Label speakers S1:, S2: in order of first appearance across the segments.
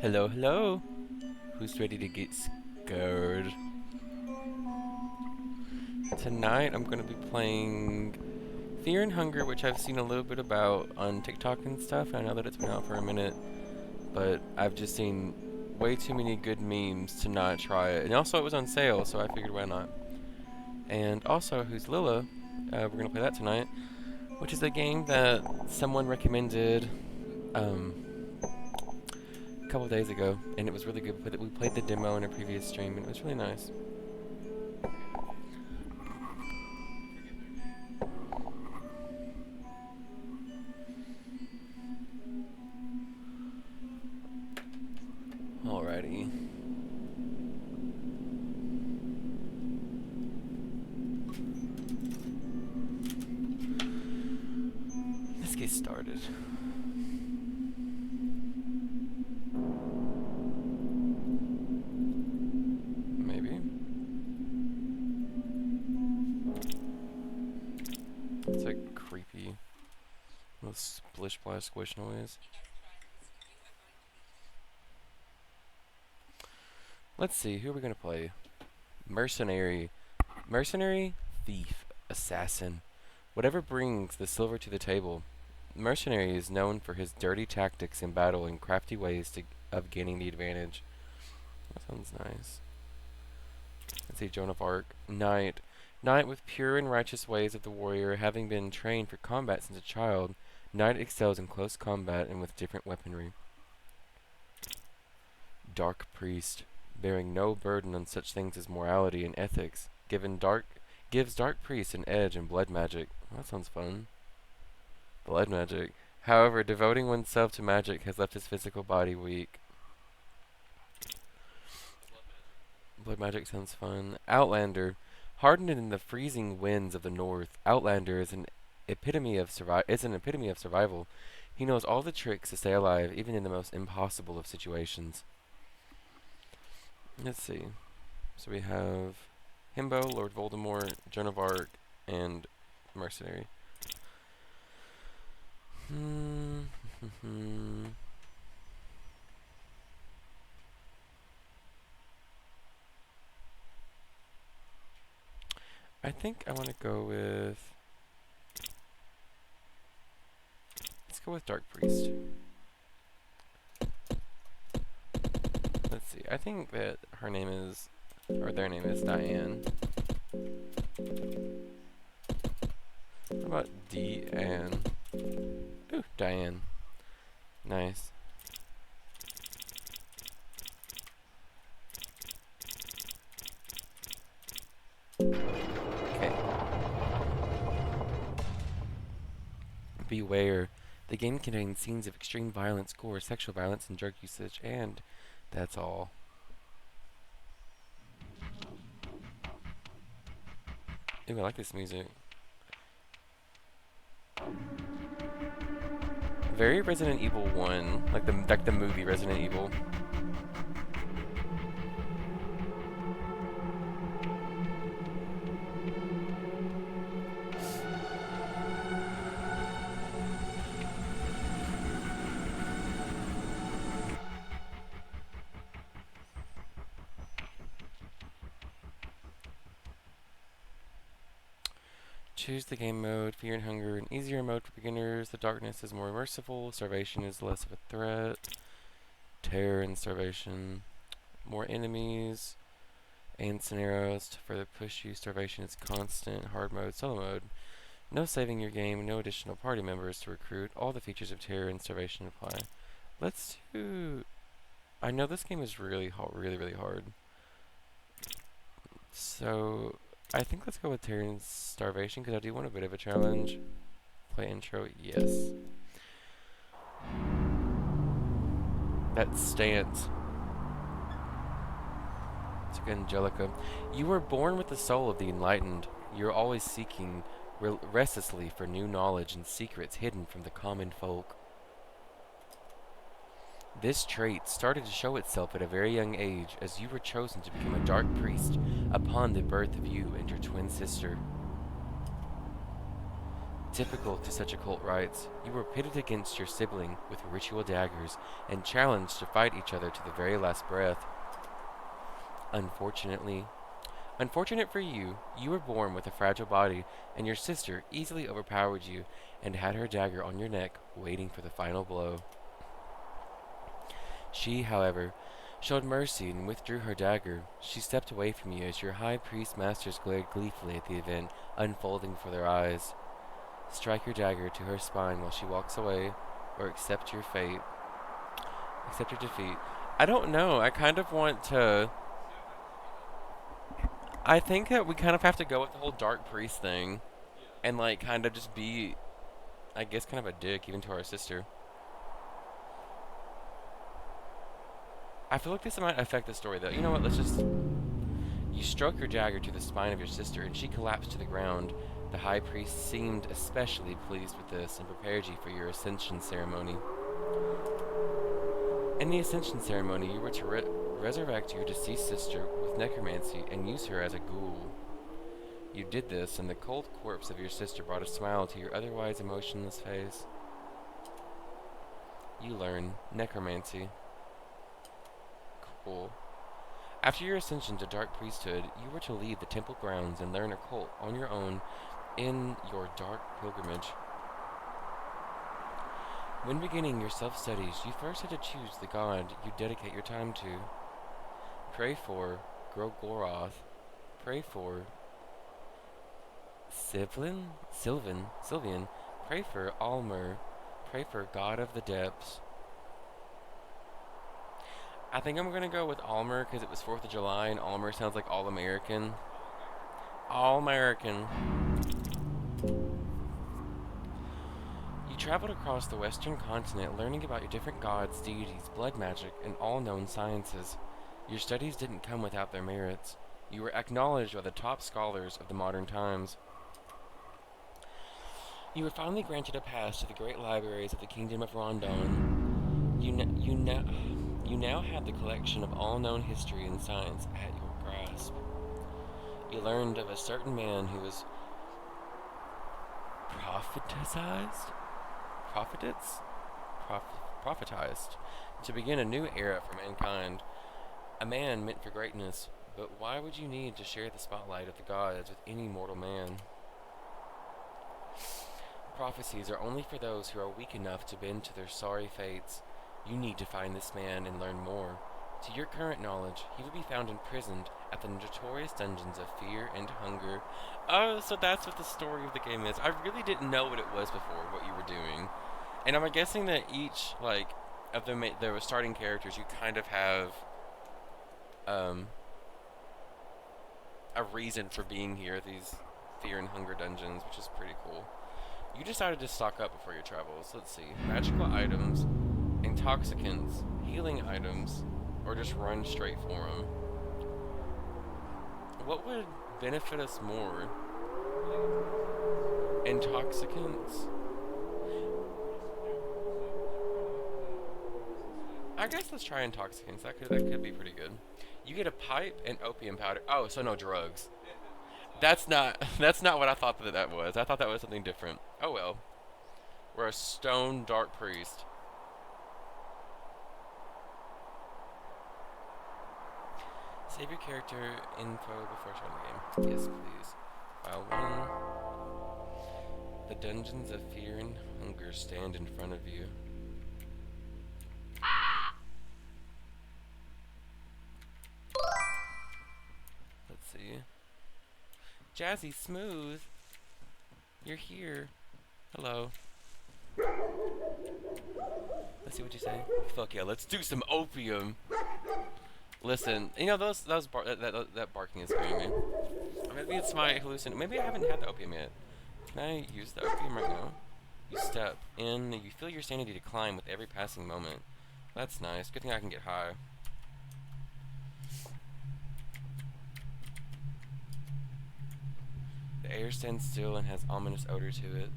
S1: Hello, hello. Who's ready to get scared? Tonight I'm going to be playing Fear and Hunger, which I've seen a little bit about on TikTok and stuff. I know that it's been out for a minute, but I've just seen way too many good memes to not try it. And also it was on sale, so I figured why not. And also, who's Lila? We're going to play that tonight, which is a game that someone recommended a couple days ago, and it was really good. We played the demo in a previous stream, and it was really nice. Alrighty. Let's get started. Maybe. It's a creepy little splish splash squish noise. Let's see, who are we gonna play? Mercenary. Mercenary, thief, assassin. Whatever brings the silver to the table. Mercenary is known for his dirty tactics in battle and crafty ways of gaining the advantage. That sounds nice. Let's see, Joan of Arc. Knight. Knight with pure and righteous ways of the warrior, having been trained for combat since a child. Knight excels in close combat and with different weaponry. Dark Priest. Bearing no burden on such things as morality and ethics. Gives Dark Priest an edge in blood magic. Well, that sounds fun. Blood magic. However, devoting oneself to magic has left his physical body weak. Blood magic sounds fun. Outlander. Hardened in the freezing winds of the north, Outlander is an epitome of survival. He knows all the tricks to stay alive, even in the most impossible of situations. Let's see. So we have Himbo, Lord Voldemort, Joan of Arc, and Mercenary. I think I want to go with... Let's go with Dark Priest. Let's see. I think that her name is... Or their name is Diane. What about Deanne? Ooh, Diane. Nice. Okay. Beware. The game contains scenes of extreme violence, gore, sexual violence, and drug usage, and that's all. Ooh, I like this music. Very Resident Evil 1, like the movie Resident Evil. Choose the game mode, Fear and Hunger, an easier mode for beginners. The darkness is more merciful, starvation is less of a threat. Terror and starvation. More enemies and scenarios to further push you. Starvation is constant. Hard mode, solo mode. No saving your game, no additional party members to recruit. All the features of terror and starvation apply. Let's do... I know this game is really hard. So... I think let's go with Terror and Starvation, because I do want a bit of a challenge. Play intro, yes. That stance. It's like Angelica. You were born with the soul of the enlightened. You're always seeking restlessly for new knowledge and secrets hidden from the common folk. This trait started to show itself at a very young age, as you were chosen to become a dark priest upon the birth of you and your twin sister. Typical to such occult rites, you were pitted against your sibling with ritual daggers and challenged to fight each other to the very last breath. Unfortunately, Unfortunate for you, you were born with a fragile body, and your sister easily overpowered you and had her dagger on your neck, waiting for the final blow. She, however, showed mercy and withdrew her dagger. She stepped away from you as your high priest masters glared gleefully at the event unfolding before their eyes. Strike your dagger to her spine while she walks away, or accept your fate. Accept your defeat. I don't know. I kind of want to... I think that we kind of have to go with the whole dark priest thing. And, like, kind of just be, I guess, kind of a dick, even to our sister. I feel like this might affect the story, though. You know what? Let's just... You struck your dagger to the spine of your sister, and she collapsed to the ground. The high priest seemed especially pleased with this and prepared you for your ascension ceremony. In the ascension ceremony, you were to resurrect your deceased sister with necromancy and use her as a ghoul. You did this, and the cold corpse of your sister brought a smile to your otherwise emotionless face. You learn necromancy. Cool. After your ascension to dark priesthood, you were to leave the temple grounds and learn occult on your own in your dark pilgrimage. When beginning your self-studies, you first had to choose the god you dedicate your time to. Pray for Grogoroth. Pray for Sylvan. Pray for Almer. Pray for God of the Depths. I think I'm gonna go with Almer because it was 4th of July and Almer sounds like All-American. All-American. You traveled across the western continent learning about your different gods, deities, blood magic, and all known sciences. Your studies didn't come without their merits. You were acknowledged by the top scholars of the modern times. You were finally granted a pass to the great libraries of the Kingdom of Rondon. You now had the collection of all known history and science at your grasp. You learned of a certain man who was prophetized to begin a new era for mankind. A man meant for greatness, but why would you need to share the spotlight of the gods with any mortal man? Prophecies are only for those who are weak enough to bend to their sorry fates. You need to find this man and learn more. To your current knowledge, he will be found imprisoned at the notorious dungeons of fear and hunger. Oh, so that's what the story of the game is. I really didn't know what it was before, what you were doing. And I'm guessing that each, like, of the starting characters, you kind of have, a reason for being here, these fear and hunger dungeons, which is pretty cool. You decided to stock up before your travels. Let's see. Magical items, intoxicants, healing items, or just run straight for them. What would benefit us more? Intoxicants? I guess let's try intoxicants. That could be pretty good. You get a pipe and opium powder. Oh, so no drugs. That's not what I thought that was. I thought that was something different. Oh well. We're a stone dark priest. Save your character info before starting the game. Yes, please. File 1. The dungeons of fear and hunger stand in front of you. Let's see. Jazzy Smooth, you're here. Hello. Let's see what you say. Fuck yeah, let's do some opium. Listen, you know that barking is scaring me. Maybe it's my hallucination. Maybe I haven't had the opium yet. Can I use the opium right now? You step in. You feel your sanity decline with every passing moment. That's nice. Good thing I can get high. The air stands still and has ominous odor to it.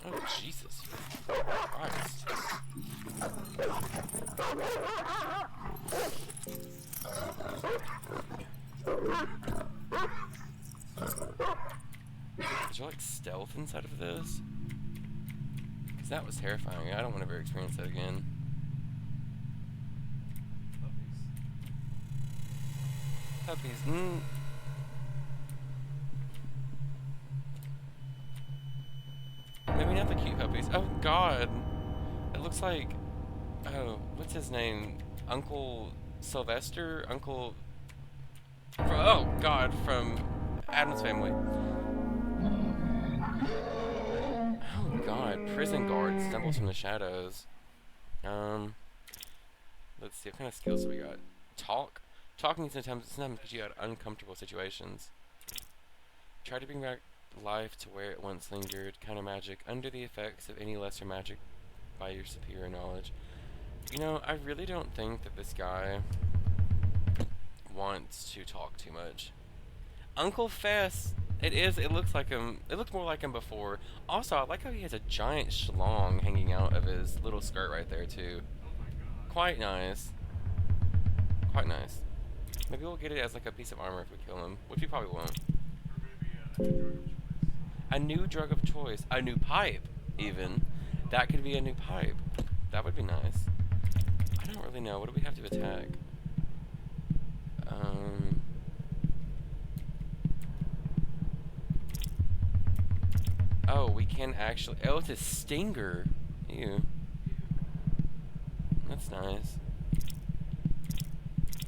S1: Oh, Jesus. Christ. health inside of this? Because that was terrifying. I don't want to ever experience that again. Puppies. Maybe not the cute puppies. Oh god. It looks like, oh, what's his name? Uncle Sylvester? Oh god, from Addams Family. Oh god, prison guard stumbles from the shadows. Let's see, what kind of skills do we got? Talk? Talking sometimes puts you out of uncomfortable situations. Try to bring back life to where it once lingered. Counter magic under the effects of any lesser magic by your superior knowledge. You know, I really don't think that this guy wants to talk too much. Uncle Fess! It looks like him. It looked more like him before. Also, I like how he has a giant schlong hanging out of his little skirt right there, too. Quite nice. Quite nice. Maybe we'll get it as like a piece of armor if we kill him, which we probably won't.
S2: Or maybe a new drug of choice.
S1: A new drug of choice. A new pipe, even. That could be a new pipe. That would be nice. I don't really know. What do we have to attack? Oh, we can actually... Oh, it's a stinger. Ew. That's nice.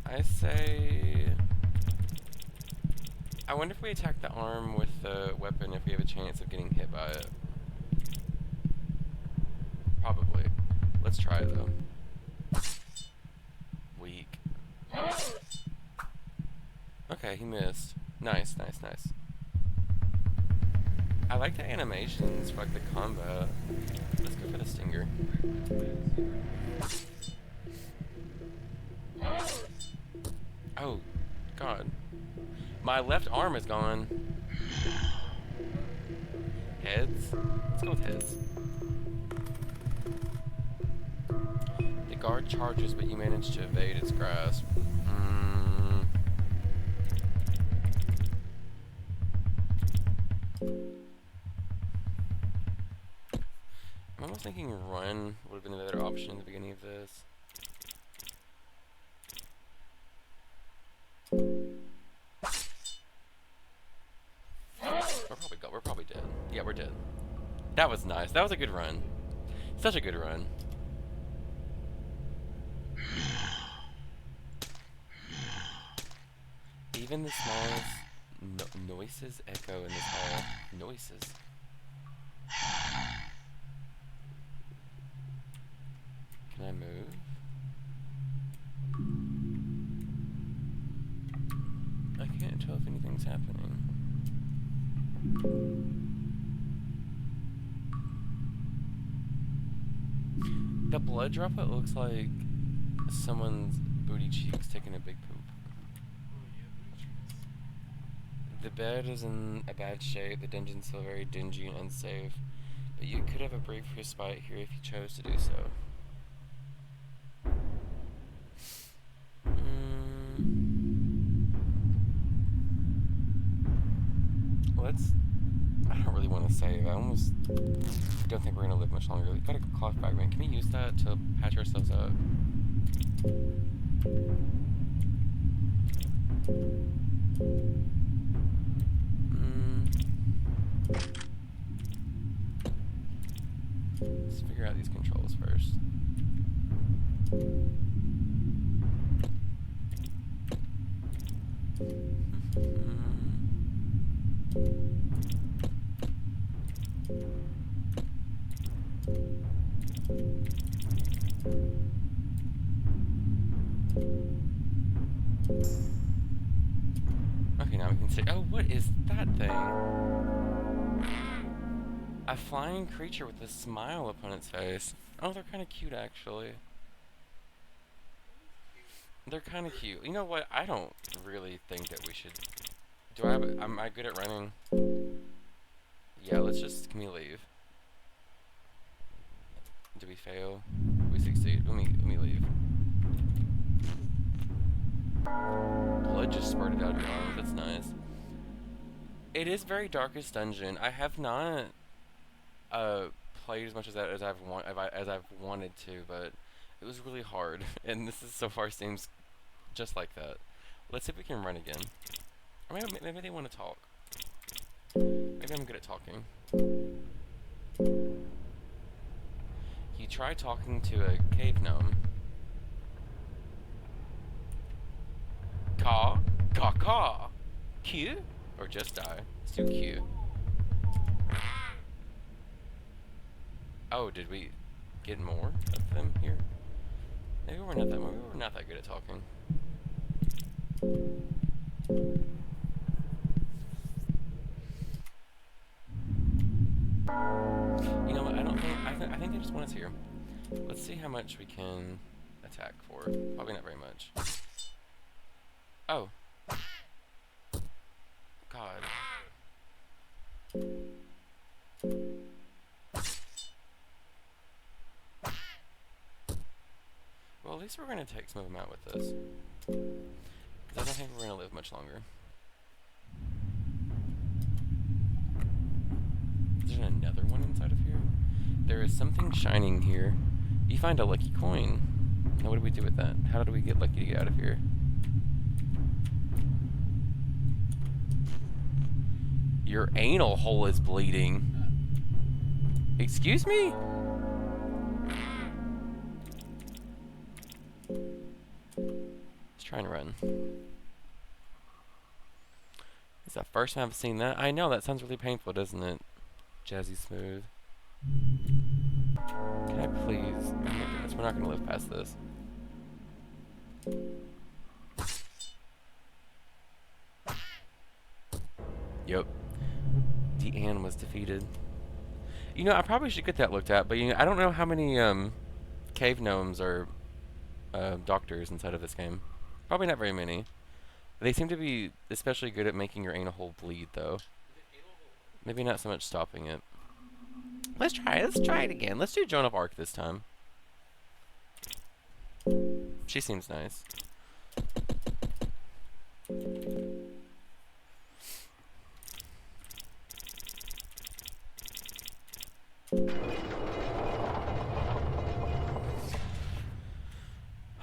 S1: I say... I wonder if we attack the arm with the weapon if we have a chance of getting hit by it. Probably. Let's try it, though. Weak. Okay, he missed. Nice, nice, nice. I like the animations for like the combat. Let's go for the stinger. Oh, God. My left arm is gone. Heads? Let's go with heads. The guard charges, but you manage to evade its grasp. I'm almost thinking run would have been a better option in the beginning of this. We're probably dead. Yeah, we're dead. That was nice. That was a good run. Such a good run. Even the smallest noises echo in this hall. Noises. Can I move? I can't tell if anything's happening. The blood droplet looks like someone's booty cheeks taking a big poop. The bed is in a bad shape, the dungeon's still very dingy and unsafe, but you could have a brief respite here if you chose to do so. I don't really want to save. I almost don't think we're going to live much longer. We've got a cloth fragment. Can we use that to patch ourselves up? Let's figure out these controls first. Okay, now we can see. Oh, what is that thing? A flying creature with a smile upon its face. Oh, they're kind of cute, actually. They're kind of cute. You know what? I don't really think that we should... Am I good at running? Yeah, let's just... Can we leave? Do we fail? We succeed. Let me leave. Blood just spurted out of your arm. That's nice. It is very Darkest Dungeon. I have not uh played as much as that as I've wanted to, but it was really hard, and this is so far seems just like that. Let's see if we can run again. Or maybe they want to talk. Maybe I'm good at talking. You try talking to a cave gnome. Caw, caw, caw. Q, or just die. Let's do Q. Oh, did we get more of them here? Maybe we're not that good at talking. You know what? I think they just want us here. Let's see how much we can attack for. Probably not very much. Oh. God. Well, at least we're going to take some of them out with this. Because I don't think we're going to live much longer. Is there another one inside of here? There is something shining here. You find a lucky coin. Now what do we do with that? How do we get lucky to get out of here? Your anal hole is bleeding. Excuse me? Let's try and run. It's the first time I've seen that. I know, that sounds really painful, doesn't it? Jazzy Smooth. Can I please? Oh my goodness, we're not going to live past this. Yep. Deanne was defeated. You know, I probably should get that looked at, but you know, I don't know how many cave gnomes are doctors inside of this game. Probably not very many. They seem to be especially good at making your anal hole bleed, though. Maybe not so much stopping it. Let's try it. Let's try it again. Let's do Joan of Arc this time. She seems nice.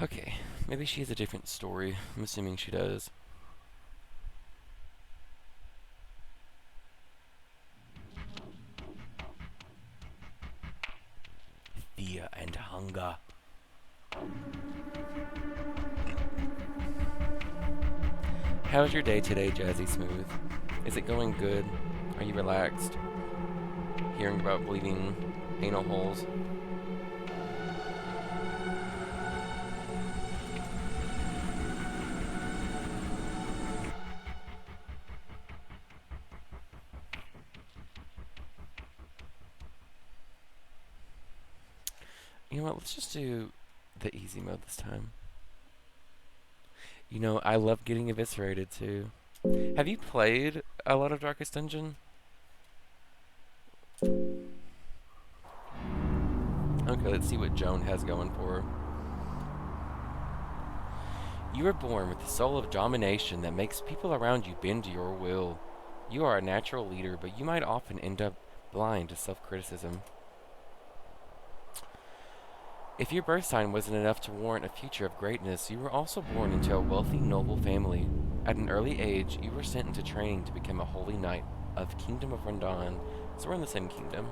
S1: Okay, maybe she has a different story. I'm assuming she does. Fear and hunger. How's your day today, Jazzy Smooth? Is it going good? Are you relaxed? Hearing about bleeding anal holes? You know what, let's just do the easy mode this time. You know, I love getting eviscerated too. Have you played a lot of Darkest Dungeon? Okay, let's see what Joan has going for her. You were born with the soul of domination that makes people around you bend to your will. You are a natural leader, but you might often end up blind to self-criticism. If your birth sign wasn't enough to warrant a future of greatness, you were also born into a wealthy, noble family. At an early age, you were sent into training to become a holy knight of Kingdom of Rondon. So we're in the same kingdom.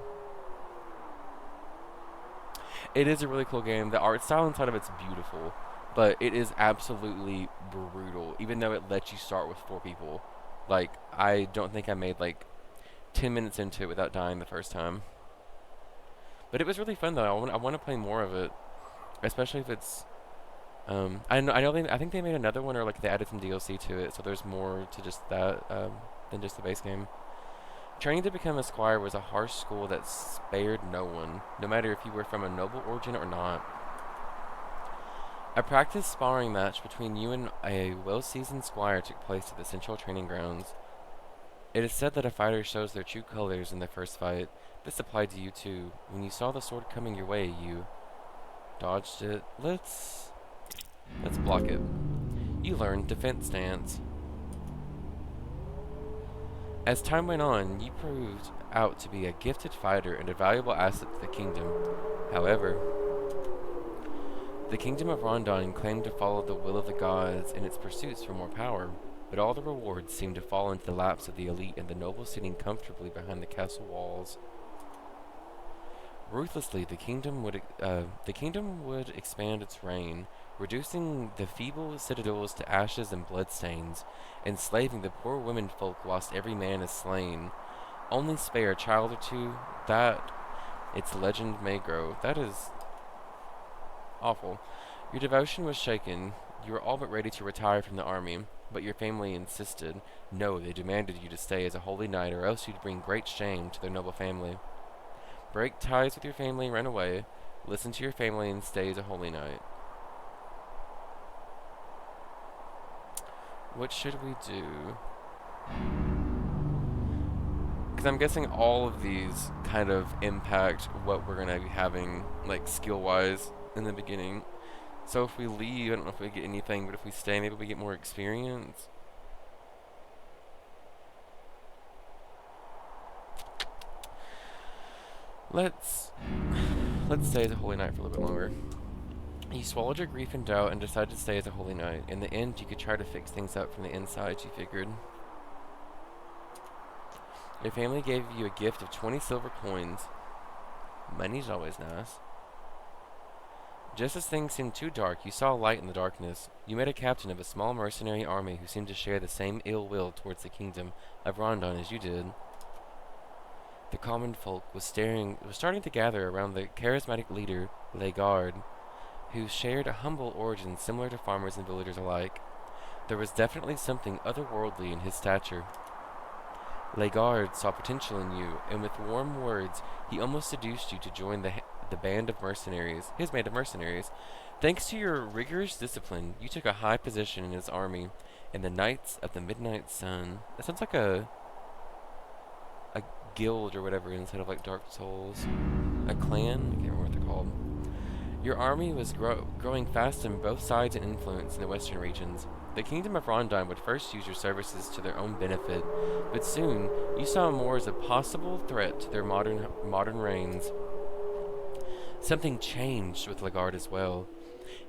S1: It is a really cool game. The art style inside of it's beautiful, but it is absolutely brutal, even though it lets you start with 4 people. Like, I don't think I made like 10 minutes into it without dying the first time. But it was really fun though. I want to play more of it, especially if it's. I think they made another one, or like they added some DLC to it, so there's more to just that than just the base game. Training to become a squire was a harsh school that spared no one, no matter if you were from a noble origin or not. A practice sparring match between you and a well-seasoned squire took place at the central training grounds. It is said that a fighter shows their true colors in their first fight. This applied to you too. When you saw the sword coming your way, you dodged it. Let's block it. You learned defense stance. As time went on, you proved out to be a gifted fighter and a valuable asset to the kingdom. However, the kingdom of Rondon claimed to follow the will of the gods in its pursuits for more power, but all the rewards seemed to fall into the laps of the elite and the nobles sitting comfortably behind the castle walls. Ruthlessly, the kingdom would expand its reign, reducing the feeble citadels to ashes and bloodstains, enslaving the poor women folk whilst every man is slain. Only spare a child or two, that its legend may grow. That is awful. Your devotion was shaken. You were all but ready to retire from the army, but your family insisted. No, they demanded you to stay as a holy knight, or else you'd bring great shame to their noble family. Break ties with your family and run away. Listen to your family and stay as a holy knight. What should we do? Because I'm guessing all of these kind of impact what we're going to be having, like, skill-wise in the beginning. So if we leave, I don't know if we get anything, but if we stay, maybe we get more experience. Let's stay as a holy knight for a little bit longer. You swallowed your grief and doubt and decided to stay as a holy knight. In the end, you could try to fix things up from the inside, you figured. Your family gave you a gift of 20 silver coins. Money's always nice. Just as things seemed too dark, you saw a light in the darkness. You met a captain of a small mercenary army who seemed to share the same ill will towards the kingdom of Rondon as you did. The common folk was starting to gather around the charismatic leader, Legard, who shared a humble origin similar to farmers and villagers alike. There was definitely something otherworldly in his stature. Legard saw potential in you, and with warm words, he almost seduced you to join the band of mercenaries, his band of mercenaries. Thanks to your rigorous discipline, you took a high position in his army, in the Knights of the Midnight Sun. That sounds like a guild or whatever instead of like Dark Souls. A clan? I can't remember what they're called. Your army was growing fast on both sides and influence in the western regions. The kingdom of Rondon would first use your services to their own benefit, but soon you saw more as a possible threat to their modern reigns. Something changed with Legard as well.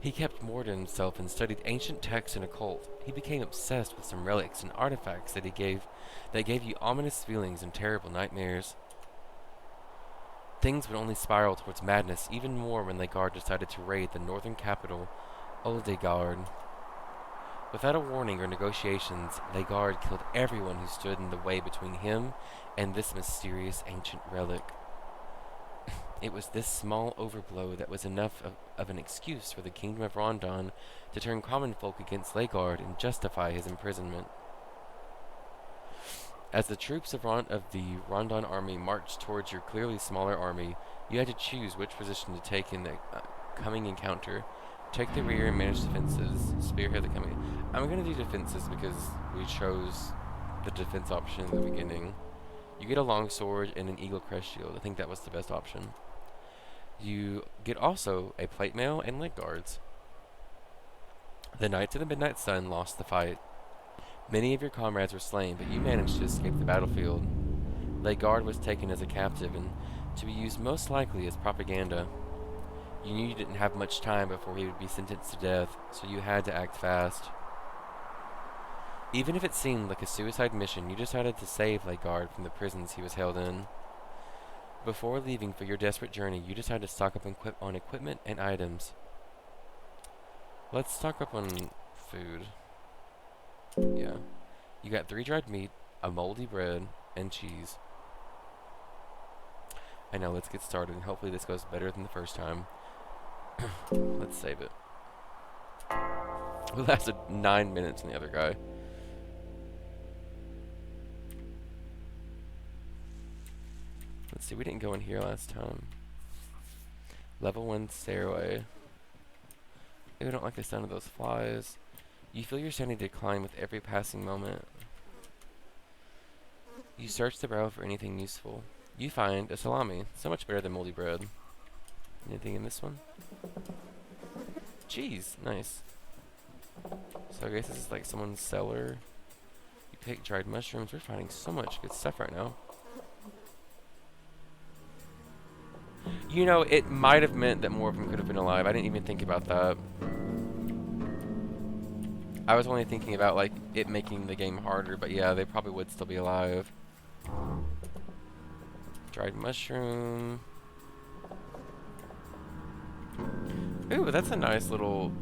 S1: He kept more to himself and studied ancient texts and occult. He became obsessed with some relics and artifacts that gave you ominous feelings and terrible nightmares. Things would only spiral towards madness even more when Legard decided to raid the northern capital, Oldegard. Without a warning or negotiations, Legard killed everyone who stood in the way between him and this mysterious ancient relic. It was this small overblow that was enough of an excuse for the kingdom of Rondon to turn common folk against Legard and justify his imprisonment. As the troops of the Rondon army marched towards your clearly smaller army, you had to choose which position to take in the coming encounter. Take the rear and manage defenses. Spearhead the coming. I'm going to do defenses because we chose the defense option in the beginning. You get a longsword and an eagle crest shield. I think that was the best option. You get also a plate mail and leg guards. The Knights of the Midnight Sun lost the fight. Many of your comrades were slain, but you managed to escape the battlefield. Legard was taken as a captive and to be used most likely as propaganda. You knew you didn't have much time before he would be sentenced to death, so you had to act fast. Even if it seemed like a suicide mission, you decided to save Legard from the prisons he was held in. Before leaving for your desperate journey, you decided to stock up on equipment and items. Let's stock up on food. Yeah. You got 3 dried meat, a moldy bread, and cheese. And now let's get started, and hopefully this goes better than the first time. Let's save it. We lasted 9 minutes on the other guy. Let's see, we didn't go in here last time. Level 1 stairway. Ew, I don't like the sound of those flies. You feel your sanity decline with every passing moment. You search the barrel for anything useful. You find a salami, so much better than moldy bread. Anything in this one? Cheese, nice. So I guess this is like someone's cellar. You Pick dried mushrooms. We're finding so much good stuff right now. You know, it might have meant that more of them could have been alive. I didn't even think about that. I was only thinking about, like, it making the game harder, but yeah, they probably would still be alive. Dried mushroom. Ooh, that's a nice little...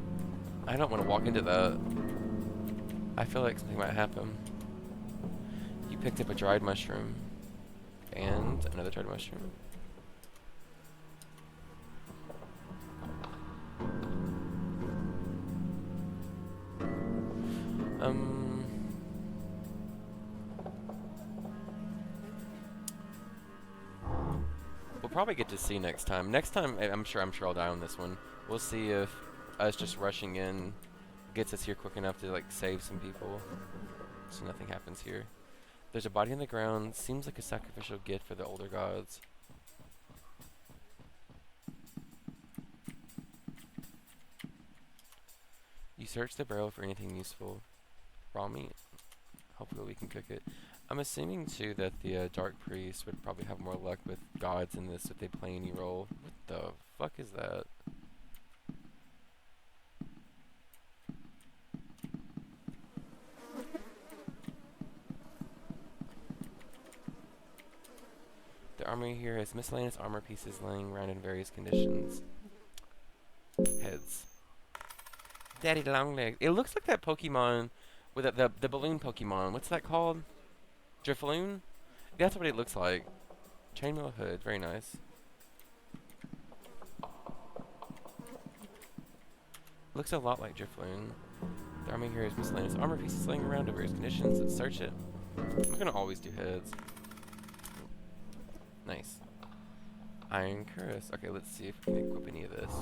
S1: I don't want to walk into that. I feel like something might happen. You picked up a dried mushroom. And another dried mushroom. We'll probably get to see next time. Next time, I'm sure I'll die on this one. We'll see if us just rushing in gets us here quick enough to, like, save some people. So nothing happens here. There's a body on the ground. Seems like a sacrificial gift for the older gods. You search the barrel for anything useful. Raw meat. Hopefully we can cook it. I'm assuming, too, that the Dark Priest would probably have more luck with gods in this if they play any role. What the fuck is that? The armory here has miscellaneous armor pieces laying around in various conditions. Heads. Daddy Longlegs. It looks like that Pokemon with the balloon Pokemon. What's that called? Drifloon? That's what it looks like. Chainmail hood. Very nice. Looks a lot like Drifloon. The army here has miscellaneous armor pieces laying around in various conditions. Let's search it. I'm gonna always do heads. Nice. Iron Cuirass. Okay, let's see if we can equip any of this.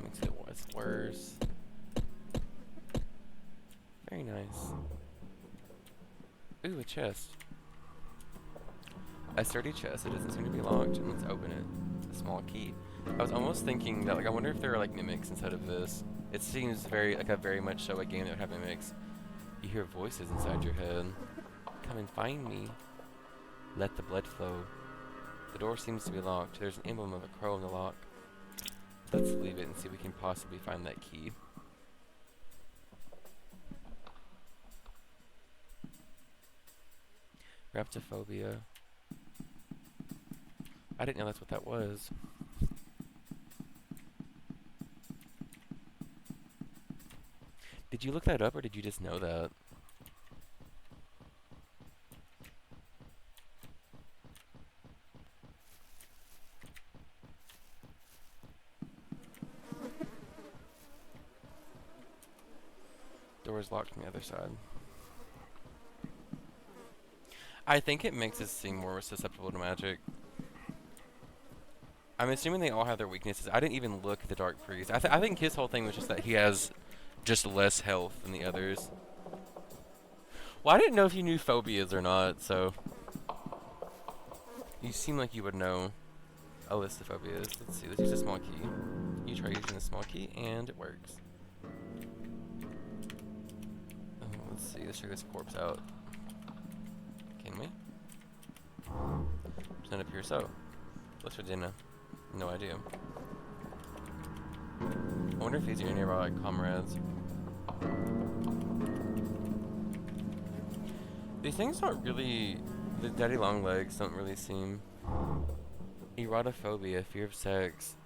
S1: Makes it worse. Very nice. Ooh, a chest. A sturdy chest. It doesn't seem to be locked. And let's open it. A small key. I was almost thinking that, like, I wonder if there are, like, mimics inside of this. It seems very, like, a very much so a game that would have mimics. You hear voices inside your head. Come and find me. Let the blood flow. The door seems to be locked. There's an emblem of a crow in the lock. Let's leave it and see if we can possibly find that key. Reptophobia. I didn't know that's what that was. Did you look that up, or did you just know that? Door's locked from the other side. I think it makes us seem more susceptible to magic. I'm assuming they all have their weaknesses. I didn't even look at the Dark Priest. I think his whole thing was just that he has just less health than the others. Well, I didn't know if you knew phobias or not, so... You seem like you would know a list of phobias. Let's see, let's use a small key. You try using a small key, and it works. Oh, let's see, let's check this corpse out. Can we? There's none up here, so... What's for dinner? No idea. I wonder if these are any of our, like, comrades. These things don't really... The daddy long legs don't really seem... Erotophobia, fear of sex.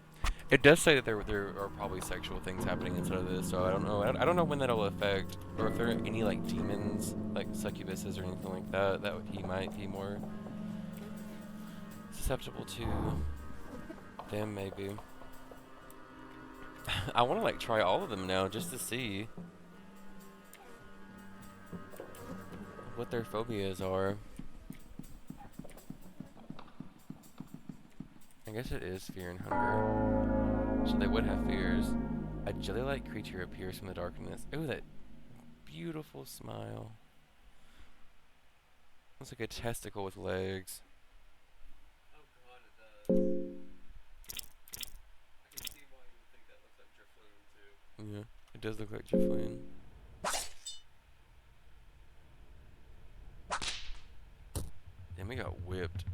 S1: It does say that there are probably sexual things happening inside of this, so I don't know. I don't know when that'll affect, or if there are any, like, demons, like succubuses or anything like that, that he might be more susceptible to. Them, maybe. I want to, like, try all of them now, just to see what their phobias are. I guess it is fear and hunger. So they would have fears. A jelly-like creature appears from the darkness. Ooh, that beautiful smile. Looks like a testicle with legs.
S2: Oh
S1: Yeah, it does look like Jaflin. And we got whipped.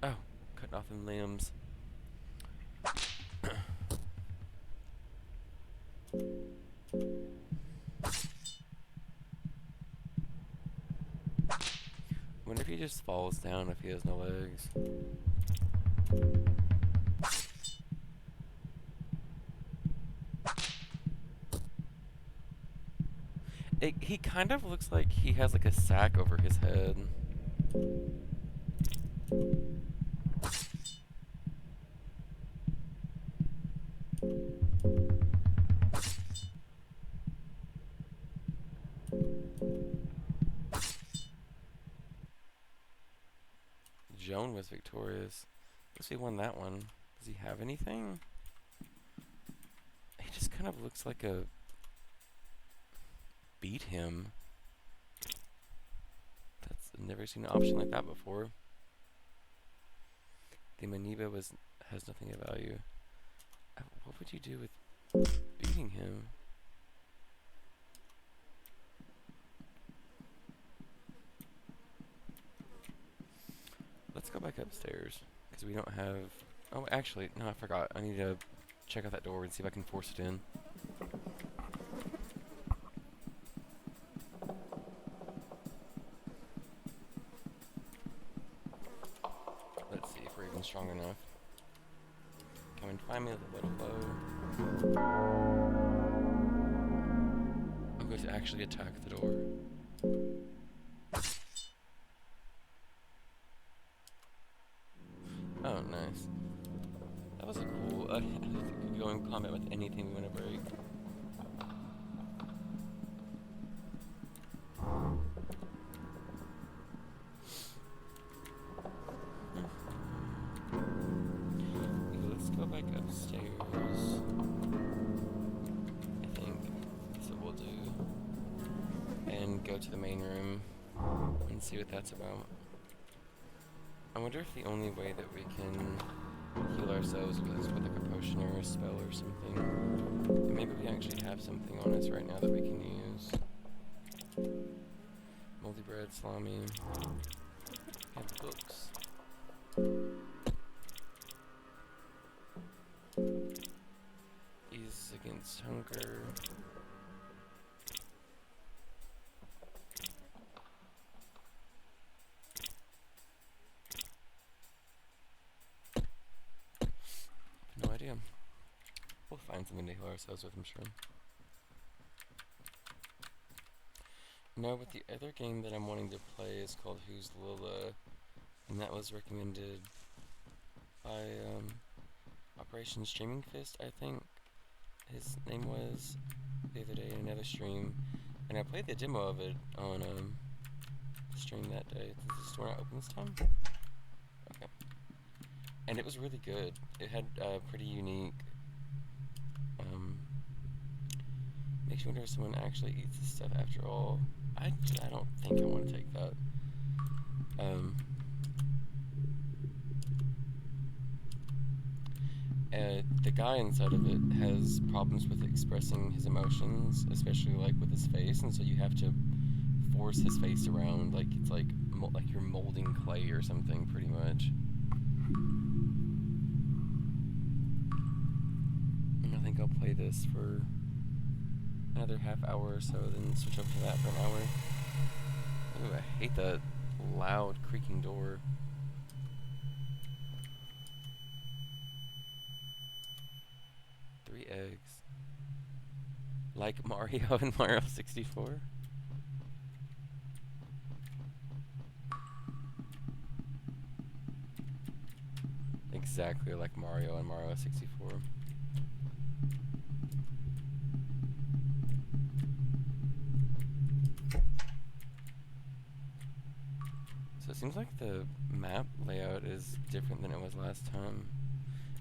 S1: Oh, cutting off them limbs. Wonder if he just falls down if he has no legs. He kind of looks like he has like a sack over his head. Joan was victorious. Guess he won that one. Does he have anything? He just kind of looks like a... Beat him. I've never seen an option like that before. The Maniba has nothing of value. What would you do with beating him? Let's go back upstairs, because we don't have... Oh, actually, no, I forgot. I need to check out that door and see if I can force it in. Let's see if we're even strong enough. Come and find me with a little bow. I'm going to actually attack the door. Oh, nice. That was a cool... I think we could go in combat with anything we want to break. Let's go back upstairs. I think that's what we'll do. And go to the main room and see what that's about. I wonder if the only way that we can heal ourselves is with like a potion or a spell or something. And maybe we actually have something on us right now that we can use. Moldy bread, salami. We have books. Ease against hunger. No idea. We'll find something to heal ourselves with, I'm sure. No, but the other game that I'm wanting to play is called Who's Lila, and that was recommended by Operation Streaming Fist, I think his name was, the other day in another stream, and I played the demo of it on the stream that day. Does the store not open this time? Okay. And it was really good. It had pretty unique... makes you wonder if someone actually eats this stuff after all. I don't think I want to take that. The guy inside of it has problems with expressing his emotions, especially like with his face, and so you have to force his face around like it's like you're molding clay or something, pretty much. And I think I'll play this for another half hour or so, then switch over to that for an hour. Ooh, I hate that loud creaking door. Three eggs. Like Mario and Mario 64? Exactly like Mario and Mario 64. So it seems like the map layout is different than it was last time.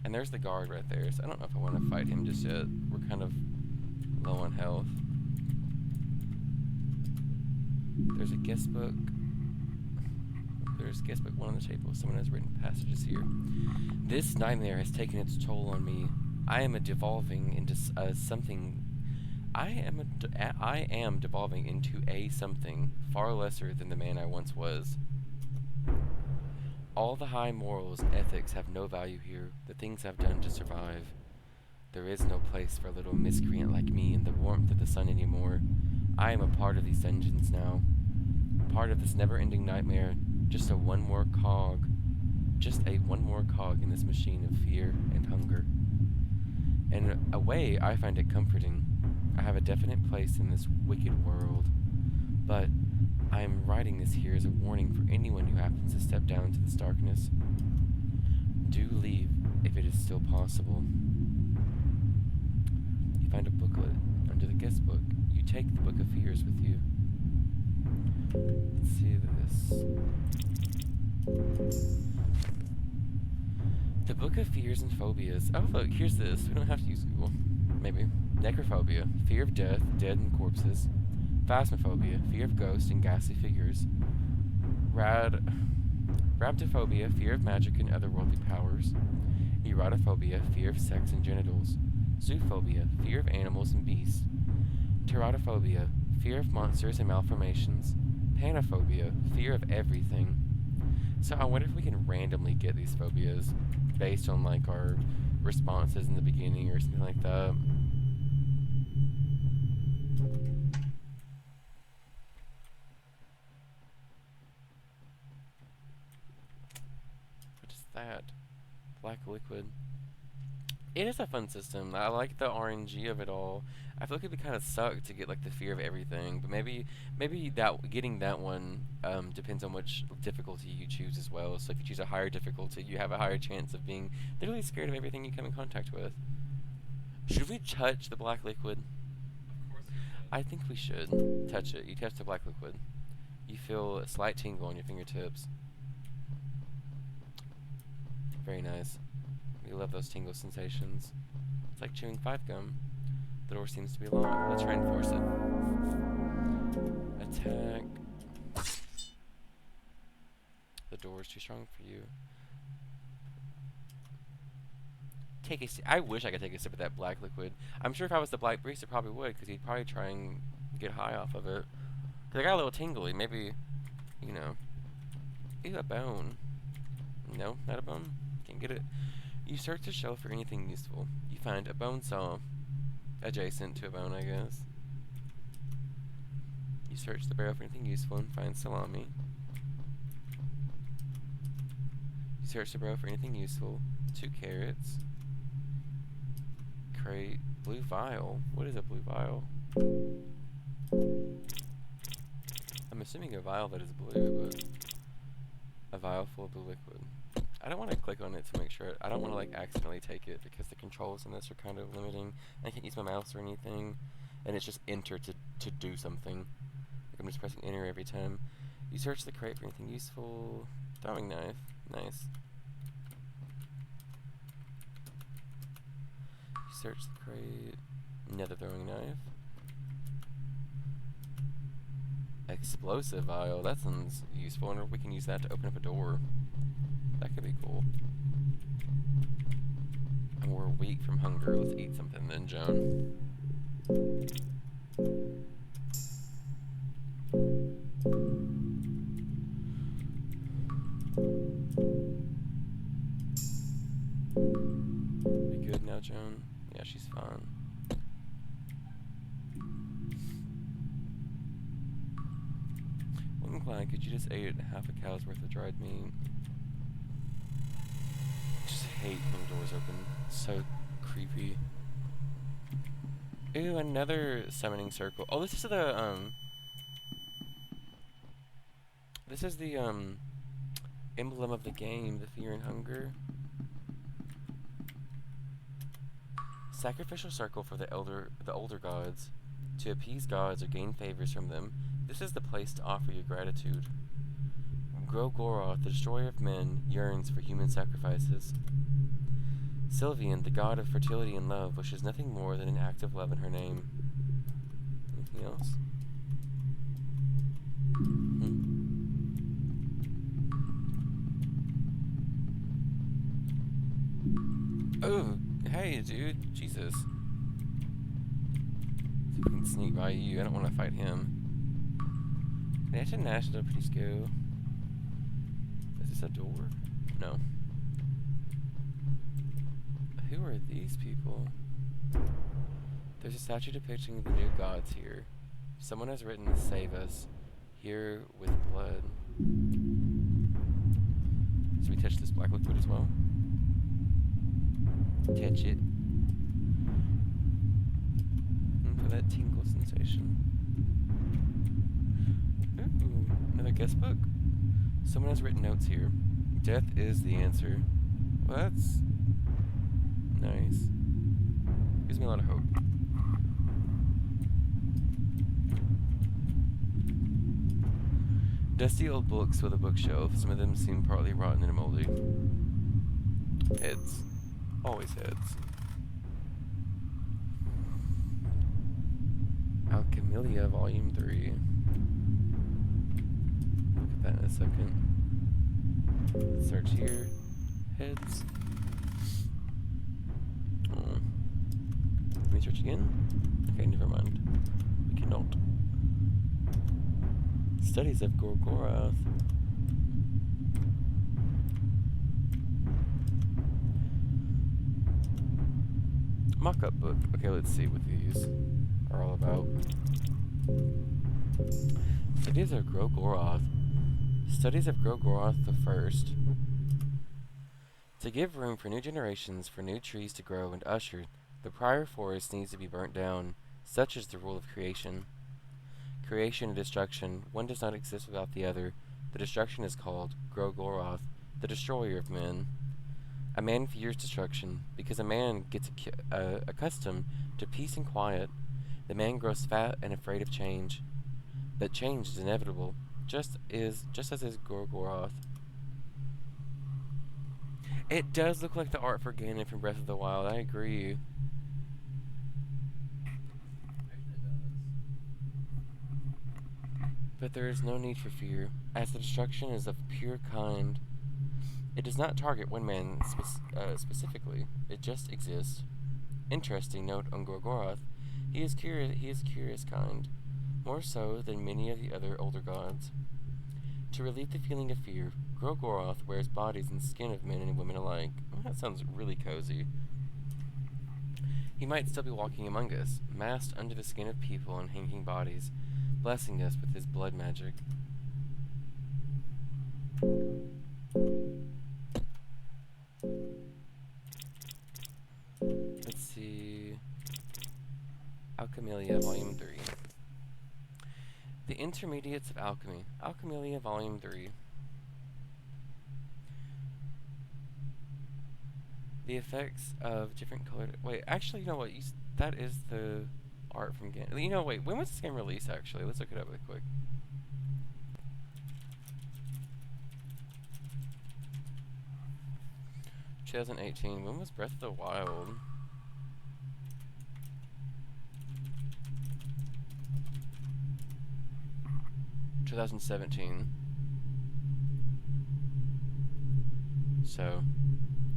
S1: And there's the guard right there, so I don't know if I want to fight him just yet. We're kind of low on health. There's a guest book. There's guest book 1 on the table. Someone has written passages here. This nightmare has taken its toll on me. I am devolving into something. I am devolving into a something far lesser than the man I once was. All the high morals and ethics have no value here. The things I've done to survive. There is no place for a little miscreant like me in the warmth of the sun anymore. I am a part of these dungeons now. Part of this never-ending nightmare. Just a one more cog in this machine of fear and hunger. In a way, I find it comforting. I have a definite place in this wicked world. But I am writing this here as a warning for anyone who happens to step down into this darkness. Do leave if it is still possible. You find a booklet under the guest book. You take the Book of Fears with you. Let's see this. The Book of Fears and Phobias. Oh, look, here's this. We don't have to use Google. Maybe. Necrophobia. Fear of death, dead and corpses. Phasmophobia. Fear of ghosts and ghastly figures. Rhabdophobia. Fear of magic and otherworldly powers. Erotophobia. Fear of sex and genitals. Zoophobia. Fear of animals and beasts. Teratophobia. Fear of monsters and malformations. Panophobia. Fear of everything. So I wonder if we can randomly get these phobias based on like our responses in the beginning or something like that. What is that? Black liquid. It is a fun system. I like the RNG of it all. I feel like it'd be kind of suck to get like the fear of everything, but maybe that getting that one depends on which difficulty you choose as well. So if you choose a higher difficulty, you have a higher chance of being literally scared of everything you come in contact with. Should we touch the black liquid?
S2: Of course you should.
S1: I think we should touch it. You touch the black liquid. You feel a slight tingle on your fingertips. Very nice. We love those tingle sensations. It's like chewing 5 gum. The door seems to be locked. Let's try and force it. Attack. The door is too strong for you. Take a sip. I wish I could take a sip of that black liquid. I'm sure if I was the black priest, I probably would, because he'd probably try and get high off of it. Because I got a little tingly. Maybe, you know. Ew, a bone. No, not a bone. Can't get it. You search the shelf for anything useful. You find a bone saw. Adjacent to a bone, I guess. You search the barrel for anything useful and find salami. You search the barrel for anything useful. 2 carrots. Crate. Blue vial. What is a blue vial? I'm assuming a vial that is blue, but a vial full of blue liquid. I don't want to click on it to make sure. I don't want to like accidentally take it because the controls in this are kind of limiting. I can't use my mouse or anything, and it's just enter to do something. Like I'm just pressing enter every time. You search the crate for anything useful. Throwing knife. Nice. You search the crate. Another throwing knife. Explosive vial. That sounds useful. I wonder if we can use that to open up a door. That could be cool. And we're weak from hunger. Let's eat something then, Joan. You good now, Joan? Yeah, she's fine. Well, Klein, could you just eat half a cow's worth of dried meat? I just hate when doors open. So creepy. Ooh, another summoning circle. Oh, this is the emblem of the game, the fear and hunger. Sacrificial circle for the older gods. To appease gods or gain favors from them, this is the place to offer your gratitude. Grogoroth, the destroyer of men, yearns for human sacrifices. Sylvian, the god of fertility and love, wishes nothing more than an act of love in her name. Anything else? Oh, hey, dude. Jesus. See if we can sneak by you. I don't want to fight him. Can I international please go? Is this a door? No. Who are these people? There's a statue depicting the new gods here. Someone has written, "Save us," here with blood. Should we touch this black liquid as well? Touch it. And for that tingle sensation. Ooh, another guest book? Someone has written notes here. Death is the answer. Well, that's nice. Gives me a lot of hope. Dusty old books with a bookshelf. Some of them seem partly rotten and moldy. Heads. Always heads. Alchemilia, Volume 3. Look at that in a second. Let's search here. Heads. Oh. Can we search again? Okay, never mind. We cannot. Studies of Gorgoroth. Mock-up book. Okay, let's see what these are all about. Studies of Gorgoroth. Studies of Gorgoroth the First. To give room for new generations, for new trees to grow and usher, the prior forest needs to be burnt down. Such is the rule of creation. Creation and destruction, one does not exist without the other. The destruction is called Gorgoroth, the destroyer of men. A man fears destruction, because a man gets accustomed to peace and quiet. The man grows fat and afraid of change. But change is inevitable, just as is Gorgoroth. It does look like the art for Ganon from Breath of the Wild, I agree. But there is no need for fear, as the destruction is of pure kind. It does not target one man specifically, it just exists. Interesting note on Gorgoroth. He is curious kind, more so than many of the other older gods. To relieve the feeling of fear, Gorgoroth wears bodies and skin of men and women alike. Oh, that sounds really cozy. He might still be walking among us, masked under the skin of people and hanging bodies, blessing us with his blood magic. Let's see. Alchemilia, Volume 3. The Intermediates of Alchemy. Alchemilia, Volume 3. The effects of different colored... Wait, actually, you know what? That is the art from Ganon. You know, wait, when was this game released, actually? Let's look it up really quick. (2018). When was Breath of the Wild? (2017). So,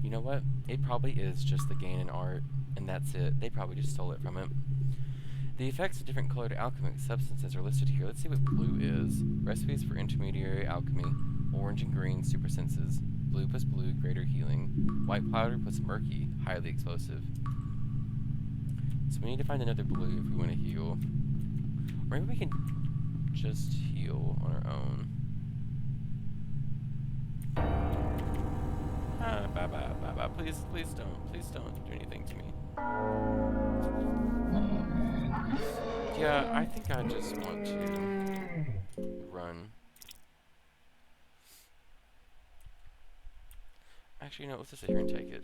S1: you know what? It probably is just the Ganon art, and that's it. They probably just stole it from it. The effects of different colored alchemic substances are listed here. Let's see what blue is. Recipes for intermediary alchemy. Orange and green, super senses. Blue plus blue, greater healing. White powder plus murky, highly explosive. So we need to find another blue if we want to heal. Or maybe we can just heal on our own. Bye. Please don't do anything to me. Yeah, I think I just want to run. Actually, no, let's just sit here and take it.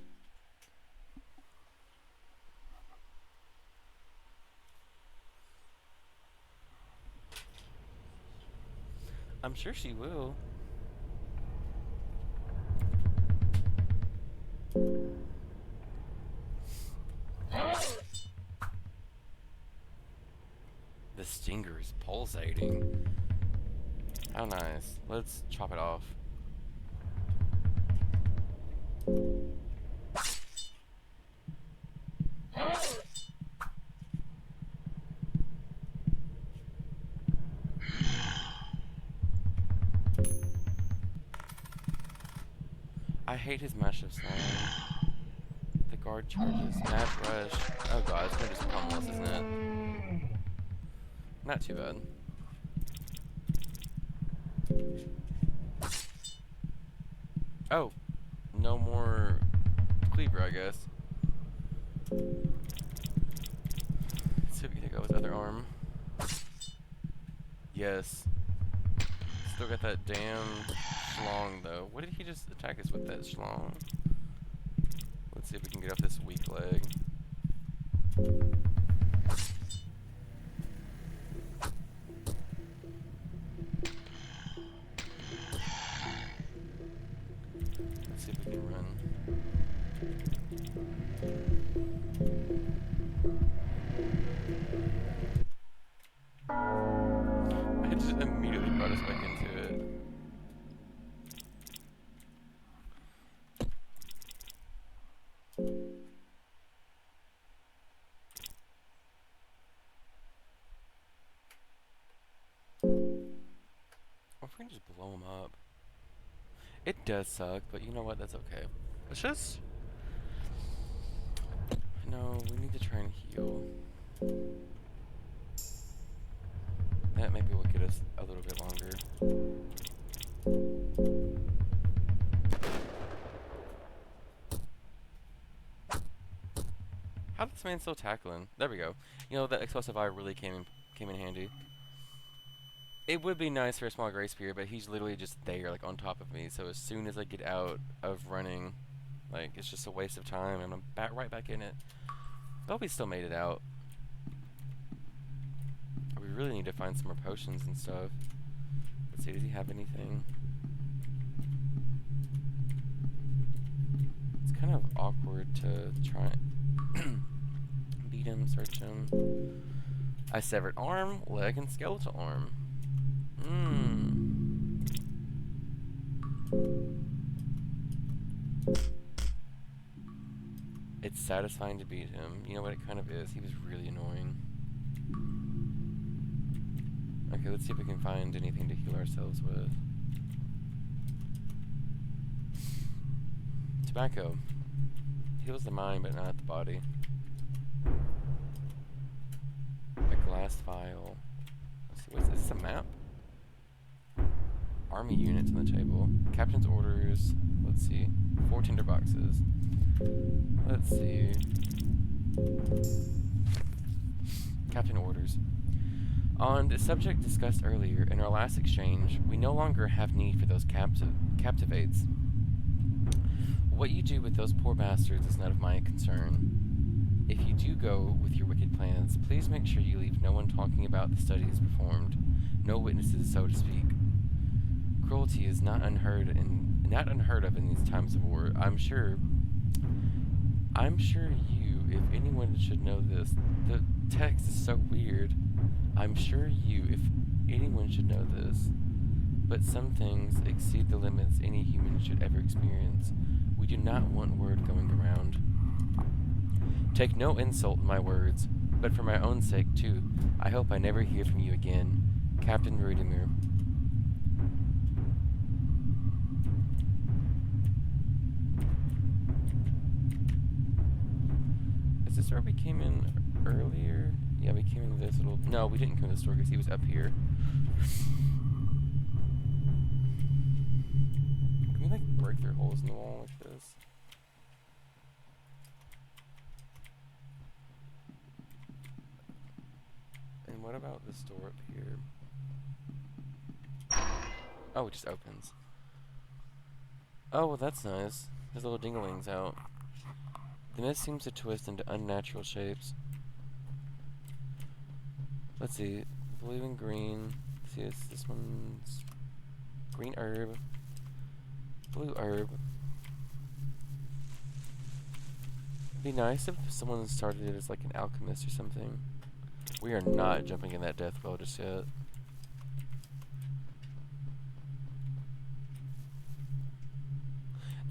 S1: I'm sure she will. The stinger is pulsating. How nice. Let's chop it off. I hate his mashup song. The guard charges. Mad rush. Oh god, it's gonna just pummel us, isn't it? Not too bad. Oh, no more cleaver, I guess. Let's see if we can go with other arm. Yes. Still got that damn schlong, though. What did he just attack us with, that schlong? Let's see if we can get off this weak leg. Let's see if we can run. I just immediately brought us back into it. Or if we can just blow him up. It does suck, but you know what? That's okay. It's just... No, we need to try and heal. That maybe will get us a little bit longer. How did this man still tackling? There we go. You know, that explosive eye really came in handy. It would be nice for a small grace period, but he's literally just there, like, on top of me. So as soon as I get out of running, like, it's just a waste of time, and I'm right back in it. But we still made it out. We really need to find some more potions and stuff. Let's see, does he have anything? It's kind of awkward to try and beat him, search him. I severed arm, leg, and skeletal arm. It's satisfying to beat him. You know what it kind of is? He was really annoying. Okay, let's see if we can find anything to heal ourselves with. Tobacco. Heals the mind, but not the body. A glass vial. Let's see, what's this? Is this a map? Army units on the table. Captain's orders. Let's see. 4 tinder boxes. Let's see. Captain orders. On the subject discussed earlier in our last exchange, we no longer have need for those captivates. What you do with those poor bastards is none of my concern. If you do go with your wicked plans, please make sure you leave no one talking about the studies performed, no witnesses, so to speak. Cruelty is not unheard of in these times of war. I'm sure you, if anyone should know this, the text is so weird. I'm sure you, if anyone should know this, but some things exceed the limits any human should ever experience. We do not want word going around. Take no insult in my words, but for my own sake too, I hope I never hear from you again. Captain Rudimer. Is this where we came in earlier? Yeah, we came in this little... No, we didn't come to this door because he was up here. Can we, like, break through holes in the wall like this? And what about this door up here? Oh, it just opens. Oh, well, that's nice. There's little dinglings out. The mist seems to twist into unnatural shapes. Let's see. Blue and green. See, this one's green herb. Blue herb. It'd be nice if someone started it as like an alchemist or something. We are not jumping in that death well just yet.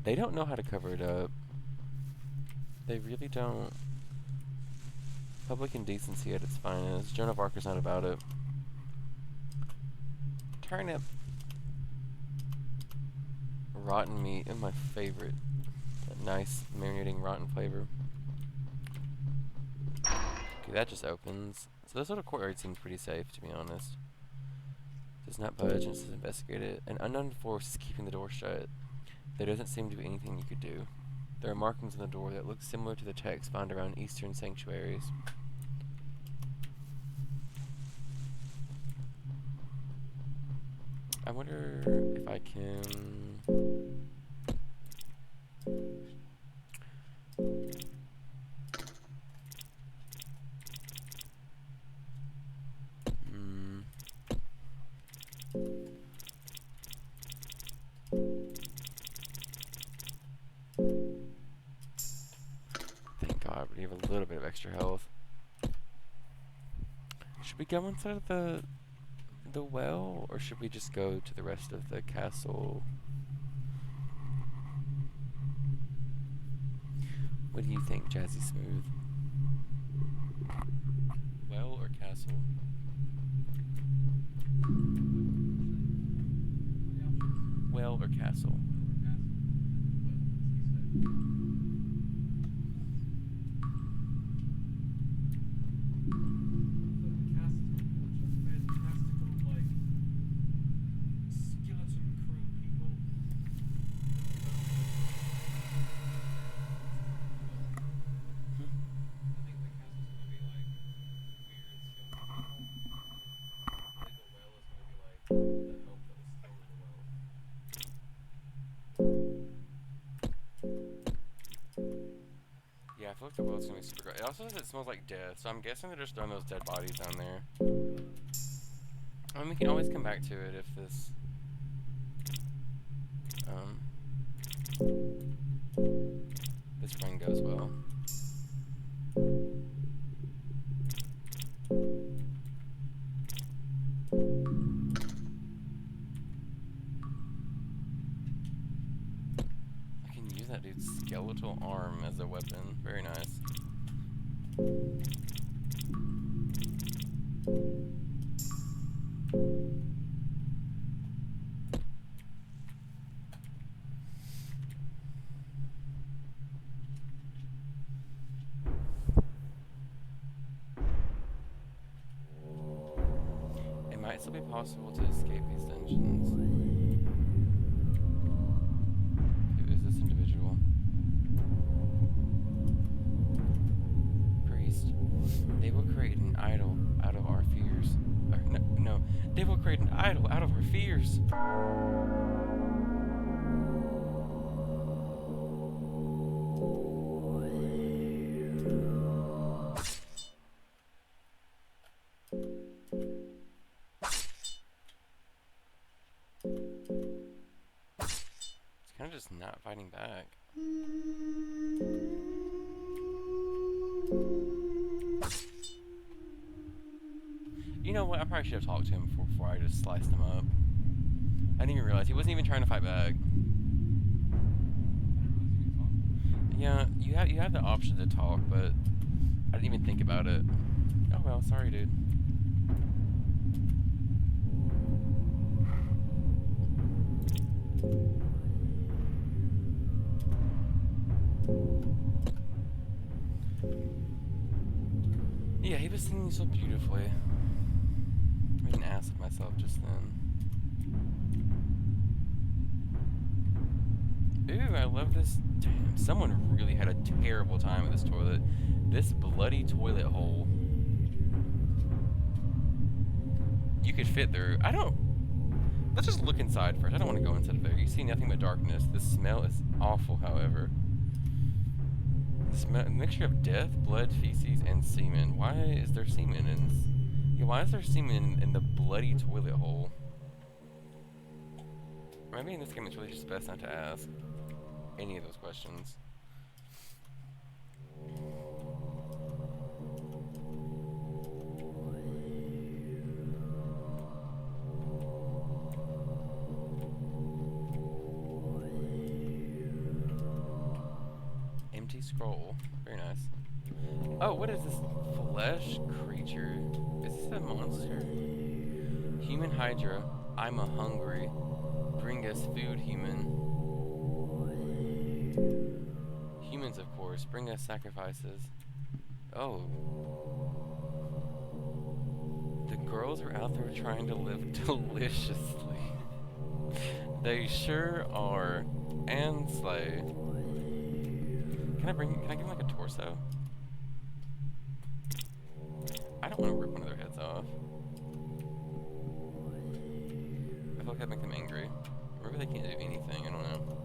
S1: They don't know how to cover it up. They really don't. Public indecency at its finest. Joan of Arc is not about it. Turnip. Rotten meat is my favorite. That nice marinating rotten flavor. Okay, that just opens. So this little courtyard seems pretty safe, to be honest. Does not budge and says investigate it. An unknown force is keeping the door shut. There doesn't seem to be anything you could do. There are markings on the door that look similar to the text found around eastern sanctuaries. I wonder if I can... Thank God, we have a little bit of extra health. Should we go inside of the well, or should we just go to the rest of the castle? What do you think, Jazzy Smooth? Well or castle? Well or castle? Yeah, I feel like the well's gonna be super good. It also says it smells like death, so I'm guessing they're just throwing those dead bodies down there. I mean, we can always come back to it if this... this run goes well. I can use that dude's skeletal arm as a weapon. Very nice. It might still be possible to escape these dungeons. Who is this individual? Priest. They will create an idol out of our fears. Or, no. They will create an idol out of our fears. It's kind of just not fighting back. You know what? I probably should have talked to him before I just sliced him up. I didn't even realize he wasn't even trying to fight back. Yeah, you have the option to talk, but I didn't even think about it. Oh well, sorry, dude. Yeah, he was singing so beautifully. I made an ass of myself just then. Ooh, I love this. Damn, someone really had a terrible time with this toilet. This bloody toilet hole. You could fit through. Let's just look inside first. I don't want to go inside there. You see nothing but darkness. The smell is awful, however. A mixture of death, blood, feces, and semen. Why is there semen in... Yeah, why is there semen in the bloody toilet hole? Or maybe in this game it's really just best not to ask any of those questions. Empty scroll. Very nice. Oh, what is this flesh creature? Is this a monster? Human Hydra. I'm a hungry. Bring us food, human. source. Bring us sacrifices. Oh. The girls are out there trying to live deliciously. They sure are. And slay. Can I give them like a torso? I don't want to rip one of their heads off. I feel like that'd make them angry. Or maybe they can't do anything, I don't know.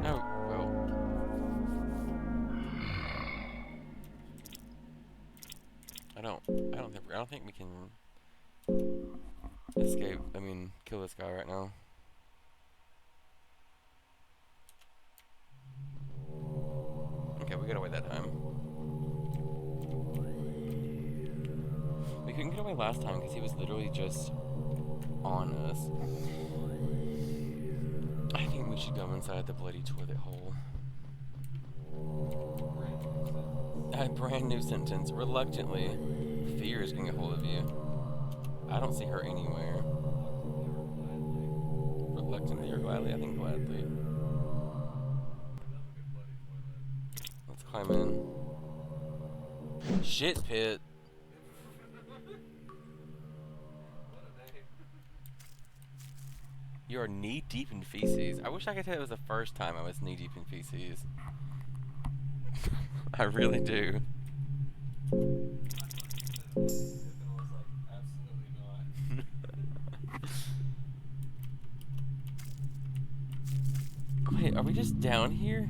S1: Oh, well. I don't think we can escape, kill this guy right now. Okay, we got away that time. We couldn't get away last time because he was literally just on us. I think we should go inside the bloody toilet hole. A brand new sentence. Reluctantly. Fear is getting a hold of you. I don't see her anywhere. Reluctantly or gladly? I think gladly. Let's climb in. Shit pit. You are knee deep in feces. I wish I could tell it was the first time I was knee deep in feces. I really do. Wait, are we just down here?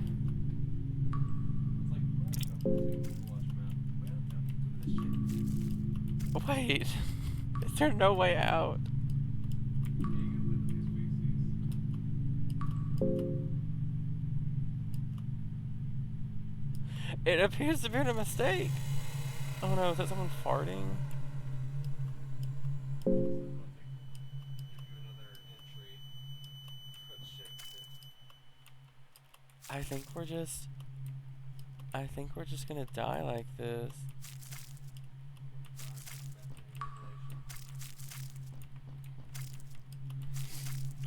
S1: Wait, is there no way out? It appears to be a mistake. Oh no, is that someone farting? I think we're just gonna die like this.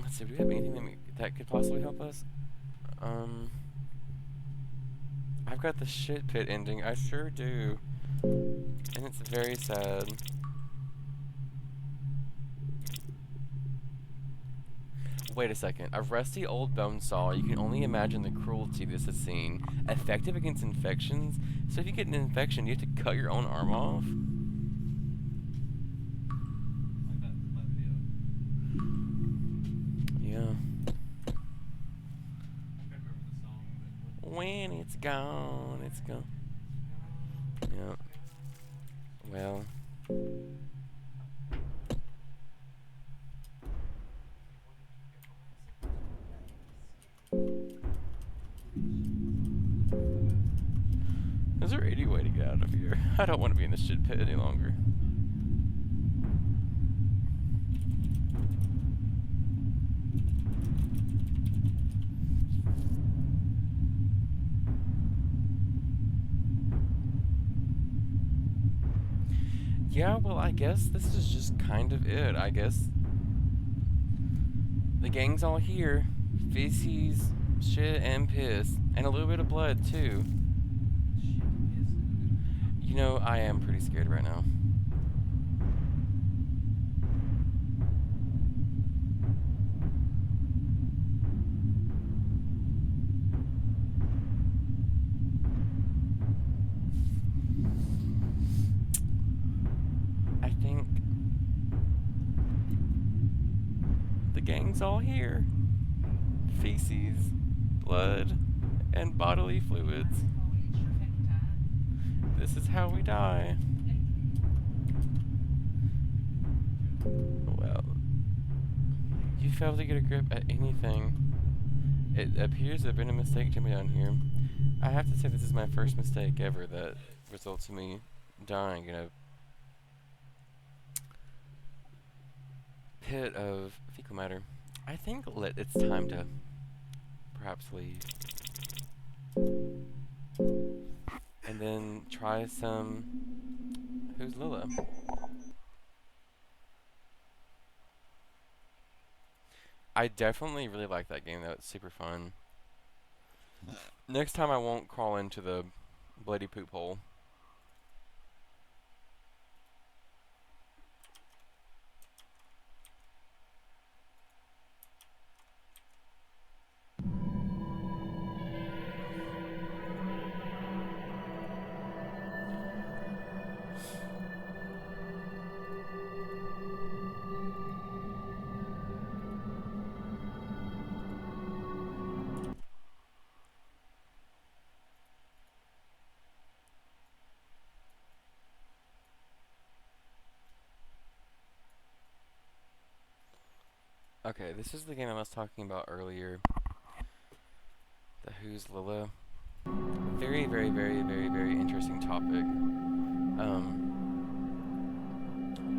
S1: Let's see, do we have anything that could possibly help us? I've got the shit pit ending, I sure do. And it's very sad. Wait a second. A rusty old bone saw. You can only imagine the cruelty this has seen. Effective against infections. So if you get an infection, you have to cut your own arm off? Yeah. When it's gone, it's gone. Yeah. Well. Is there any way to get out of here? I don't want to be in this shit pit any longer. Yeah, well, I guess this is just kind of it. I guess the gang's all here. Feces, shit, and piss. And a little bit of blood, too. You know, I am pretty scared right now. I think the gang's all here. Feces, blood, and bodily fluids. This is how we die. Well, you failed to get a grip at anything. It appears there have been a mistake to me down here. I have to say this is my first mistake ever that results in me dying in a pit of fecal matter. I think it's time to perhaps leave. And then try some... Who's Lila? I definitely really like that game though. It's super fun. Next time I won't crawl into the bloody poop hole. Okay, this is the game I was talking about earlier. The Who's Lila. Very, very, very, very, very interesting topic.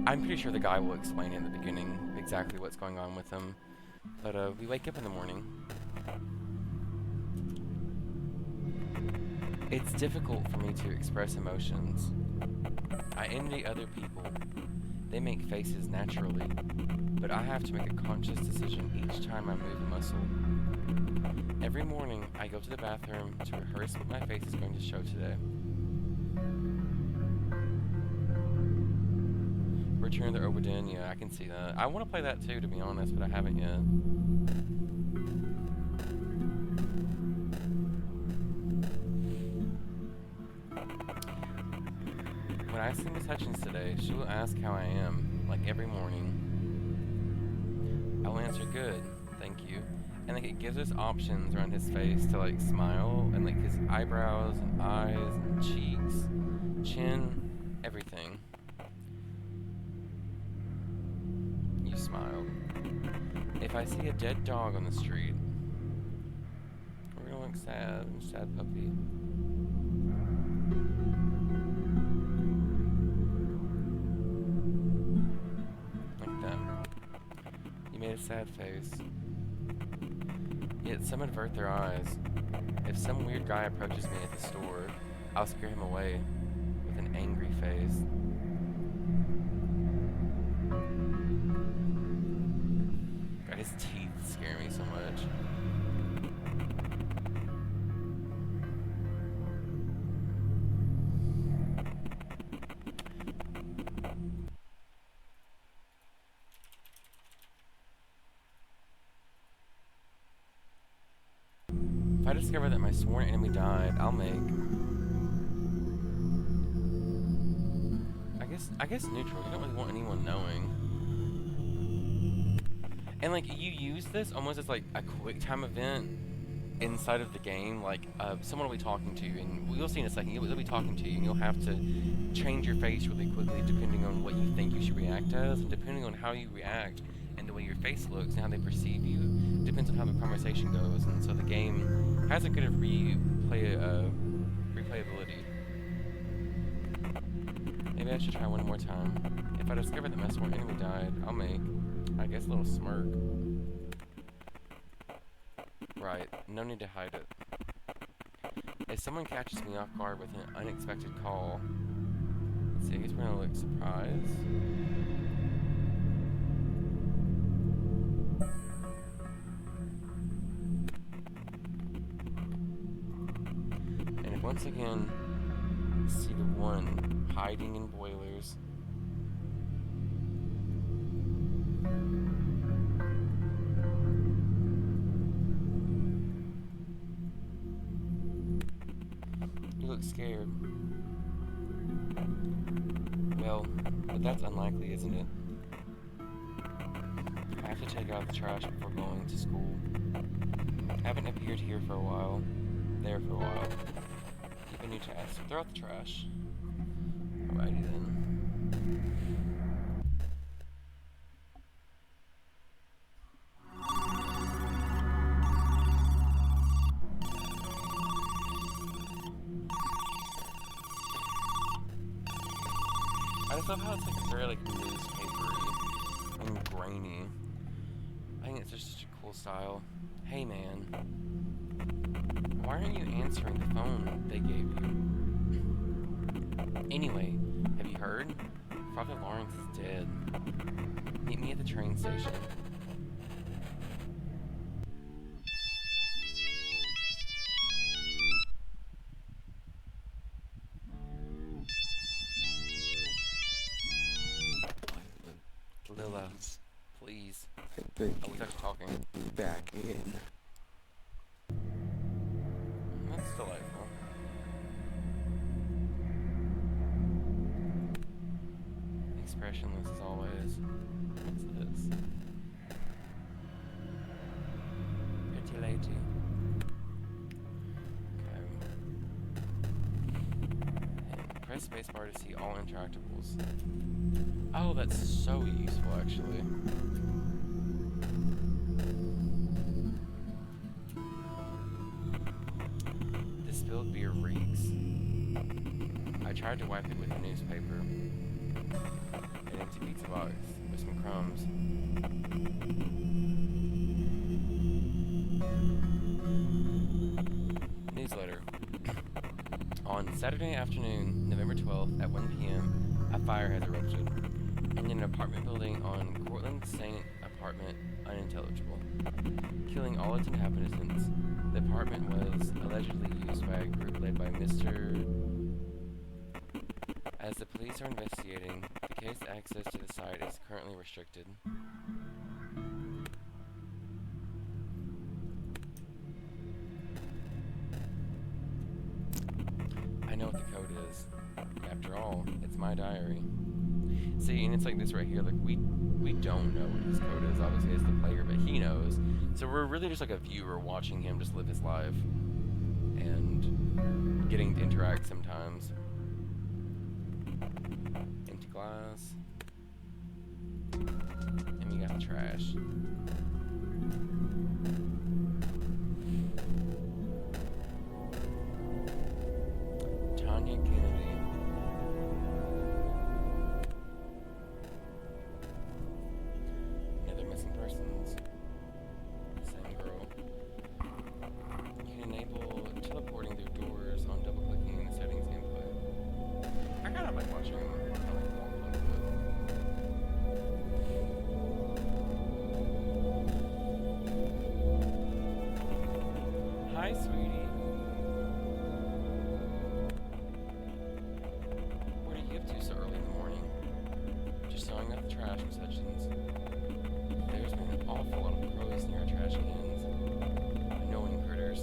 S1: I'm pretty sure the guy will explain in the beginning exactly what's going on with him. But we wake up in the morning. It's difficult for me to express emotions. I envy other people. They make faces naturally, but I have to make a conscious decision each time I move a muscle. Every morning, I go to the bathroom to rehearse what my face is going to show today. Return to Oberdin, yeah, I can see that. I want to play that too, to be honest, but I haven't yet. When I see Miss Hutchins today, she will ask how I am, like every morning. I will answer good, thank you. And like it gives us options around his face to like smile, and like his eyebrows and eyes and cheeks, chin, everything. You smiled. If I see a dead dog on the street, we're gonna look sad, sad puppy. Like that. You made a sad face. Yet some avert their eyes. If some weird guy approaches me at the store, I'll scare him away with an angry face. God, his teeth scare me so much. If I discover that my sworn enemy died, I'll make... I guess neutral. You don't really want anyone knowing. And like, you use this almost as like a quick time event inside of the game. Like, someone will be talking to you, and you'll see in a second, they'll be talking to you, and you'll have to change your face really quickly depending on what you think you should react as, and depending on how you react and the way your face looks and how they perceive you, depends on how the conversation goes. And so the game has a good replayability. Maybe I should try one more time. If I discover that my sworn enemy died, I'll make, I guess, a little smirk. Right, no need to hide it. If someone catches me off guard with an unexpected call, let's see, I guess we're gonna look surprised. And if once again, see the one hiding in boilers. You look scared. Well, but that's unlikely, isn't it? I have to take out the trash before going to school. I haven't appeared here for a while. There for a while. Keep a new task. Throw out the trash. Alrighty then. I just love how it's like very like newspapery and grainy. I think it's just such a cool style. Hey man, why aren't you answering the phone they gave you? Anyway, have you heard? Father Lawrence is dead. Meet me at the train station. Lila, please.
S3: Thank
S1: Oh, we started talking.
S3: you. Back in.
S1: That's delightful. Expressionless as always. What's this? Pretty lady. Okay. And press spacebar to see all interactables. Oh, that's so useful, actually. The spilled beer reeks. I tried to wipe it with a newspaper. An empty pizza box with some crumbs. Newsletter. On Saturday afternoon, November 12th at 1 p.m., a fire has erupted in an apartment building on Cortland Saint Apartment, unintelligible, killing all its inhabitants. The apartment was allegedly used by a group led by Mr. As the police are investigating, the case access to the site is currently restricted. I know what the code is. After all, it's my diary. See, and it's like this right here, like we don't know what his code is, obviously as the player, but he knows. So we're really just like a viewer watching him just live his life. And getting to interact sometimes. Empty glass. And we got the trash. Tanya Kennedy. Another missing persons. Same girl. You can enable teleporting through doors on double clicking in the settings input. I kind of like watching them. I like walk a little bit. Hi, sweetie. What are you up to so early in the morning? Just sewing up the trash sections. There's been an awful lot of crows near our trash cans. Annoying critters.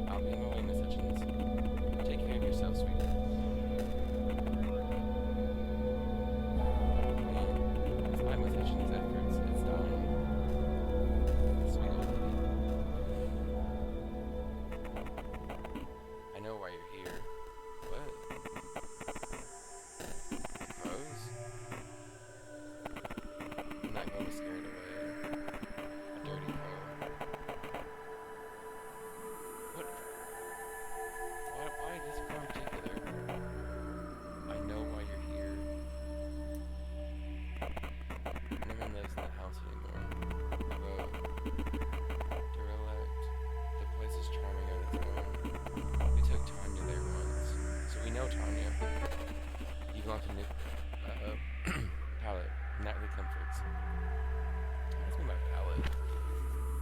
S1: I'll be on my way, Miss Hutchins. Take care of yourself, sweetie. Man, despite Miss Hutchins' efforts, it's dying. Sweet old lady. I know why you're here. What? Crows? I'm not going to scare it away. A dirty crow. What? Why this crow in particular? I know why you're here. No one lives in the house anymore. Although, derelict, the place is charming on its own. We took Tanya there once, so we know Tanya. You belong to Nick, palette, nightly comforts. What does it mean by palette?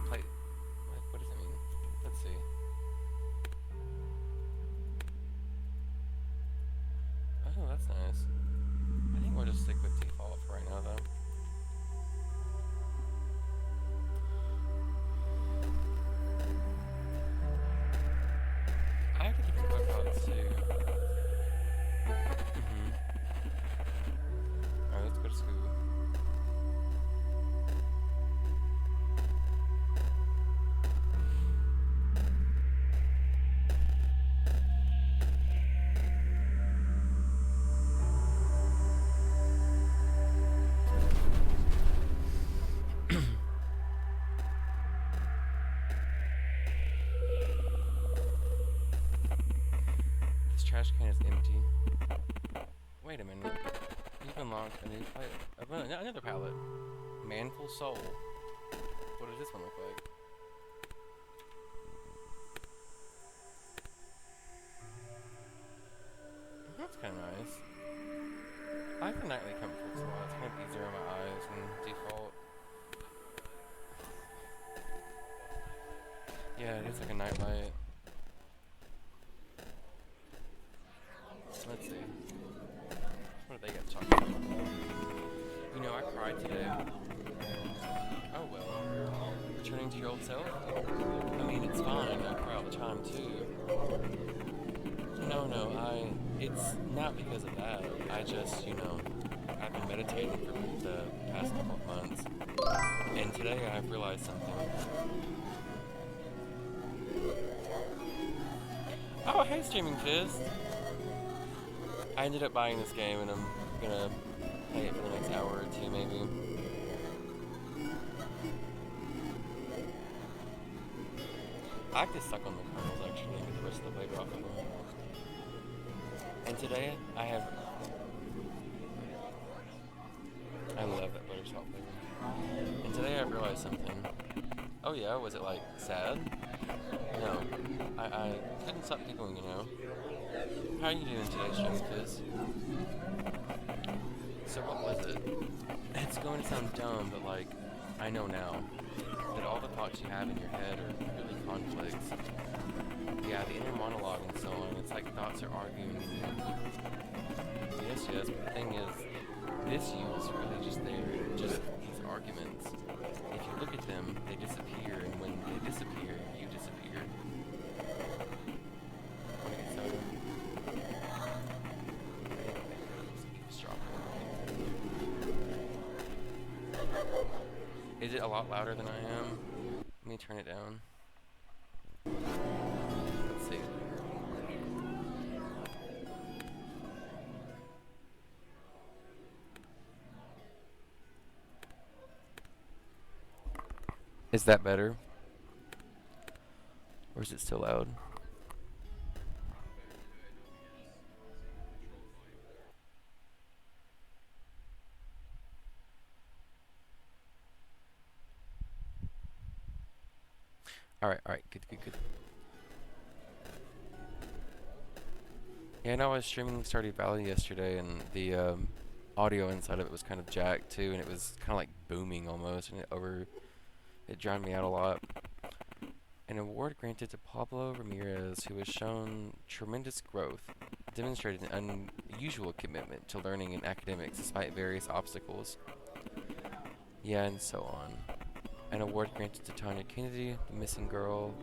S1: Play, what does it mean? Let's see. Oh, that's nice. I think we'll just stick with default for right now, though. I have to keep some quick palettes too. Alright, let's go to school. This trash can is empty. Wait a minute. You've unlocked a new palette. Another palette. Manful Soul. What does this one look like? That's kind of nice. I like the nightly comforts a lot. It's kind of easier on my eyes than default. Yeah, it is like a nightlight. Let's see. What do they got to talk about? I cried today. Oh well. Returning to your old self? I mean, it's fine. I cry all the time too. No, it's not because of that. I just, I've been meditating for the past couple of months, and today I've realized something. Oh, hey, Streaming Fist! I ended up buying this game, and I'm gonna play it for the next hour or two, maybe. I like to suck on the kernels, actually, and get the rest of the flavor off of them. And today, I love that buttersalt flavor. And today I realized something. Oh yeah, was it like sad? No. I couldn't stop giggling, How are you doing today, Stream Fizz? So what was it? It's going to sound dumb, but like, I know now that all the thoughts you have in your head are really conflicts. Yeah, the inner monologue and so on, it's like thoughts are arguing in you. Yes, but the thing is, this you is really just there, just these arguments. If you look at them, they disappear, and when they disappear, you disappear. Wanna get soda? Is it a lot louder than I am? Let me turn it down. Let's see. Is that better? Or is it still loud? Alright, good. Yeah, I know I was streaming Stardew Valley yesterday, and the audio inside of it was kind of jacked too, and it was kind of like booming almost, and it drowned me out a lot. An award granted to Pablo Ramirez, who has shown tremendous growth, demonstrated an unusual commitment to learning and academics despite various obstacles. Yeah, and so on. An award granted to Tanya Kennedy, the missing girl,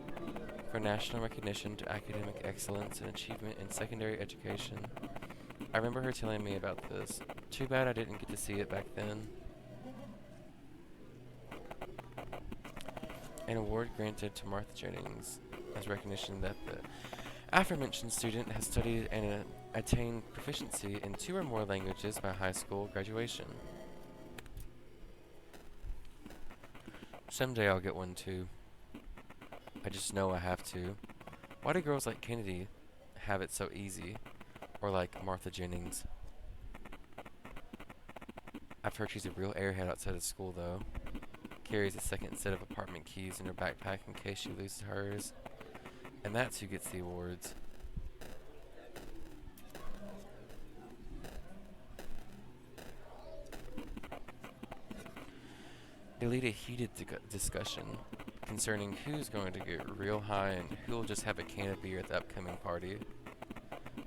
S1: for national recognition to academic excellence and achievement in secondary education. I remember her telling me about this. Too bad I didn't get to see it back then. An award granted to Martha Jennings as recognition that the aforementioned student has studied and attained proficiency in 2 or more languages by high school graduation. Someday I'll get one too. I just know I have to. Why do girls like Kennedy have it so easy? Or like Martha Jennings? I've heard she's a real airhead outside of school though. Carries a second set of apartment keys in her backpack in case she loses hers. And that's who gets the awards. They lead a heated discussion concerning who's going to get real high and who'll just have a can of beer at the upcoming party.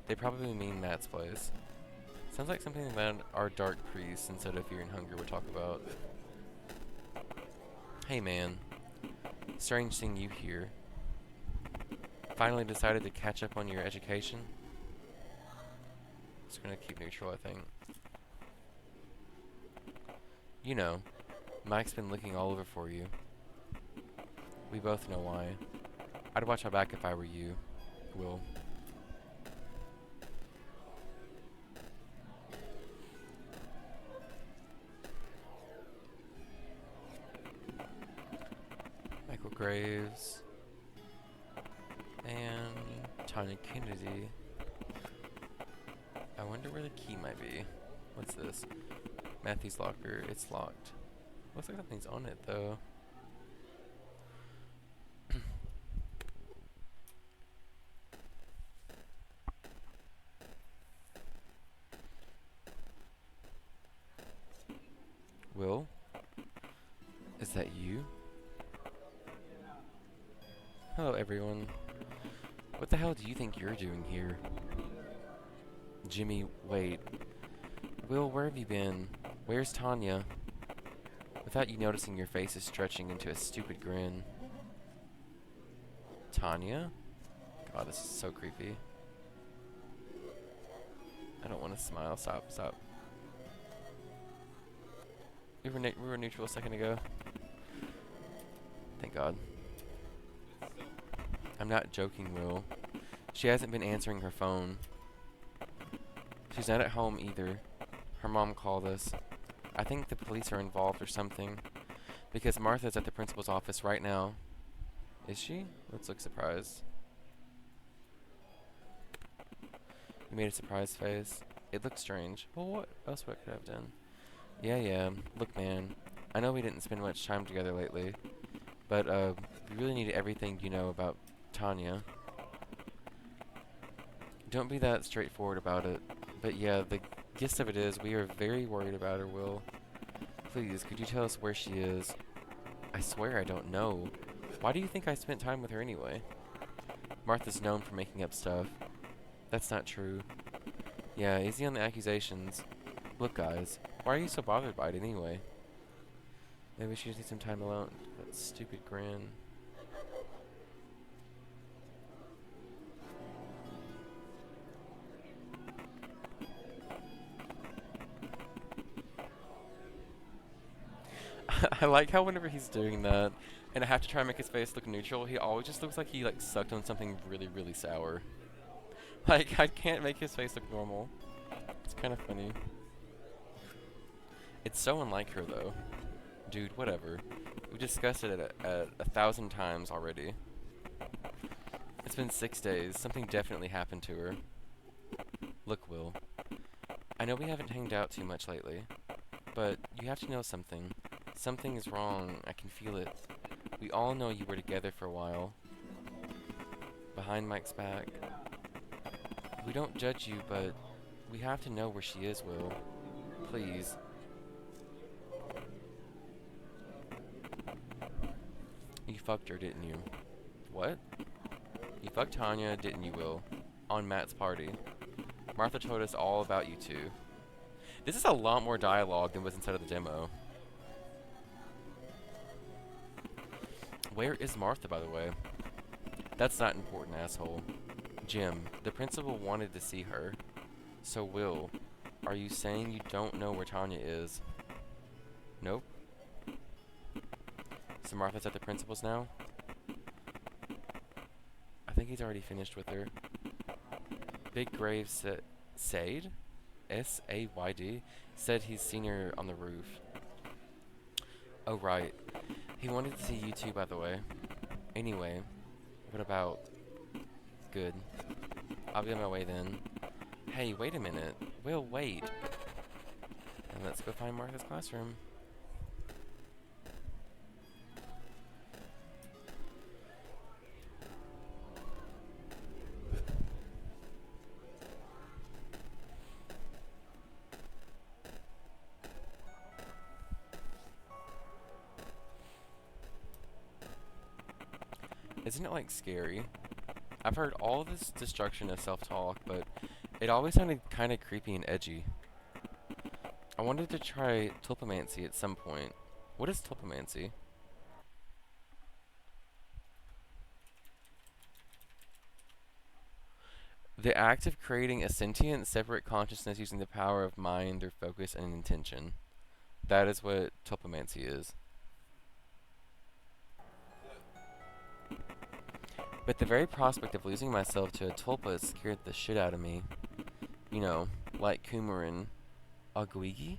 S1: They probably mean Matt's place. Sounds like something that our dark priest instead of Fear and Hunger would talk about. Hey man, strange seeing you here. Finally decided to catch up on your education? Just gonna keep neutral, I think. Mike's been looking all over for you. We both know why. I'd watch my back if I were you, Will. Michael Graves. And Tanya Kennedy. I wonder where the key might be. What's this? Matthew's locker. It's locked. Looks like something's on it, though. Will? Is that you? Hello, everyone. What the hell do you think you're doing here? Jimmy, wait. Will, where have you been? Where's Tanya? Without you noticing, your face is stretching into a stupid grin. Tanya? God, this is so creepy. I don't want to smile. Stop, stop. We were neutral a second ago. Thank God. I'm not joking, Will. She hasn't been answering her phone. She's not at home either. Her mom called us. I think the police are involved or something. Because Martha's at the principal's office right now. Is she? Let's look surprised. You made a surprise face. It looks strange. Well, what else would I could have done? Yeah. Look, man. I know we didn't spend much time together lately. But, we really need everything you know about Tanya. Don't be that straightforward about it. But yeah, the gist of it is we are very worried about her, Will. Please, could you tell us where she is? I swear I don't know. Why do you think I spent time with her anyway? Martha's known for making up stuff. That's not true. Yeah, easy on the accusations. Look, guys, why are you so bothered by it anyway? Maybe she just needs some time alone. That stupid grin. I like how whenever he's doing that, and I have to try and make his face look neutral, he always just looks like he like sucked on something really, really sour. Like, I can't make his face look normal. It's kind of funny. It's so unlike her, though. Dude, whatever. We discussed it at 1,000 times already. It's been 6 days. Something definitely happened to her. Look, Will. I know we haven't hanged out too much lately, but you have to know something. Something is wrong. I can feel it. We all know you were together for a while. Behind Mike's back. We don't judge you, but we have to know where she is, Will. Please. You fucked her, didn't you? What? You fucked Tanya, didn't you, Will? On Matt's party. Martha told us all about you two. This is a lot more dialogue than was inside of the demo. Where is Martha, by the way? That's not important, asshole. Jim, the principal wanted to see her. So, Will, are you saying you don't know where Tanya is? Nope. So Martha's at the principal's now? I think he's already finished with her. Big Grave Said? S-A-Y-D? Said he's seen her on the roof. Oh, right. He wanted to see you too, by the way. Anyway, what about... Good. I'll be on my way then. Hey, wait a minute. Will, wait. And let's go find Martha's classroom. Isn't it, like, scary? I've heard all this destruction of self-talk, but it always sounded kind of creepy and edgy. I wanted to try tulpomancy at some point. What is tulpomancy? The act of creating a sentient, separate consciousness using the power of mind or focus and intention. That is what tulpomancy is. But the very prospect of losing myself to a tulpa scared the shit out of me. You know, like Kumarin. Aguigi?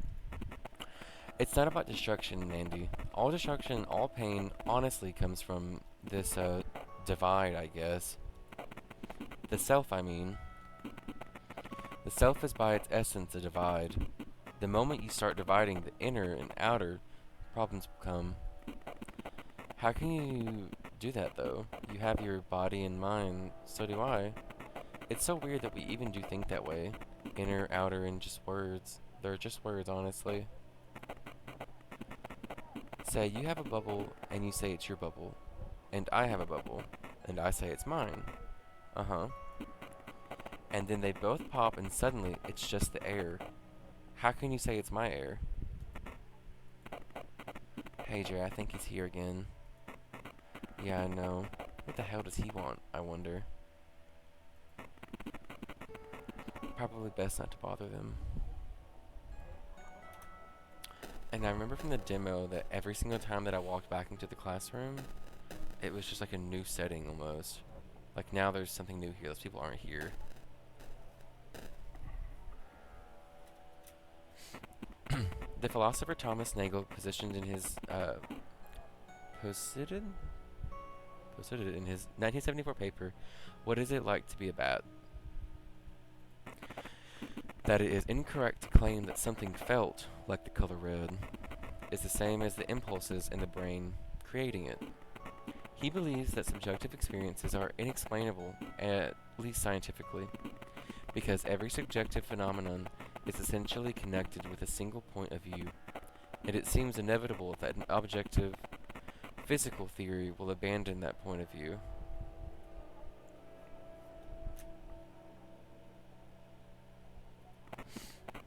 S1: It's not about destruction, Mandy. All destruction, all pain, honestly comes from this, divide, I guess. The self, I mean. The self is by its essence a divide. The moment you start dividing the inner and outer, problems come. How can you do that, though? You have your body and mind, so do I. It's so weird that we even do think that way. Inner, outer, and just words. They're just words, honestly. Say you have a bubble, and you say it's your bubble. And I have a bubble, and I say it's mine. Uh-huh. And then they both pop, and suddenly, it's just the air. How can you say it's my air? Hey, Jay, I think he's here again. Yeah, I know. What the hell does he want, I wonder? Probably best not to bother them. And I remember from the demo that every single time that I walked back into the classroom, it was just like a new setting almost. Like now there's something new here. Those people aren't here. The philosopher Thomas Nagel positioned in his posited in his 1974 paper, "What is it like to be a bat?" that it is incorrect to claim that something felt like the color red is the same as the impulses in the brain creating it. He believes that subjective experiences are inexplainable, at least scientifically, because every subjective phenomenon is essentially connected with a single point of view, and it seems inevitable that an objective physical theory will abandon that point of view.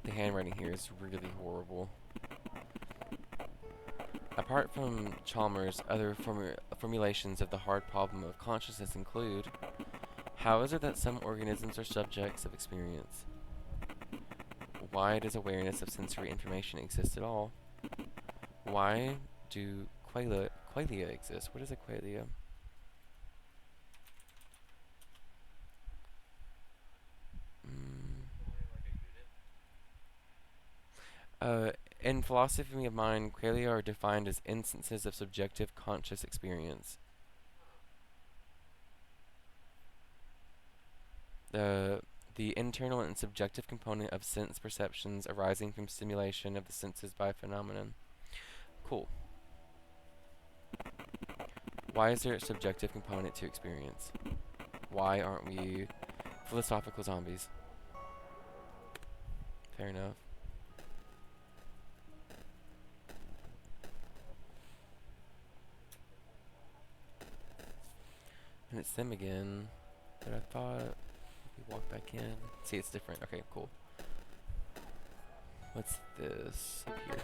S1: The handwriting here is really horrible. Apart from Chalmers, other formulations of the hard problem of consciousness include: how is it that some organisms are subjects of experience? Why does awareness of sensory information exist at all? Why do qualia exist? What is a qualia? In philosophy of mind, qualia are defined as instances of subjective conscious experience. The internal and subjective component of sense perceptions arising from stimulation of the senses by a phenomenon. Cool. Why is there a subjective component to experience? Why aren't we philosophical zombies? Fair enough. And it's them again. But I thought we walk back in. See, it's different. Okay, cool. What's this up here?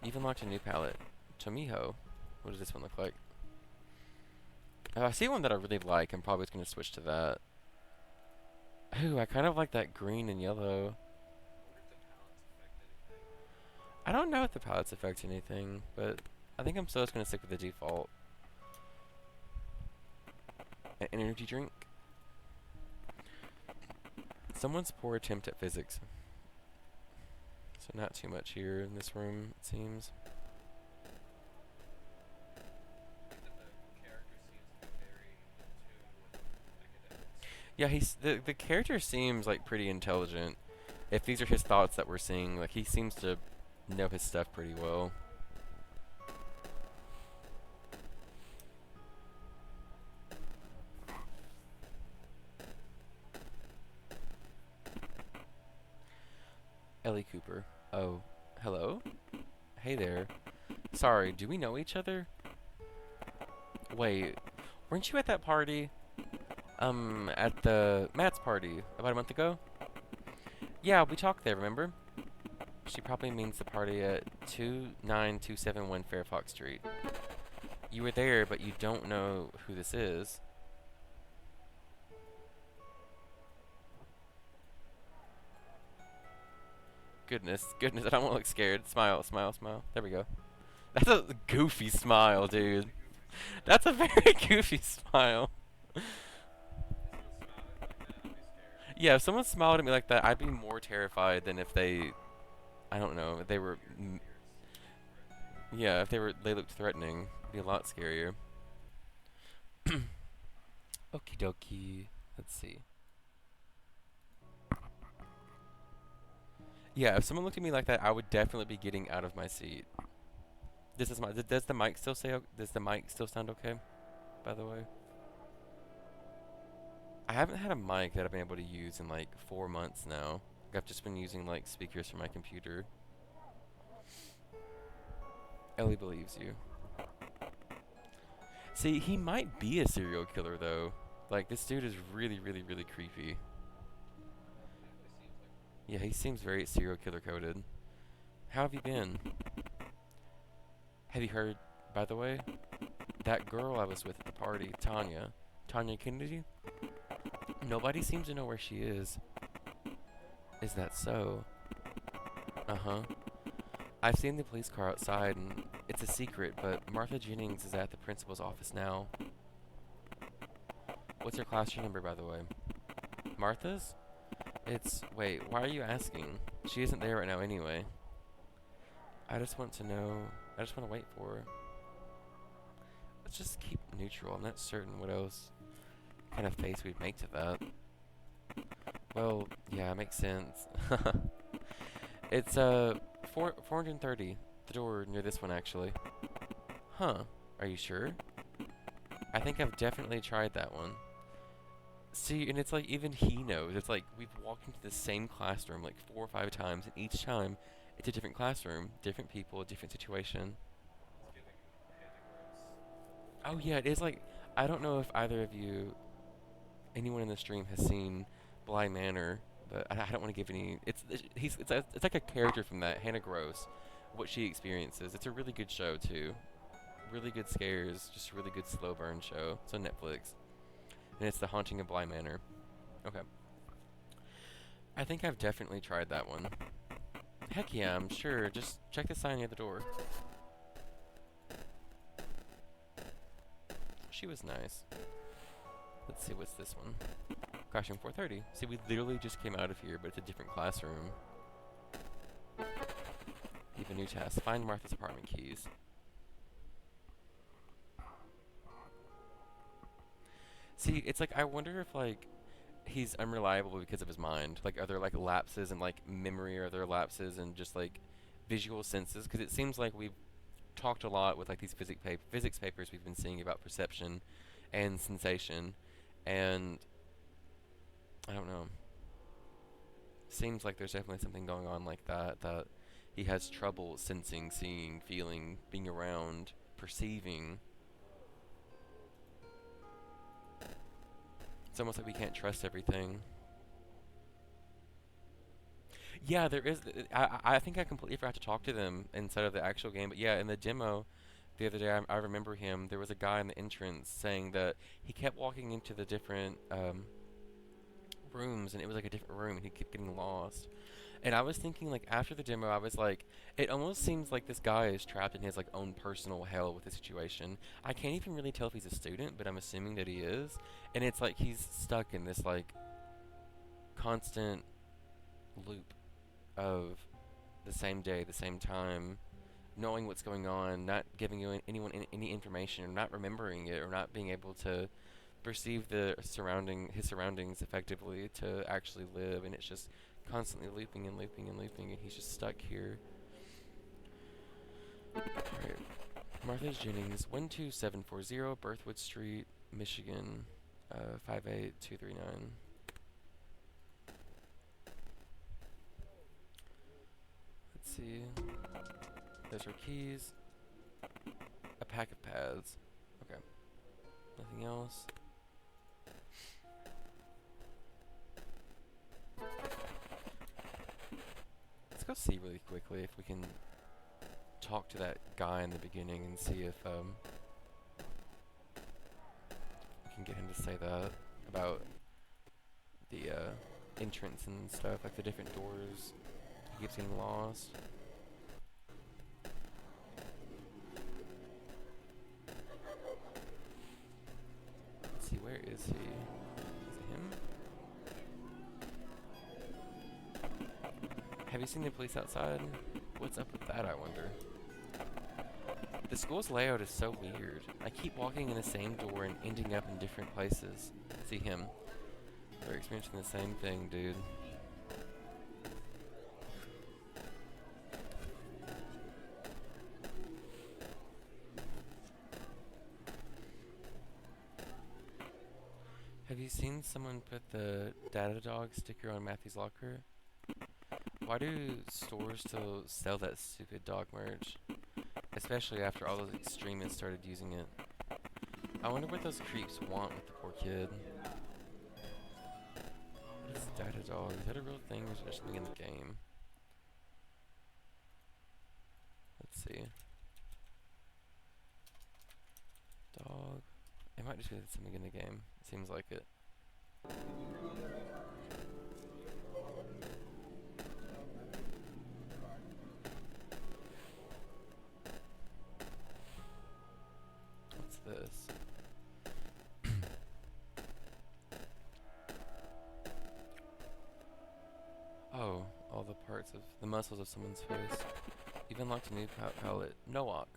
S1: You've unlocked a new palette. Tomiho. What does this one look like? If I see one that I really like, I'm probably going to switch to that. Ooh, I kind of like that green and yellow. I don't know if the palettes affect anything, but I think I'm still just going to stick with the default. An energy drink. Someone's poor attempt at physics. So not too much here in this room, it seems. Yeah, the character seems like pretty intelligent. If these are his thoughts that we're seeing, like he seems to know his stuff pretty well. Ellie Cooper. Oh, hello? Hey there. Sorry, do we know each other? Wait, weren't you at that party? At the Matt's party about a month ago? Yeah, we talked there, remember? She probably means the party at 29271 Fairfax Street. You were there, but you don't know who this is. Goodness, goodness, I don't want to look scared. Smile, smile, smile. There we go. That's a goofy smile, dude. That's a very goofy smile. Yeah, if someone smiled at me like that, I'd be more terrified than if they, I don't know, if they were, yeah, if they looked threatening, it'd be a lot scarier. Okie dokie. Let's see. Yeah, if someone looked at me like that, I would definitely be getting out of my seat. Does the mic still say? Does the mic still sound okay? By the way, I haven't had a mic that I've been able to use in like 4 months now. Like, I've just been using like speakers from my computer. Ellie believes you. See, he might be a serial killer though. Like this dude is really, really, really creepy. Yeah, he seems very serial killer coded. How have you been? Have you heard, by the way? That girl I was with at the party, Tanya Kennedy, nobody seems to know where she is. Is that so? Uh-huh. I've seen the police car outside, and it's a secret, but Martha Jennings is at the principal's office now. What's her classroom number, by the way? Martha's? Wait, why are you asking? She isn't there right now anyway. I just want to know, I just want to wait for her. Let's just keep neutral. I'm not certain what else kind of face we'd make to that. Well, yeah, it makes sense. It's, 430. The door near this one, actually. Huh. Are you sure? I think I've definitely tried that one. See, and it's like, even he knows. It's like, we've walked into the same classroom like 4 or 5 times, and each time, it's a different classroom, different people, different situation.
S2: It's giving Hannah Gross.
S1: Oh yeah, it is like, I don't know if either of you, anyone in the stream has seen Bly Manor, but I don't want to give any. It's like a character from that, Hannah Gross, what she experiences. It's a really good show too, really good scares, just a really good slow burn show. It's on Netflix, and it's The Haunting of Bly Manor. Okay, I think I've definitely tried that one. Heck yeah, I'm sure. Just check the sign near the door. She was nice. Let's see, what's this one? Classroom 430. See, we literally just came out of here, but it's a different classroom. You have a new task. Find Martha's apartment keys. See, it's like, I wonder if, like, he's unreliable because of his mind. Like, are there, like, lapses in, like, memory, or are there lapses in just, like, visual senses? Because it seems like we've talked a lot with, like, these physics papers we've been seeing about perception and sensation, and I don't know. Seems like there's definitely something going on like that, that he has trouble sensing, seeing, feeling, being around, perceiving. It's almost like we can't trust everything. Yeah, there is. I think I completely forgot to talk to them inside of the actual game, but yeah, in the demo the other day, I remember him. There was a guy in the entrance saying that he kept walking into the different rooms, and it was like a different room, and he kept getting lost. And I was thinking, like, after the demo, I was like, it almost seems like this guy is trapped in his, like, own personal hell with the situation. I can't even really tell if he's a student, but I'm assuming that he is. And it's like he's stuck in this, like, constant loop of the same day, the same time, knowing what's going on, not giving anyone any information, or not remembering it, or not being able to perceive his surroundings effectively to actually live, and it's just constantly looping and looping and looping, and he's just stuck here. Alright. Martha Jennings, 12740 Berthwood Street, Michigan, 58239. Let's see. There's her keys. A pack of pads. Okay. Nothing else. Let's go see really quickly if we can talk to that guy in the beginning and see if we can get him to say that about the entrance and stuff, like the different doors. He keeps getting lost. Let's see, where is he? Is it him? Have you seen the police outside? What's up with that, I wonder? The school's layout is so weird. I keep walking in the same door and ending up in different places. See him. They're experiencing the same thing, dude. Have you seen someone put the Data Dog sticker on Matthew's locker? Why do stores still sell that stupid dog merch? Especially after all those extremists started using it. I wonder what those creeps want with the poor kid. What is Data Dog? Is that a real thing, or is it just something in the game? Let's see. It might just be something in the game. It seems like it. What's this? Oh, all the parts of the muscles of someone's face. You've unlocked a new palette. Noak.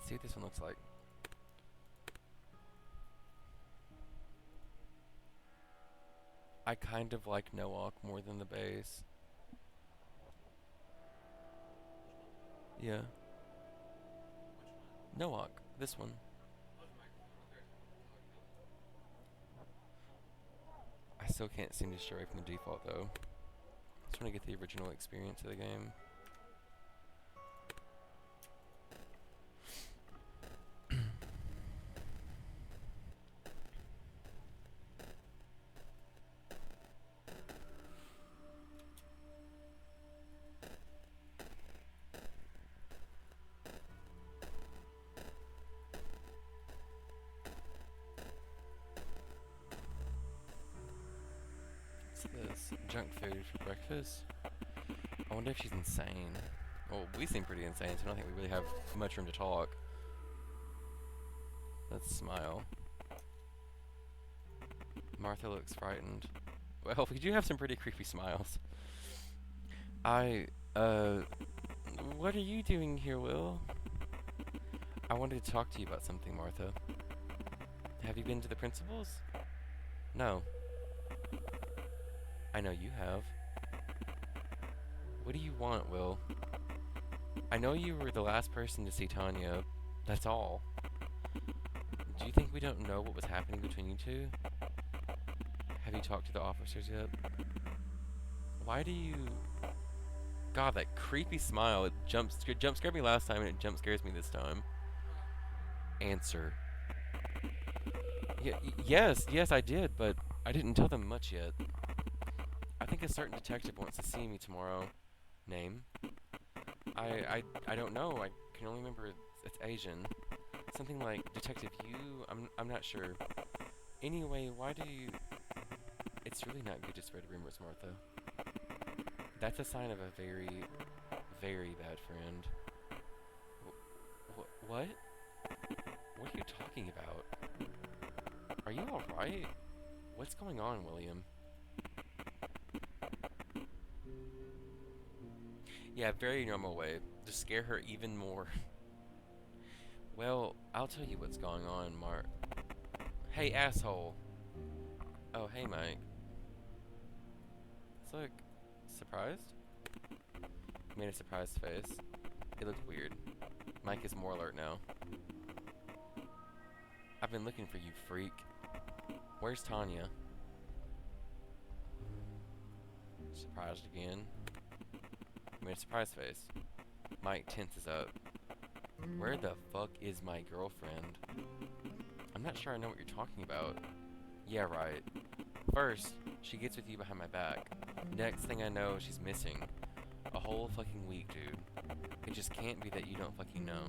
S1: See what this one looks like. I kind of like Noak more than the base. Yeah. Noak. This one. I still can't seem to stray away from the default though. Just want to get the original experience of the game. What's this? Junk food for breakfast? I wonder if she's insane. Well, we seem pretty insane, so I don't think we really have much room to talk. Let's smile. Martha looks frightened. Well, we do have some pretty creepy smiles. What are you doing here, Will? I wanted to talk to you about something, Martha. Have you been to the principal's? No. I know you have. What do you want, Will? I know you were the last person to see Tanya. That's all. Do you think we don't know what was happening between you two? Have you talked to the officers yet? Why do you... God, that creepy smile. It jump scared me last time and it jump scares me this time. Answer. Yes, I did, but I didn't tell them much yet. I think a certain detective wants to see me tomorrow. Name? I don't know. I can only remember it's Asian. Something like Detective Yu. I'm not sure. Anyway, why do you... It's really not good to spread rumors, Martha. That's a sign of a very, very bad friend. What? What are you talking about? Are you alright? What's going on, William? Yeah, very normal way. To scare her even more. Well, I'll tell you what's going on, Mark. Hey, asshole. Oh, hey, Mike. Let's look. Surprised? He made a surprised face. It looked weird. Mike is more alert now. I've been looking for you, freak. Where's Tanya? Surprised again. He made a surprise face. Mike tenses up. Where the fuck is my girlfriend? I'm not sure I know what you're talking about. Yeah, right. First, she gets with you behind my back. Next thing I know, she's missing. A whole fucking week, dude. It just can't be that you don't fucking know.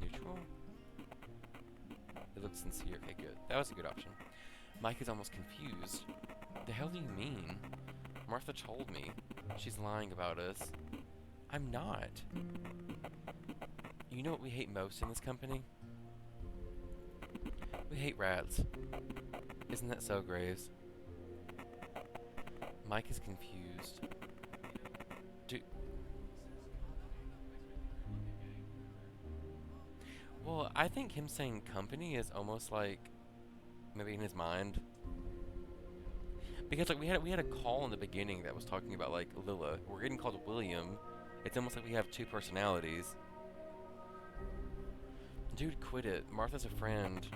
S1: Neutral? It looks sincere. Okay, good. That was a good option. Mike is almost confused. The hell do you mean? Martha told me. She's lying about us. I'm not. You know what we hate most in this company? We hate rats. Isn't that so, Graves? Mike is confused. Well, I think him saying company is almost like maybe in his mind. Because like we had a call in the beginning that was talking about like Lila. We're getting called William. It's almost like we have two personalities. Dude, quit it. Martha's a friend.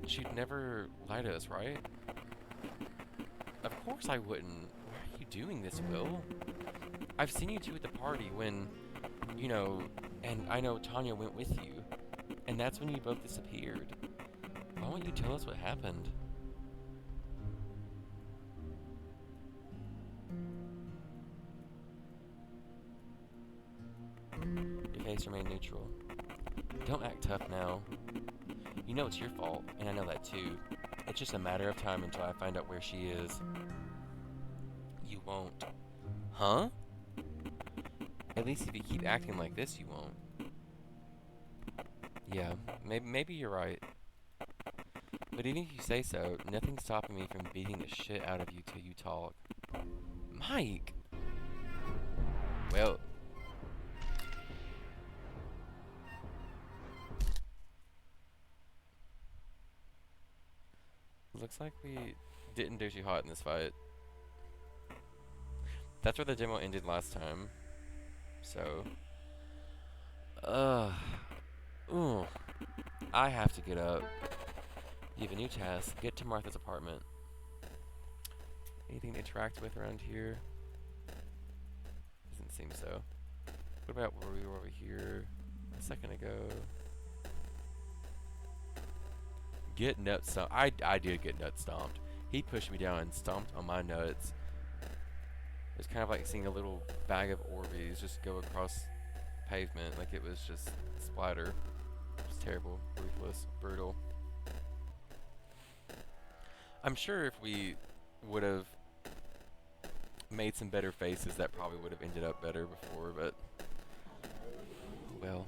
S1: She'd never lie to us, right? Of course I wouldn't. Why are you doing this, Will? I've seen you two at the party when, you know, and I know Tanya went with you. And that's when you both disappeared. Why won't you tell us what happened? face remain neutral. Don't act tough now. You know it's your fault, and I know that too. It's just a matter of time until I find out where she is. You won't. Huh? At least if you keep acting like this, you won't. Yeah, maybe you're right. But even if you say so, nothing's stopping me from beating the shit out of you till you talk. Mike! Well... Looks like we didn't do too hot in this fight. That's where the demo ended last time. So... Ooh. I have to get up. You have a new task. Get to Martha's apartment. Anything to interact with around here? Doesn't seem so. What about where we were over here a second ago? Get nut stomped. I did get nut stomped. He pushed me down and stomped on my nuts. It was kind of like seeing a little bag of Orbeez just go across pavement. Like it was just splatter. It was terrible, ruthless, brutal. I'm sure if we would have made some better faces, that probably would have ended up better before, but... Well...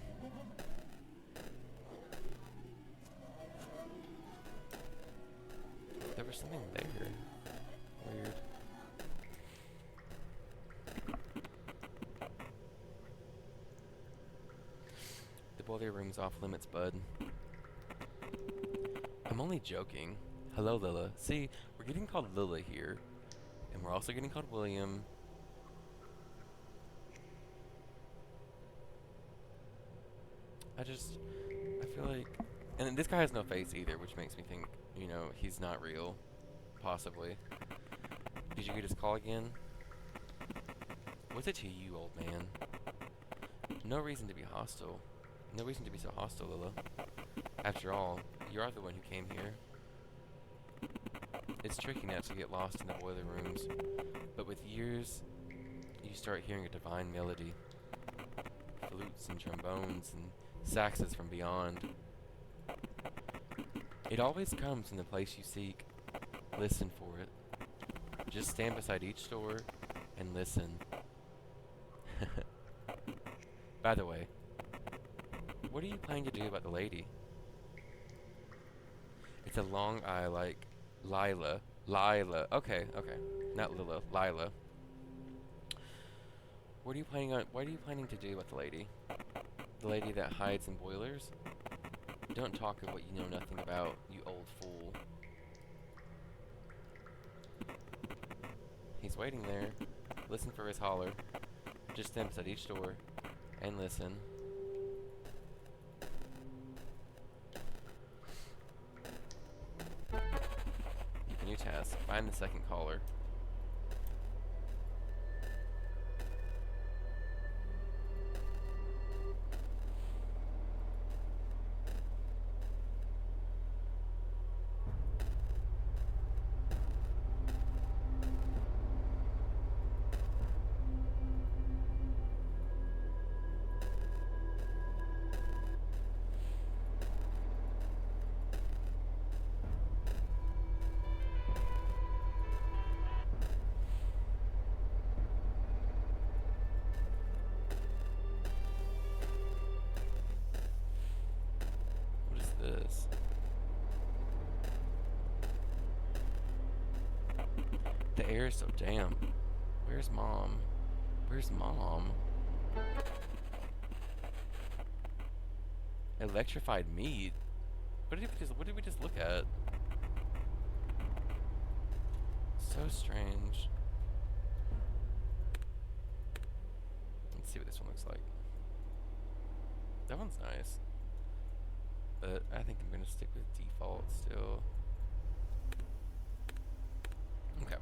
S1: There was something there. Weird. The boiler room's off limits, bud. I'm only joking. Hello, Lila. See, we're getting called Lila here. And we're also getting called William. I feel like... And this guy has no face either, which makes me think, you know, he's not real. Possibly. Did you get his call again? What's it to you, old man? No reason to be hostile. No reason to be so hostile, Lila. After all, you are the one who came here. It's tricky not to get lost in the boiler rooms, but with years, you start hearing a divine melody. Flutes and trombones and saxes from beyond. It always comes from the place you seek. Listen for it. Just stand beside each door and listen. By the way, what are you planning to do about the lady? It's a long eye like Lila. Lila. Okay. Not Lila. Lila. What are you planning to do with the lady? The lady that hides in boilers? Don't talk of what you know nothing about, you old fool. He's waiting there. Listen for his holler. Just stand beside each door and listen. New task. Find the second caller. This. The air is so damp. Where's Mom? Where's Mom? Electrified meat? What did we just look at? So strange. Let's see what this one looks like. That one's nice. But I think I'm going to stick with default still. Okay.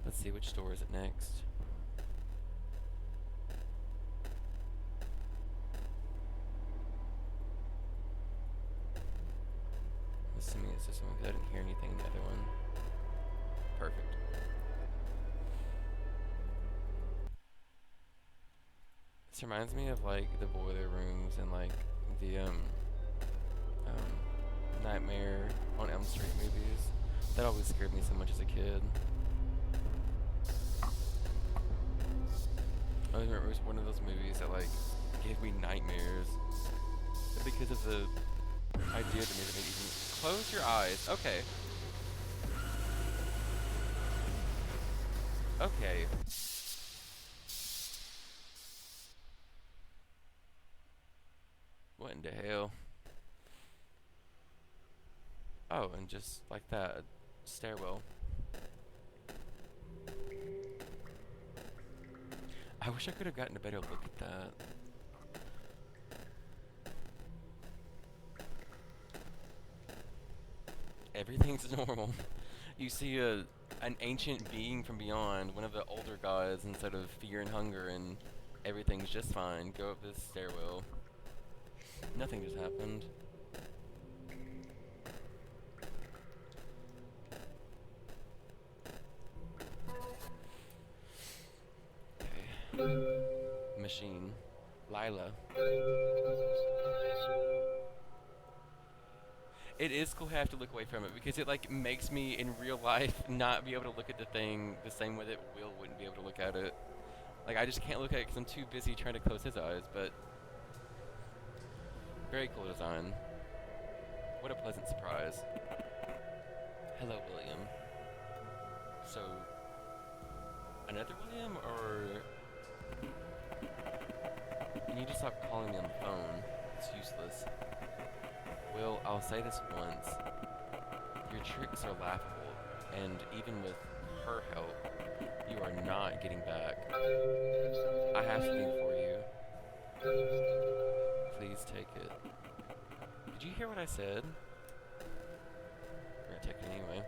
S1: Let's see, which store is it next? Assuming it's this one because I didn't hear anything in the other one. Perfect. This reminds me of like the boiler rooms and like the Nightmare on Elm Street movies. That always scared me so much as a kid. I always remember it was one of those movies that like gave me nightmares because of the idea that made it even. Close your eyes. Okay. Okay. What in the hell? Oh, and just like that, a stairwell. I wish I could have gotten a better look at that. Everything's normal. You see an ancient being from beyond, one of the older gods, instead of fear and hunger, and everything's just fine. Go up this stairwell. Nothing just happened. Okay. Machine. Lila. It is cool to have to look away from it because it like makes me in real life not be able to look at the thing the same way that Will wouldn't be able to look at it. Like I just can't look at it because I'm too busy trying to close his eyes. But very cool design. What a pleasant surprise. Hello, William. So another William, or you need to stop calling me on the phone. It's useless. Will, I'll say this once. Your tricks are laughable, and even with her help, you are not getting back. I have something for you. Please take it. Did you hear what I said? We're gonna take it anyway.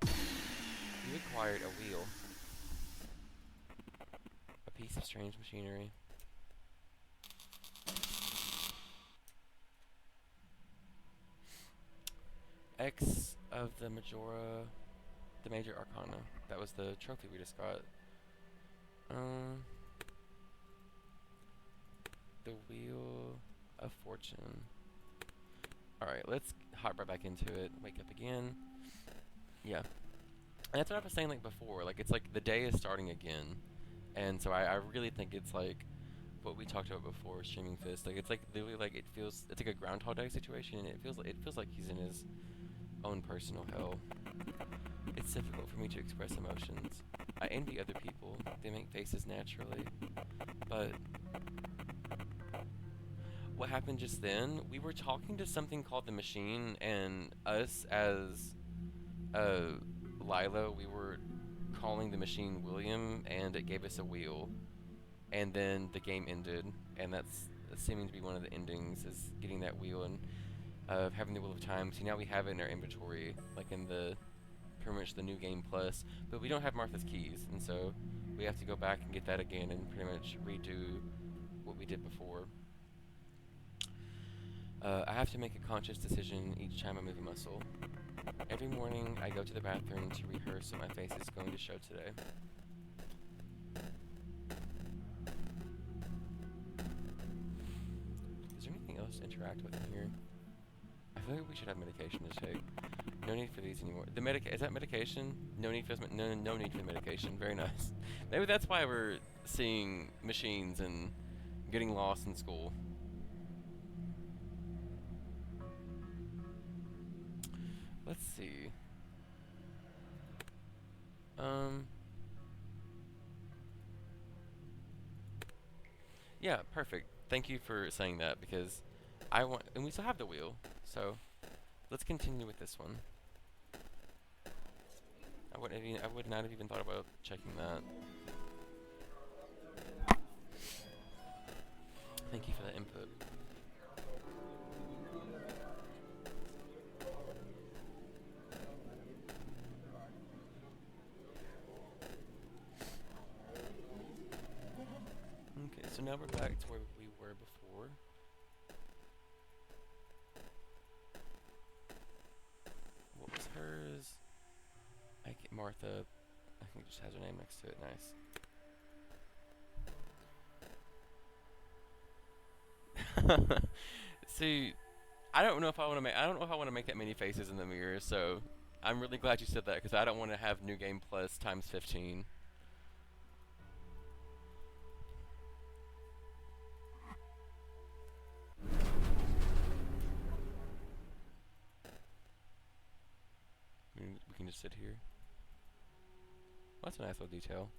S1: You acquired a wheel. A piece of strange machinery. X of the Major Arcana. That was the trophy we just got. The Wheel of Fortune. Alright, let's hop right back into it. Wake up again. Yeah. And that's what I was saying like before. Like, it's like the day is starting again. And so I really think it's like what we talked about before, Streaming Fist. Like, it's like literally like it's like a Groundhog Day situation, and it feels like he's in his own personal hell. It's difficult for me to express emotions. I envy other people. They make faces naturally. But what happened just then, we were talking to something called the machine, and us as Lila, we were calling the machine William, and it gave us a wheel. And then the game ended, and that's seeming to be one of the endings, is getting that wheel and having the Wheel of Time. So now we have it in our inventory, like in the pretty much the new game plus, but we don't have Martha's keys, and so we have to go back and get that again and pretty much redo what we did before. I have to make a conscious decision each time I move a muscle. Every morning I go to the bathroom to rehearse what my face is going to show today. Is there anything else to interact with in here? I feel like we should have medication to take. No need for these anymore. Is that medication? No need for no need for the medication. Very nice. Maybe that's why we're seeing machines and getting lost in school. Let's see. Yeah, perfect. Thank you for saying that, because and we still have the wheel, so let's continue with this one. I would not have even thought about checking that. Thank you for that input. Okay, so now we're back to where we were before. What was hers? Martha, I think it just has her name next to it. Nice. See, I don't know if I want to make. I don't know if I want to make that many faces in the mirror. So I'm really glad you said that because I don't want to have New Game Plus times 15. We can just sit here. Well, that's a nice little detail.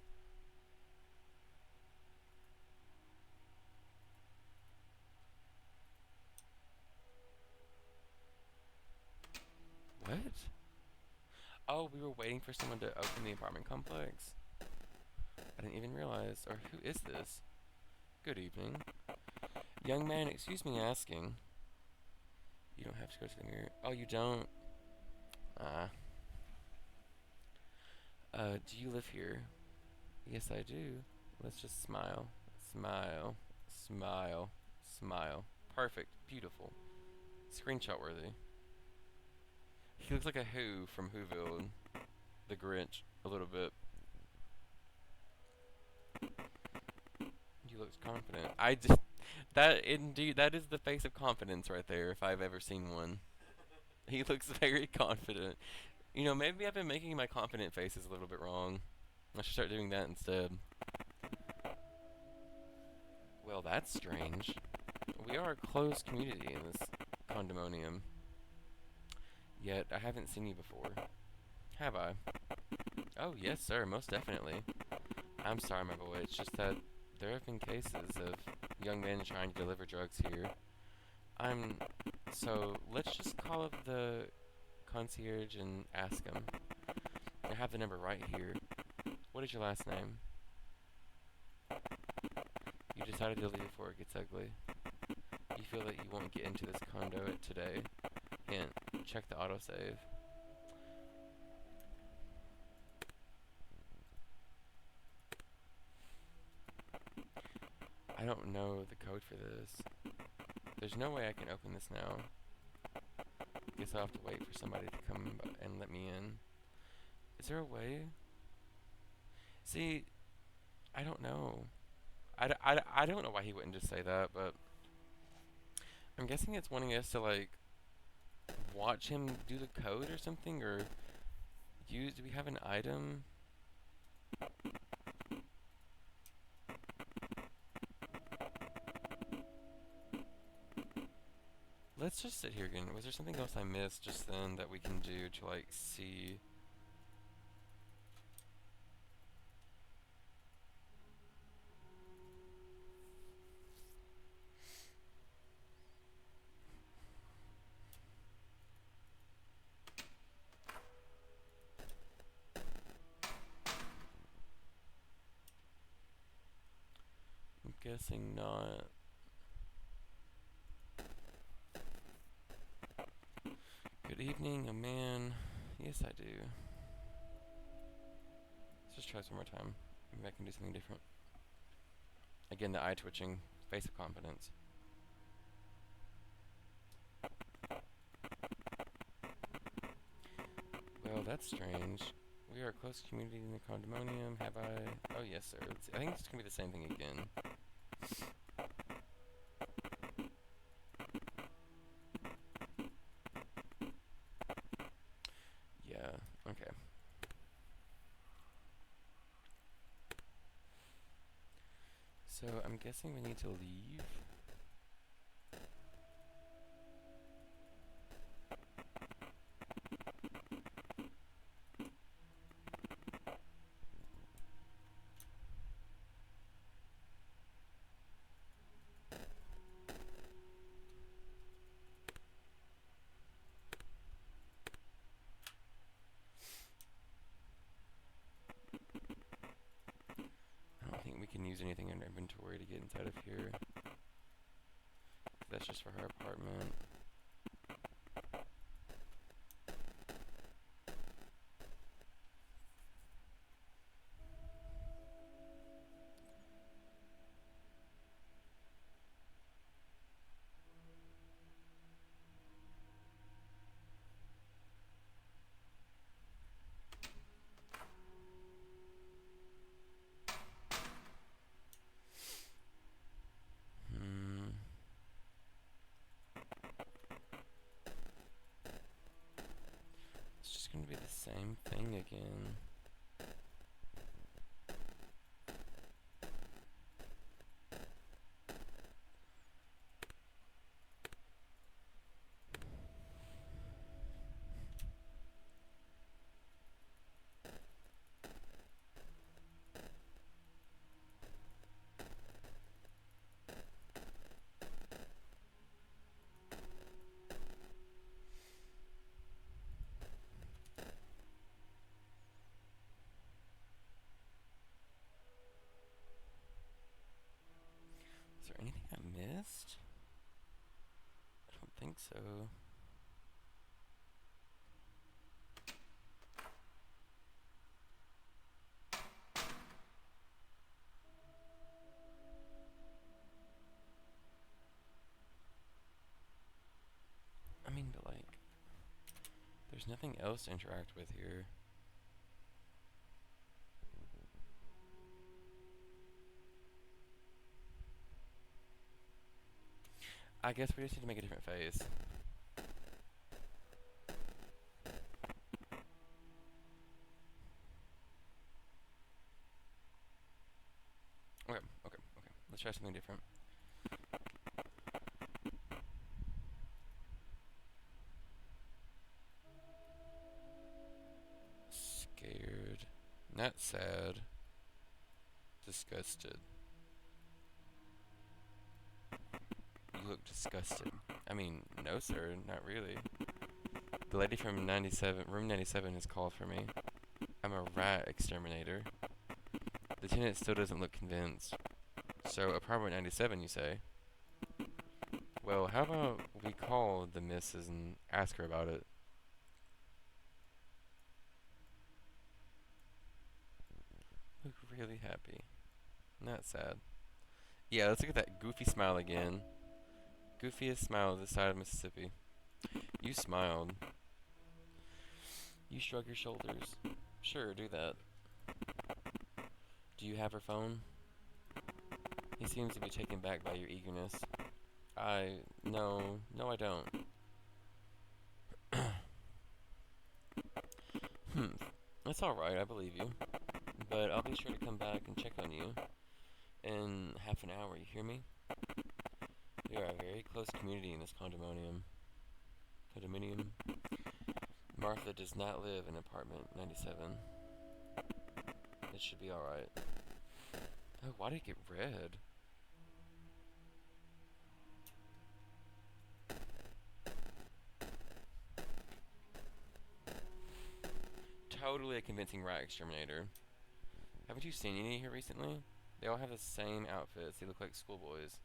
S1: What? Oh, we were waiting for someone to open the apartment complex. I didn't even realize. Or who is this? Good evening. Young man, excuse me asking. You don't have to go to the mirror. Oh, you don't? Ah. Do you live here? Yes, I do. Let's just smile. Smile. Smile. Smile. Perfect. Beautiful. Screenshot worthy. He looks like a Who from Whoville. The Grinch. A little bit. He looks confident. I just... That, indeed, that is the face of confidence right there, if I've ever seen one. He looks very confident. You know, maybe I've been making my confident faces a little bit wrong. I should start doing that instead. Well, that's strange. We are a closed community in this condominium. Yet, I haven't seen you before. Have I? Oh, yes, sir, most definitely. I'm sorry, my boy. It's just that there have been cases of young men trying to deliver drugs here. So, let's just call up the concierge and ask him. I have the number right here. What is your last name? You decided to leave before it gets ugly. You feel that you won't get into this condo today. Hint, check the autosave. I don't know the code for this. There's no way I can open this now. Guess I'll have to wait for somebody to come and let me in. Is there a way? See, I don't know. I don't know why he wouldn't just say that, but I'm guessing it's wanting us to, like, watch him do the code or something, or use... Do we have an item? Let's just sit here again. Was there something else I missed just then that we can do to, like, see... I'm guessing not. Good evening, a man. Yes, I do. Let's just try this one more time. Maybe I can do something different. Again, the eye twitching, face of confidence. Well, that's strange. We are a close community in the condominium. Have I? Oh, yes, sir. Let's see. I think it's going to be the same thing again. Yeah, okay. So, I'm guessing we need to leave. I don't think we can use anything in our inventory to get inside of here. That's just for her apartment. Hmm. Same thing again. Is there anything I missed? I don't think so. I mean, but like, there's nothing else to interact with here. I guess we just need to make a different face. Okay. Let's try something different. Scared. Not sad. Disgusted. You look disgusted. I mean, no sir, not really. The lady from room 97 has called for me. I'm a rat exterminator. The tenant still doesn't look convinced. So, apartment 97, you say? Well, how about we call the missus and ask her about it? Look really happy. Not sad. Yeah, let's look at that goofy smile again. Goofiest smile this side of Mississippi. You smiled. You shrug your shoulders. Sure, do that. Do you have her phone? He seems to be taken back by your eagerness. No, I don't. That's alright, I believe you. But I'll be sure to come back and check on you in half an hour, you hear me? We are a very close community in this condominium. Martha does not live in apartment 97. It should be alright. Oh, why did it get red? Totally a convincing rat exterminator. Haven't you seen any here recently? They all have the same outfits. They look like schoolboys.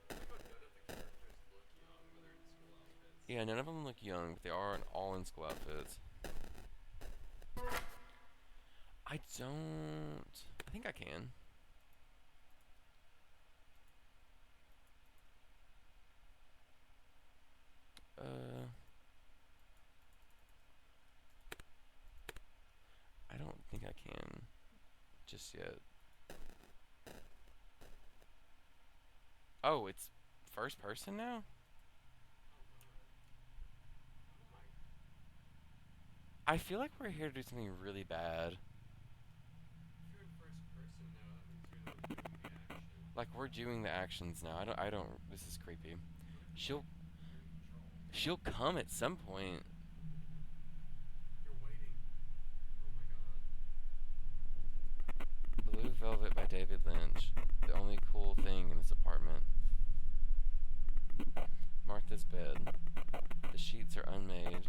S2: I think what none of the characters look young, whether in school outfits.
S1: Yeah, none of them look young, but they are all in school outfits. I don't... I think I can. I don't think I can just yet. Oh, it's first person now?
S2: Oh my.
S1: I feel like we're here to do something really bad.
S2: If you're in first person now, that means you're like doing the action.
S1: Like we're doing the actions now. I don't this is creepy.
S2: What if you're
S1: She'll
S2: like, you're in control?
S1: she'll come at some point.
S2: You're waiting. Oh my god.
S1: Blue Velvet by David Lynch. The only cool thing in this apartment. Martha's bed. The sheets are unmade.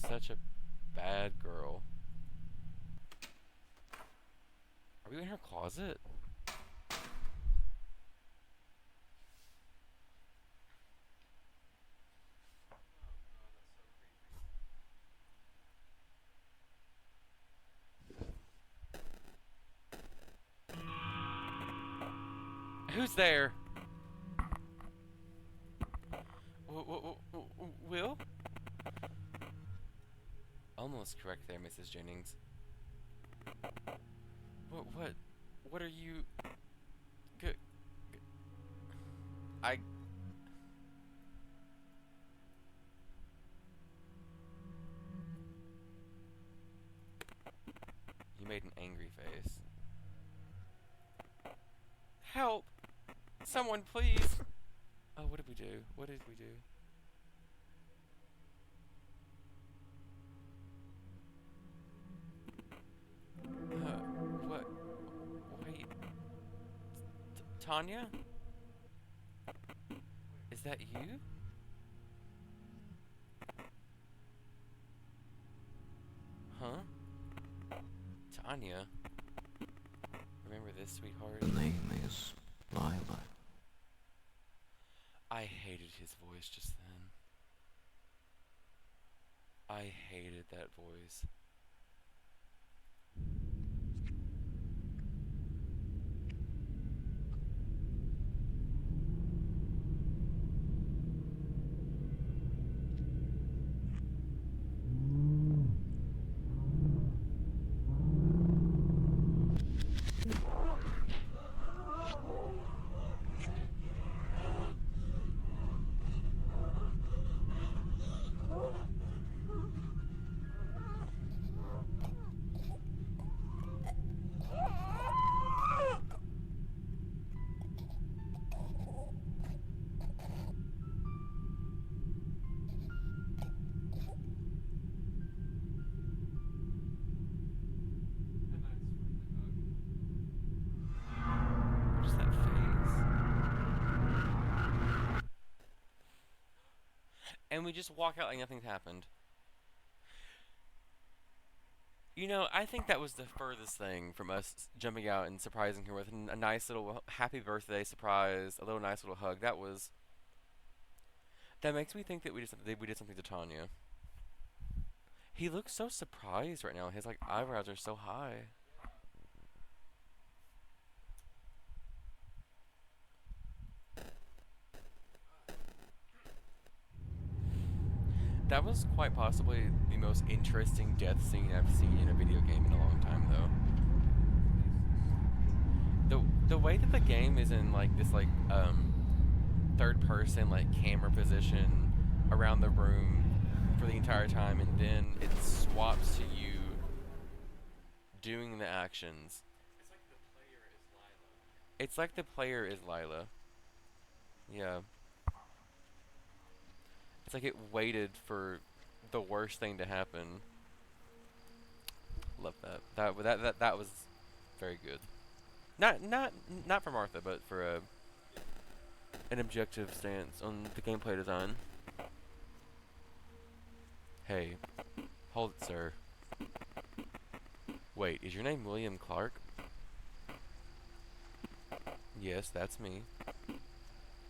S1: Such a bad girl. Are we in her closet?
S2: Oh god, that's so creepy.
S1: Who's there? Will? Almost correct there, Mrs. Jennings. What are you... G- I... made an angry face. Help! Someone, please! Oh, what did we do? What did we do? What? Wait. Tanya? Is that you? Huh? Tanya? Remember this, sweetheart?
S3: The name is Lila.
S1: I hated his voice just then. I hated that voice.
S2: And I swear the hug.
S1: What's that face? And we just walk out like nothing's happened. You know, I think that was the furthest thing from us jumping out and surprising her with a nice little happy birthday surprise, a little nice little hug. That makes me think that we did something to Tanya. He looks so surprised right now. His like eyebrows are so high. That was quite possibly the most interesting death scene I've seen in a video game in a long time, though. The way that the game is in like this like third person like camera position around the room for the entire time, and then it swaps to you doing the actions.
S2: It's like the player is Lila.
S1: It's like the player is Lila. Yeah. It's like it waited for the worst thing to happen. Love that. That was very good. Not for Martha, but for an objective stance on the gameplay design. Hey, hold it, sir. Wait, is your name William Clark? Yes, that's me.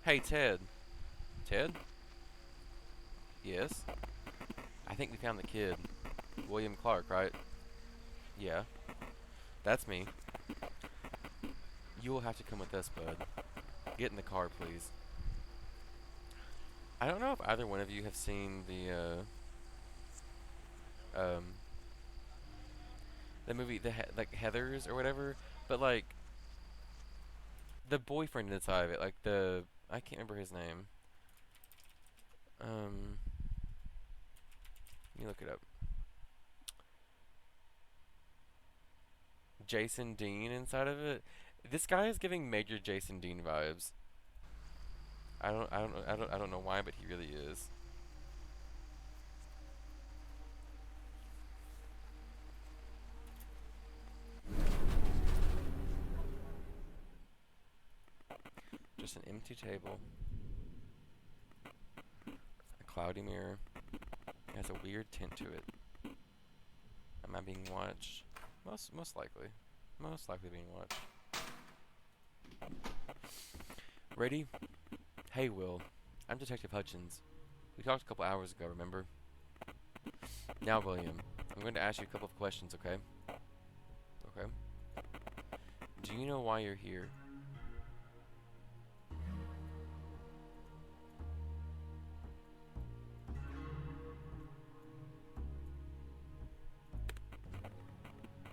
S1: Hey, Ted. Ted? Yes? I think we found the kid. William Clark, right? Yeah. That's me. You will have to come with us, bud. Get in the car, please. I don't know if either one of you have seen the movie, like Heathers or whatever, but like the boyfriend inside of it, like I can't remember his name. Let me look it up. Jason Dean inside of it. This guy is giving major Jason Dean vibes. I don't know why, but he really is. Just an empty table. A cloudy mirror. It has a weird tint to it. Am I being watched? Most likely. Most likely being watched. Ready? Hey, Will. I'm Detective Hutchins. We talked a couple hours ago, remember? Now, William, I'm going to ask you a couple of questions, okay? Okay. Do you know why you're here?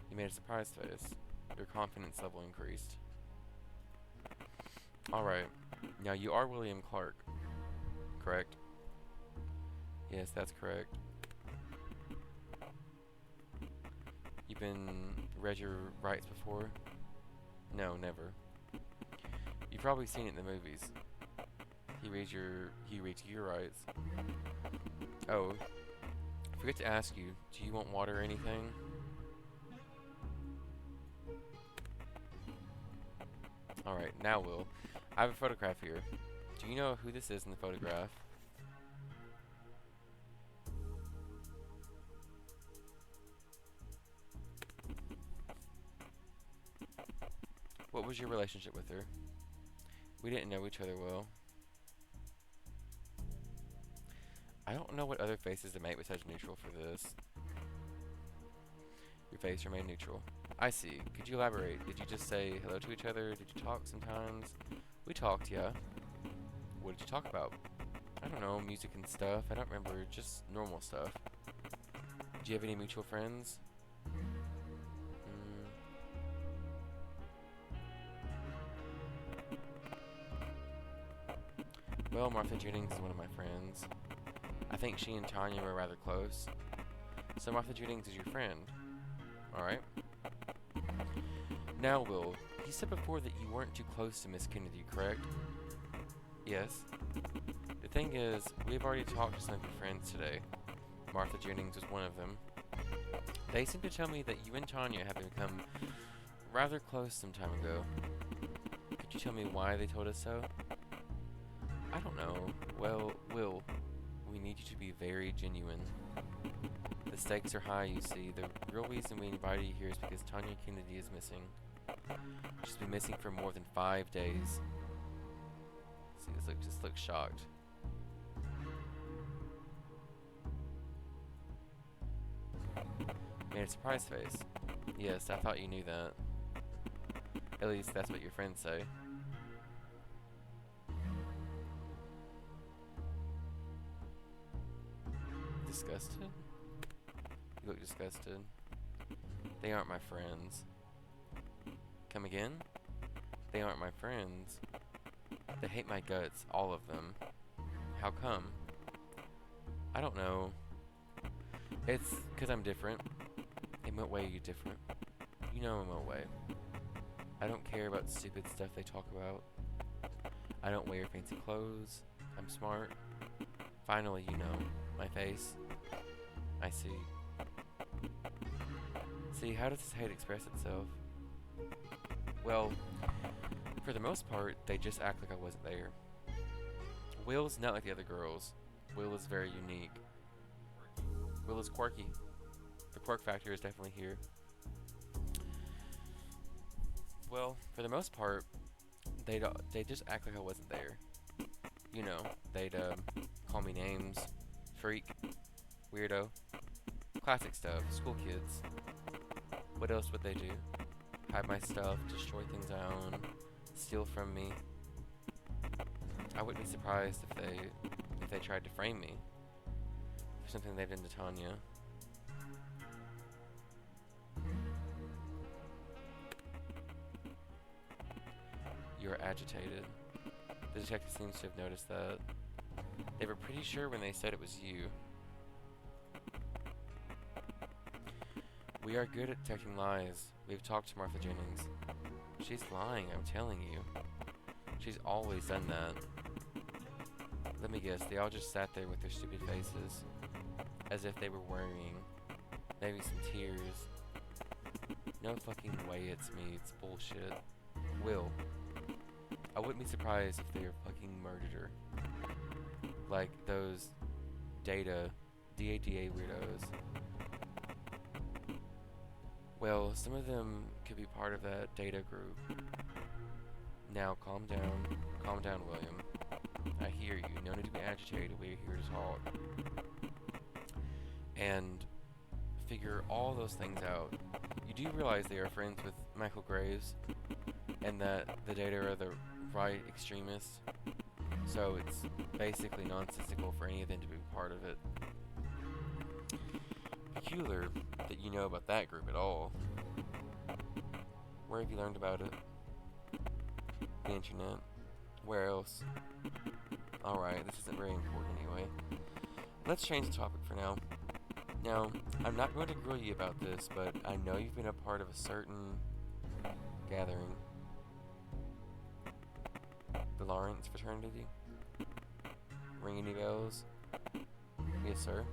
S1: You made a surprise face. Your confidence level increased. Alright. Now, you are William Clark, correct? Yes, that's correct. You've been read your rights before? No, never. You've probably seen it in the movies. He reads your rights. Oh, I forgot to ask you, do you want water or anything? Alright, now Will. I have a photograph here. Do you know who this is in the photograph? What was your relationship with her? We didn't know each other well. I don't know what other faces to make besides neutral for this. Your face remained neutral. I see. Could you elaborate? Did you just say hello to each other? Did you talk sometimes? We talked, yeah. What did you talk about? I don't know, music and stuff. I don't remember, just normal stuff. Do you have any mutual friends? Well, Martha Jennings is one of my friends. I think she and Tanya were rather close. So Martha Jennings is your friend. Alright. Now, Will, you said before that you weren't too close to Miss Kennedy, correct? Yes. The thing is, we've already talked to some of your friends today. Martha Jennings was one of them. They seem to tell me that you and Tanya have become rather close some time ago. Could you tell me why they told us so? I don't know. Well, Will, we need you to be very genuine. The stakes are high, you see. The real reason we invited you here is because Tanya Kennedy is missing. She's been missing for more than 5 days. See, this just looks shocked. Made a surprise face. Yes, I thought you knew that. At least that's what your friends say. Disgusted? You look disgusted. They aren't my friends. Come again? They aren't my friends. They hate my guts, all of them. How come? I don't know. It's 'cause I'm different. In what way are you different? You know in what way. I don't care about stupid stuff they talk about. I don't wear fancy clothes. I'm smart. Finally, you know, my face. I see. See, how does this hate express itself? Well, for the most part, they just act like I wasn't there. Will's not like the other girls. Will is very unique. Will is quirky. The quirk factor is definitely here. Well, for the most part, they just act like I wasn't there. You know, they'd call me names, freak, weirdo, classic stuff, school kids. What else would they do? Hide my stuff, destroy things I own, steal from me. I wouldn't be surprised if they tried to frame me for something they did to Tanya. You are agitated. The detective seems to have noticed that. They were pretty sure when they said it was you. We are good at detecting lies. We've talked to Martha Jennings. She's lying, I'm telling you. She's always done that. Let me guess, they all just sat there with their stupid faces, as if they were worrying. Maybe some tears. No fucking way it's me, it's bullshit. Will. I wouldn't be surprised if they were fucking murdered her. Like those DADA weirdos. Well, some of them could be part of that data group. Now, calm down. Calm down, William. I hear you. No need to be agitated. We're here to talk. And figure all those things out. You do realize they are friends with Michael Graves, and that the data are the right extremists. So it's basically nonsensical for any of them to be part of it. Peculiar that you know about that group at all. Where have you learned about it? The internet. Where else? Alright, this isn't very important anyway. Let's change the topic for now. Now, I'm not going to grill you about this, but I know you've been a part of a certain gathering. The Lawrence fraternity? Ring any bells? Yes, sir.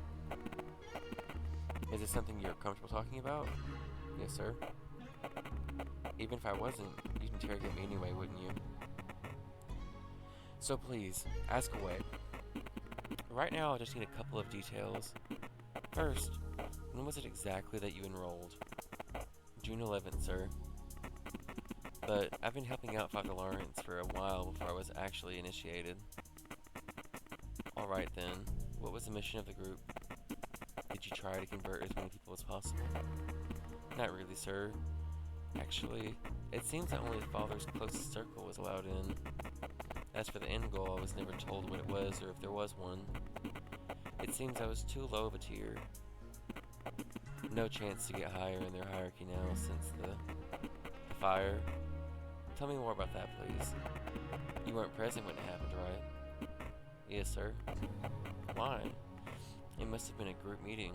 S1: Is it something you're comfortable talking about? Yes, sir. Even if I wasn't, you'd interrogate me anyway, wouldn't you? So please, ask away. Right now, I just need a couple of details. First, when was it exactly that you enrolled? June 11th, sir. But I've been helping out Father Lawrence for a while before I was actually initiated. Alright then, what was the mission of the group? Did you try to convert as many people as possible? Not really, sir. Actually, it seems that only the Father's closest circle was allowed in. As for the end goal, I was never told what it was or if there was one. It seems I was too low of a tier. No chance to get higher in their hierarchy now since the fire. Tell me more about that, please. You weren't present when it happened, right? Yes, sir. Why? It must have been a group meeting.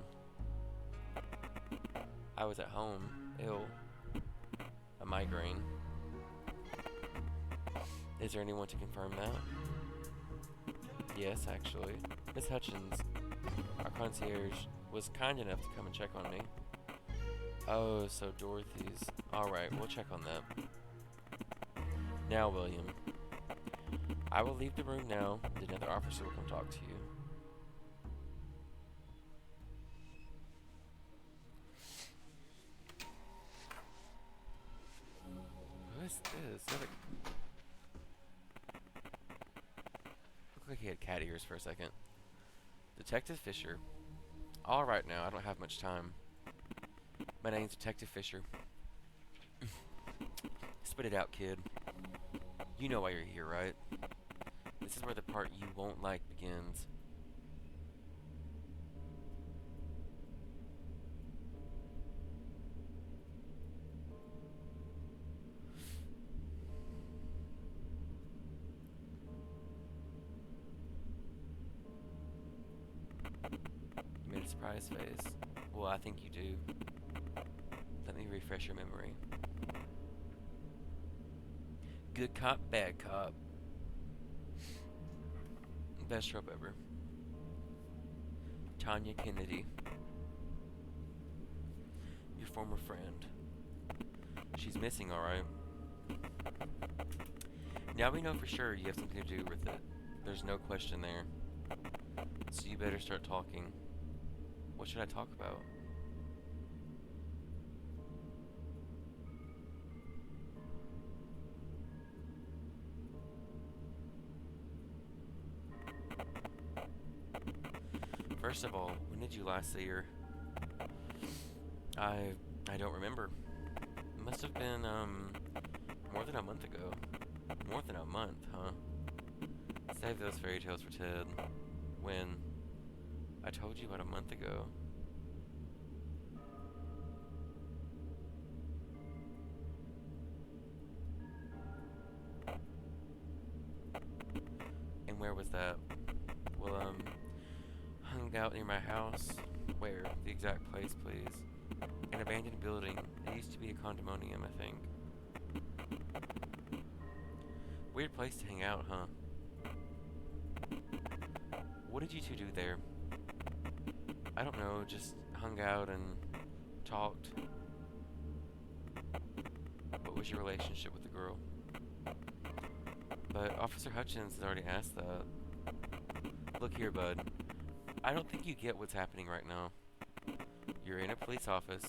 S1: I was at home, ill. A migraine. Is there anyone to confirm that? Yes, actually. Miss Hutchins, our concierge, was kind enough to come and check on me. Oh, so Dorothy's. Alright, we'll check on that. Now, William. I will leave the room now, and another officer will come talk to you. Who is this? Looked like he had cat ears for a second. Detective Fisher. Alright now, I don't have much time. My name's Detective Fisher. Spit it out, kid. You know why you're here, right? This is where the part you won't like begins. You made a surprise face. Well, I think you do. Let me refresh your memory. Good cop, bad cop. Best trope ever. Tanya Kennedy. Your former friend. She's missing, alright? Now we know for sure you have something to do with it. There's no question there. So you better start talking. What should I talk about? First of all, when did you last see her? I don't remember. It must have been, more than a month ago. More than a month, huh? Save those fairy tales for Ted. When? I told you about a month ago. And where was that? Well, hung out near my house. Where? The exact place, please. An abandoned building. It used to be a condominium, I think. Weird place to hang out, huh? What did you two do there? I don't know, just hung out and talked. What was your relationship with the girl? But Officer Hutchins has already asked that. Look here, bud. I don't think you get what's happening right now. You're in a police office.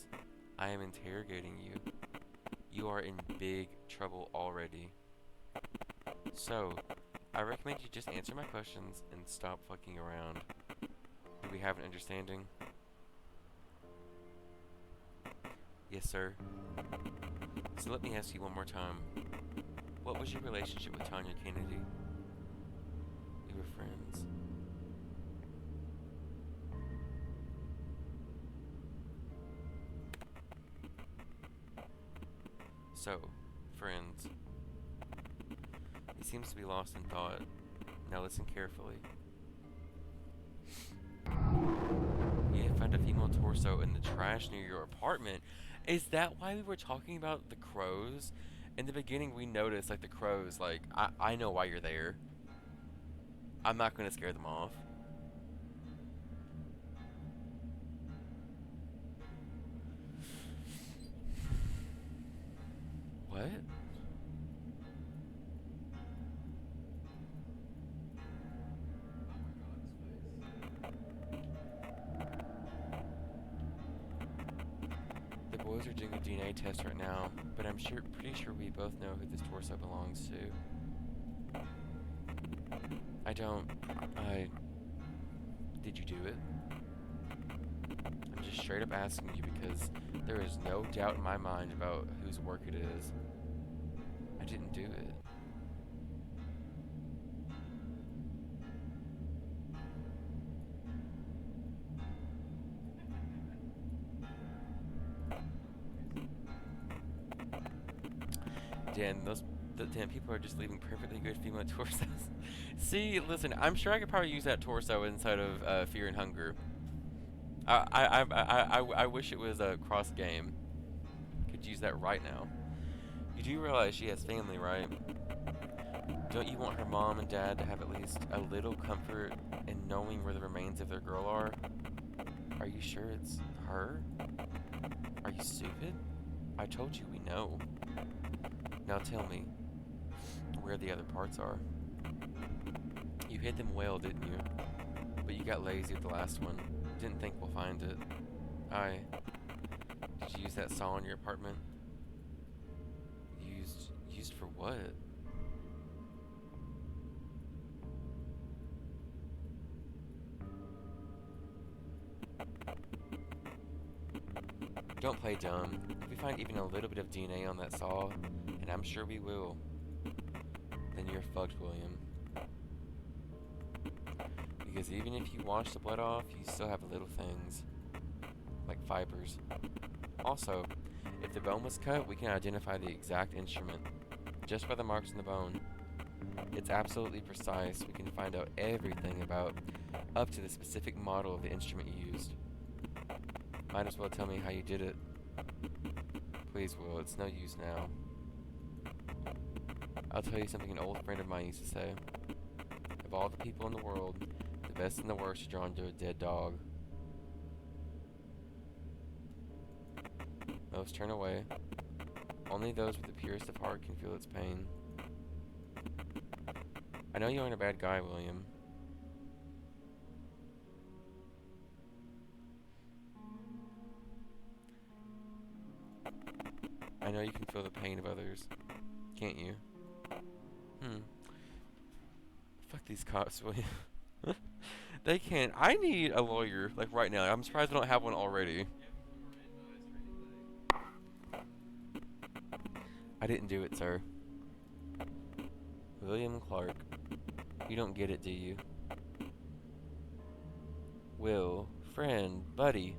S1: I am interrogating you. You are in big trouble already. So, I recommend you just answer my questions and stop fucking around. Do we have an understanding? Yes, sir. So let me ask you one more time. What was your relationship with Tanya Kennedy? We were friends. So, friends. He seems to be lost in thought. Now listen carefully. If found a female torso in the trash near your apartment. Is that why we were talking about the crows? In the beginning, we noticed, like, the crows, like, I know why you're there. I'm not going to scare them off. What? The boys are doing a DNA test right now, but I'm pretty sure we both know who this torso belongs to. Did you do it? I'm just straight up asking you because there is no doubt in my mind about whose work it is. I didn't do it. Dan, damn people are just leaving perfectly good female torsos. See, listen, I'm sure I could probably use that torso inside of Fear and Hunger. I wish it was a cross game. Could use that right now. You do realize she has family, right? Don't you want her mom and dad to have at least a little comfort in knowing where the remains of their girl are? Are you sure it's her? Are you stupid? I told you we know. Now tell me where the other parts are. You hid them well, didn't you? But you got lazy with the last one. Didn't think we'll find it. Did you use that saw in your apartment? Used for what? Don't play dumb. If we find even a little bit of DNA on that saw, and I'm sure we will, then you're fucked, William. Because even if you wash the blood off, you still have little things, like fibers. Also, if the bone was cut, we can identify the exact instrument, just by the marks in the bone. It's absolutely precise. We can find out everything about, up to the specific model of the instrument you used. Might as well tell me how you did it. Please, Will, it's no use now. I'll tell you something an old friend of mine used to say. Of all the people in the world, the best and the worst are drawn to a dead dog. Most turn away. Only those with the purest of heart can feel its pain. I know you aren't a bad guy, William. I know you can feel the pain of others, can't you? Fuck these cops, William. They can't. I need a lawyer, like right now. I'm surprised I don't have one already. I didn't do it, sir. William Clark. You don't get it, do you? Will, friend, buddy.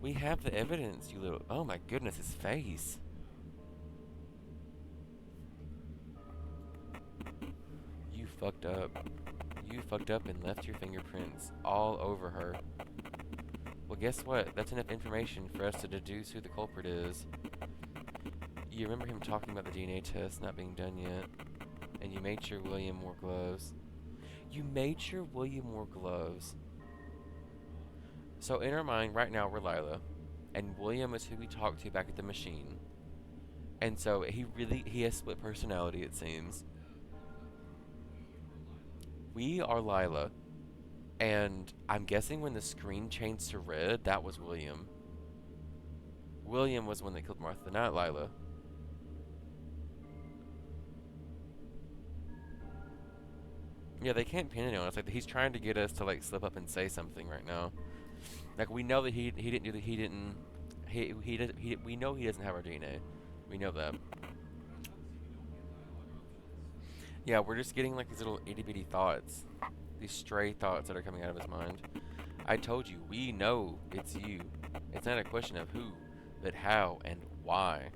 S1: We have the evidence, you little... Oh my goodness, his face. You fucked up. You fucked up and left your fingerprints all over her. Well, guess what? That's enough information for us to deduce who the culprit is. You remember him talking about the DNA test not being done yet, and you made sure William wore gloves. You made sure William wore gloves. So in our mind, right now, we're Lila, and William is who we talked to back at the machine. And so he has split personality, it seems. We are Lila, and I'm guessing when the screen changed to red, that was William. William was the one that killed Martha, not Lila. Yeah, they can't pin it on us. Like, he's trying to get us to, like, slip up and say something right now. Like, we know that he didn't do the, we know he doesn't have our DNA. We know that. Yeah, we're just getting, like, these little itty-bitty thoughts. These stray thoughts that are coming out of his mind. I told you, we know it's you. It's not a question of who, but how and why.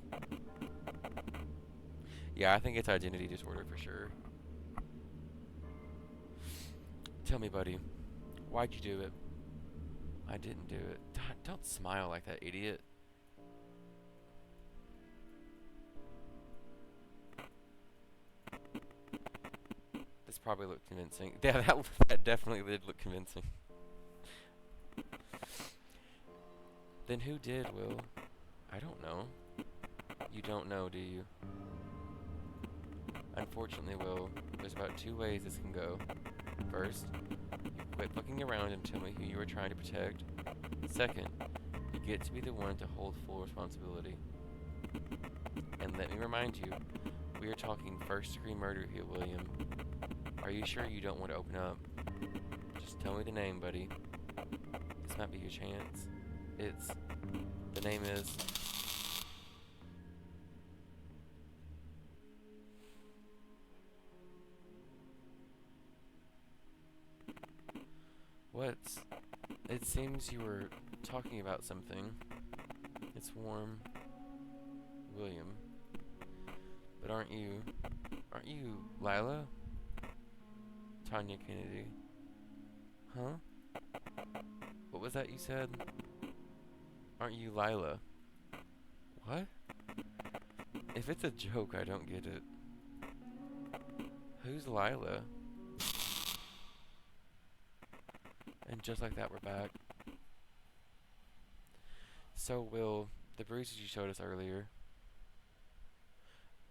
S1: Yeah, I think it's identity disorder for sure. Tell me, buddy, why'd you do it? I didn't do it. Don't smile like that, idiot. This probably looked convincing. Yeah, that definitely did look convincing. Then who did, Will? I don't know. You don't know, do you? Unfortunately, Will, there's about 2 ways this can go. First, you quit fucking around and tell me who you were trying to protect. Second, you get to be the one to hold full responsibility. And let me remind you, we are talking first-degree murder here, William. Are you sure you don't want to open up? Just tell me the name, buddy. This might be your chance. The name is... What's... It seems you were talking about something. It's warm. William. But aren't you Lila? Tanya Kennedy. Huh? What was that you said? Aren't you Lila? What? If it's a joke, I don't get it. Who's Lila? And just like that, we're back. So, Will, the bruises you showed us earlier.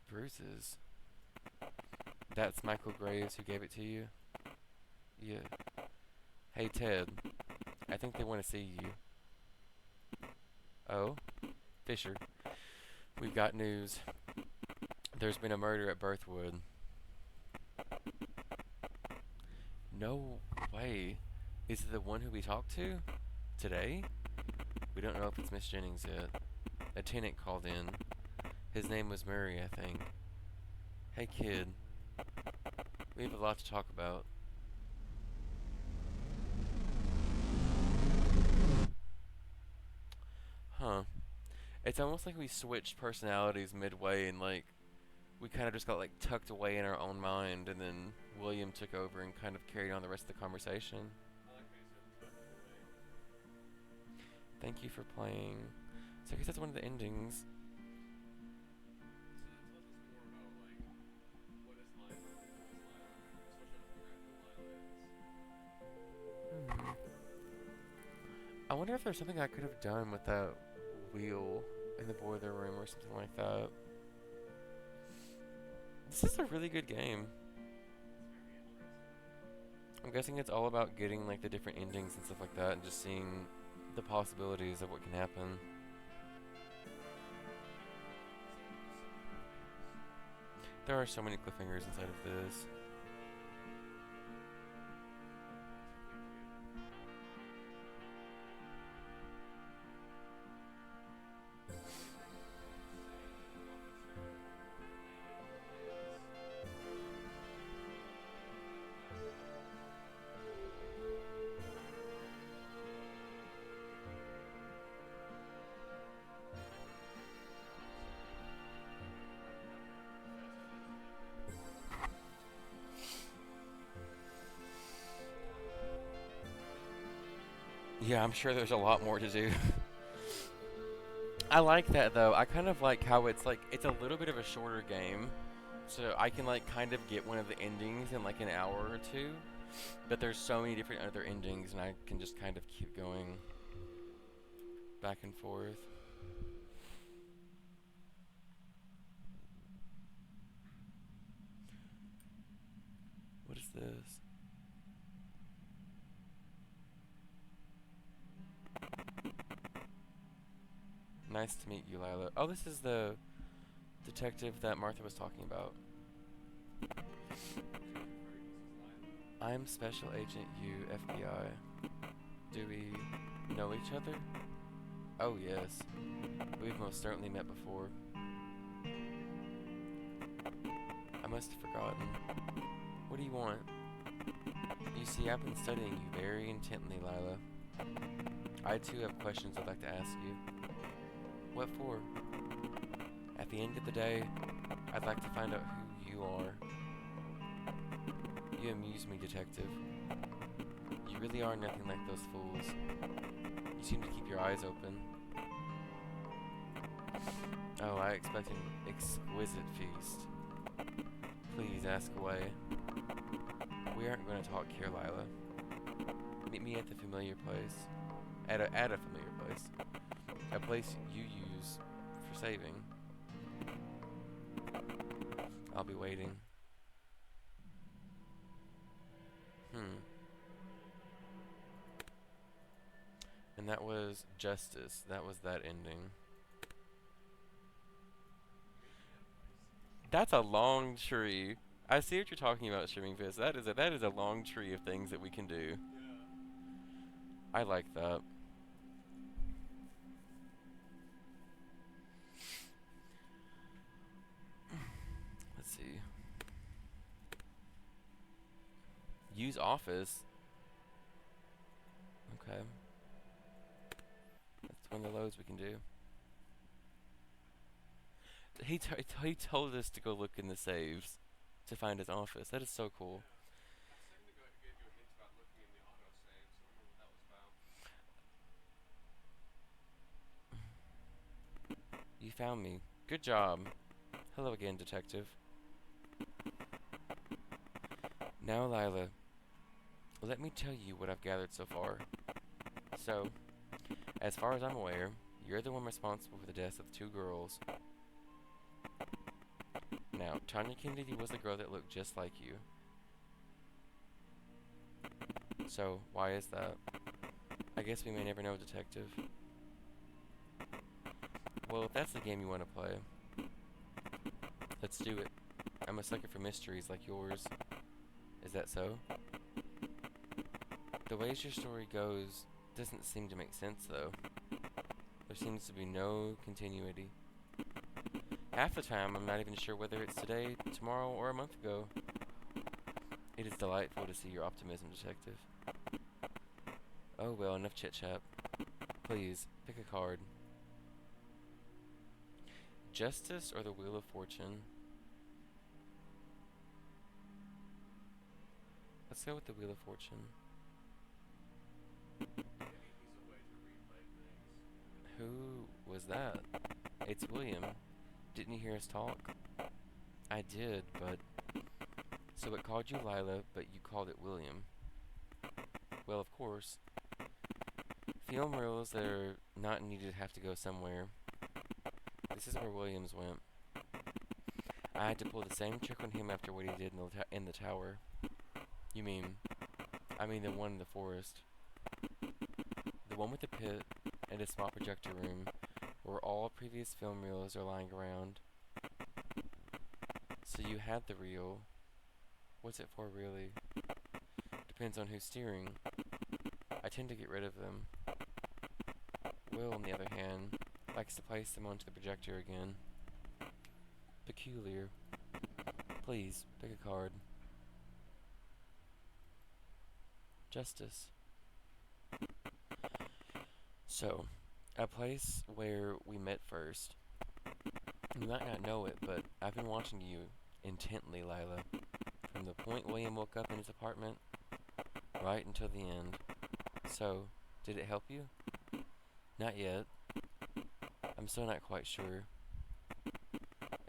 S1: Bruises? That's Michael Graves who gave it to you? Yeah. Hey, Ted. I think they want to see you. Oh? Fisher. We've got news. There's been a murder at Birthwood. No way. Is it the one who we talked to? Today? We don't know if it's Miss Jennings yet. A tenant called in. His name was Murray, I think. Hey, kid. We have a lot to talk about. Huh. It's almost like we switched personalities midway and, like, we kind of just got, like, tucked away in our own mind, and then William took over and kind of carried on the rest of the conversation.
S2: I like how you said tucked away.
S1: Thank you for playing. So I guess that's one of the endings.
S2: So that tells us more about, like, what is Lila and who is Lila. We're still trying to figure out who Lila is.
S1: I wonder if there's something I could have done with that wheel in the boiler room or something like that. This is a really good game.
S2: It's very interesting.
S1: I'm guessing it's all about getting like the different endings and stuff like that and just seeing the possibilities of what can happen. There are so many cliffhangers inside of this. Yeah, I'm sure there's a lot more to do. I like that though. I kind of like how it's like it's a little bit of a shorter game, so I can like kind of get one of the endings in like an hour or two. But there's so many different other endings, and I can just kind of keep going back and forth. What is this? Nice to meet you, Lila. Oh, this is the detective that Martha was talking about. I'm Special Agent U, FBI. Do we know each other? Oh, yes. We've most certainly met before. I must have forgotten. What do you want? You see, I've been studying you very intently, Lila. I too have questions I'd like to ask you. What for? At the end of the day, I'd like to find out who you are. You amuse me, detective. You really are nothing like those fools. You seem to keep your eyes open. Oh, I expect an exquisite feast. Please ask away. We aren't going to talk here, Lila. Meet me at the familiar place. At a familiar place. A place you use for saving. I'll be waiting. And that was justice. That was that ending. That's a long tree. I see what you're talking about, Streaming Fist. That is a long tree of things that we can do.
S2: Yeah.
S1: I like that. Let's see. Use office. Okay. That's one of the loads we can do. He told us to go look in the saves to find his office. That is so cool.
S2: I was second ago gave you a hint about looking in the auto saves. I don't know what that was about.
S1: You found me. Good job. Hello again, detective. Now, Lila, let me tell you what I've gathered so far. So, as far as I'm aware, you're the one responsible for the deaths of 2 girls. Now, Tanya Kennedy was the girl that looked just like you. So, why is that? I guess we may never know, detective. Well, if that's the game you want to play, let's do it. I'm a sucker for mysteries like yours. Is that so? The ways your story goes doesn't seem to make sense, though. There seems to be no continuity. Half the time, I'm not even sure whether it's today, tomorrow, or a month ago. It is delightful to see your optimism, detective. Oh well, enough chit-chat. Please, pick a card. Justice or the Wheel of Fortune? Let's go with the Wheel of Fortune.
S2: Maybe he's a way to replay things.
S1: Who was that? It's William. Didn't you hear us talk? I did, but... So it called you Lila, but you called it William. Well, of course. Film reels that are not needed have to go somewhere. This is where Williams went. I had to pull the same trick on him after what he did in the tower. You mean... I mean the one in the forest. The one with the pit and a small projector room where all previous film reels are lying around. So you had the reel. What's it for, really? Depends on who's steering. I tend to get rid of them. Will, on the other hand, likes to place them onto the projector again. Peculiar. Please, pick a card. Justice. So, a place where we met first. You might not know it, but I've been watching you intently, Lila. From the point William woke up in his apartment, right until the end. So, did it help you? Not yet. I'm still not quite sure.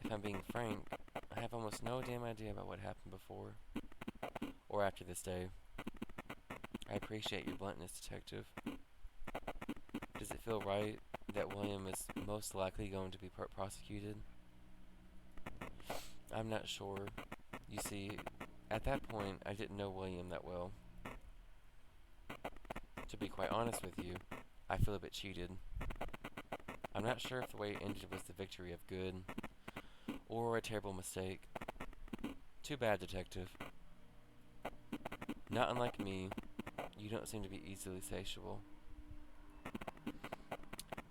S1: If I'm being frank, I have almost no damn idea about what happened before. Or after this day. I appreciate your bluntness, detective. Does it feel right that William is most likely going to be prosecuted? I'm not sure. You see, at that point, I didn't know William that well. To be quite honest with you, I feel a bit cheated. I'm not sure if the way it ended was the victory of good, or a terrible mistake. Too bad, detective. Not unlike me, you don't seem to be easily satiable.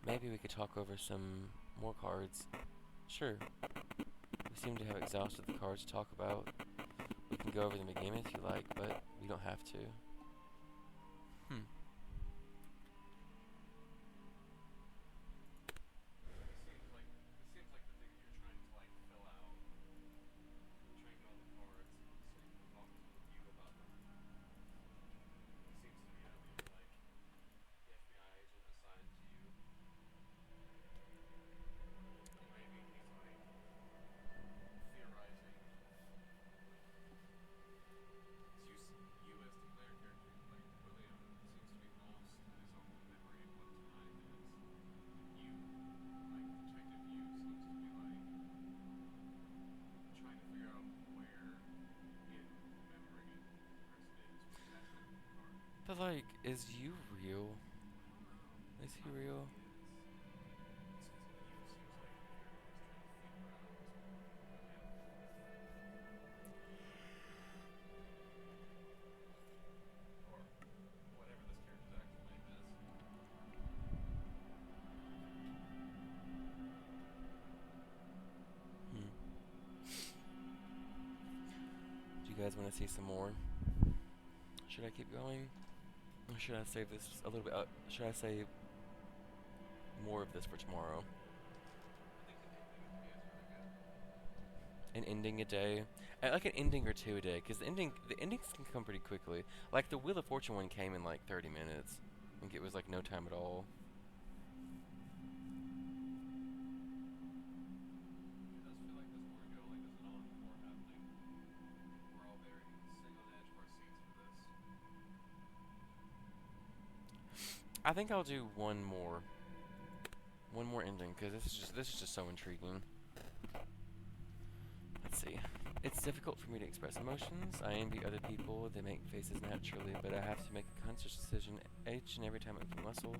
S1: Maybe we could talk over some more cards. Sure. We seem to have exhausted the cards to talk about. We can go over them again if you like, but we don't have to.
S2: It seems like the thing that you're trying to like fill out. You're trying to get all the cards so you can talk to you about them. It seems to be that you're like the FBI agent
S1: is you real? Is he real?
S2: It's because you seems like you're always trying to figure out or whatever this character's actual name is.
S1: Hmm. Do you guys want to see some more? Should I keep going? Or should I save this a little bit? Should I save more of this for tomorrow?
S2: I think an ending at the end is really good.
S1: An ending a day? I like an ending or two a day, because the endings can come pretty quickly. Like the Wheel of Fortune one came in like 30 minutes. I think it was like no time at all.
S2: It does feel like there's more to go. Like there's an encore happening. We're all very sitting on the edge of our seats for this.
S1: I think I'll do one more. One more ending, because this is just so intriguing. Let's see. It's difficult for me to express emotions. I envy other people. They make faces naturally, but I have to make a conscious decision each and every time I move a muscle.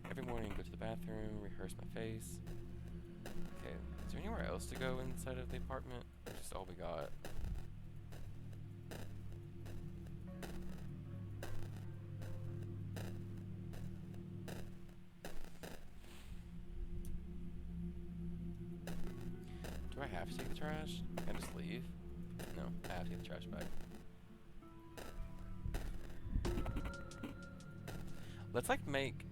S1: Every morning, go to the bathroom, rehearse my face. Okay, is there anywhere else to go inside of the apartment? Or is this all we got? Do I have to take the trash? Can I just leave? No, I have to get the trash back. Let's like make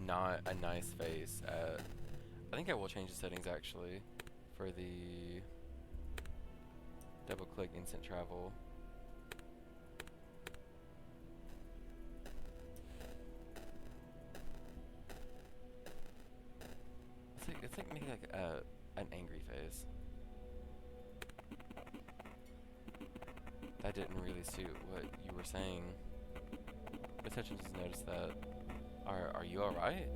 S1: not a nice face at... I think I will change the settings actually for the double click instant travel. It's like making like an angry face. That didn't really suit what you were saying. But Hutchins just noticed that. Are you alright?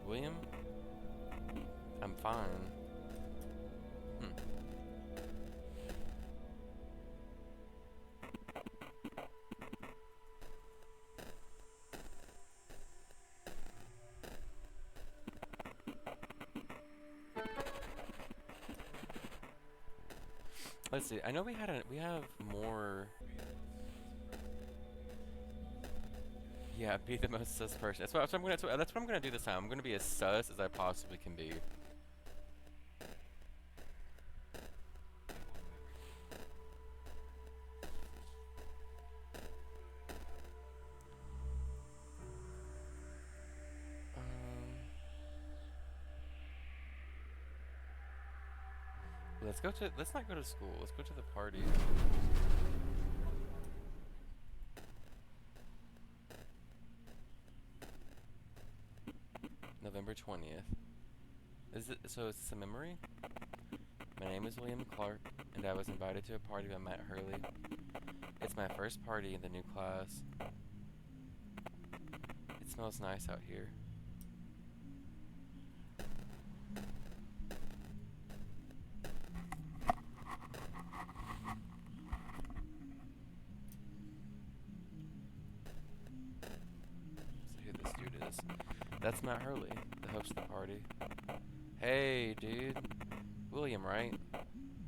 S1: William? I'm fine. Hmm. Let's see. I know we have more. Yeah, be the most sus person. That's what I'm gonna do this time. I'm gonna be as sus as I possibly can be. Um, let's not go to school. Let's go to the party. November 20th. Is this a memory? My name is William Clark, and I was invited to a party by Matt Hurley. It's my first party in the new class. It smells nice out here. So who this dude is. That's Matt Hurley, the host of the party. Hey, dude. William, right?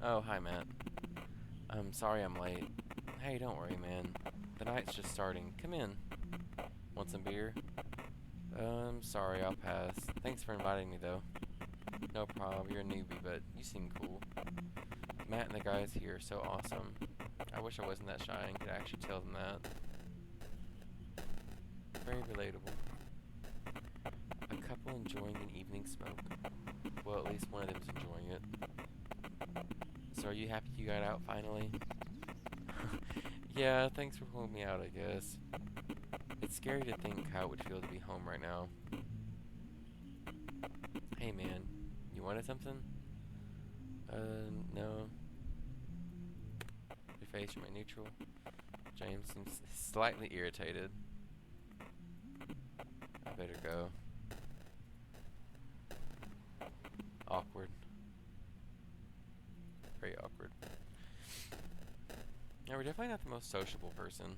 S1: Oh, hi, Matt. I'm sorry I'm late. Hey, don't worry, man. The night's just starting. Come in. Want some beer? Sorry, I'll pass. Thanks for inviting me, though. No problem, you're a newbie, but you seem cool. Matt and the guys here are so awesome. I wish I wasn't that shy and could actually tell them that. Very relatable. A couple enjoying an evening smoke. Well, at least one of them's enjoying it. So are you happy you got out finally? Yeah, thanks for pulling me out, I guess. It's scary to think how it would feel to be home right now. Hey man, you wanted something? No. Your face remained neutral. James seems slightly irritated. I better go. Awkward. Very awkward. Yeah, we're definitely not the most sociable person.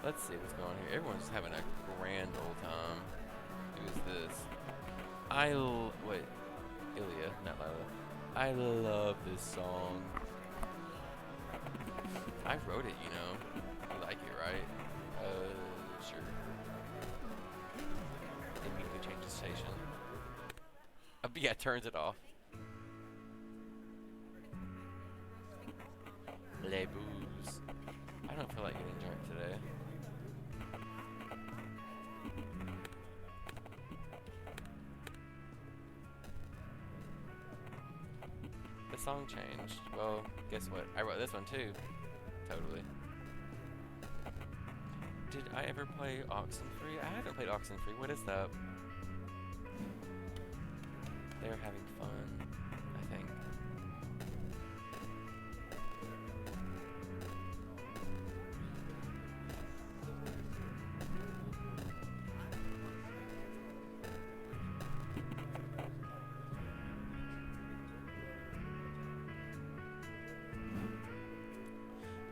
S1: Let's see what's going on here. Everyone's just having a grand old time. Who is this? Wait, Ilya, not Lila. I love this song. I wrote it, you know. You like it, right? Sure. Immediately change the station. Yeah, turns it off. Les booze. I don't feel like getting drunk today. The song changed. Well, guess what? I wrote this one too. Totally. Did I ever play Oxenfree? I haven't played Oxenfree. What is that? They're having fun, I think.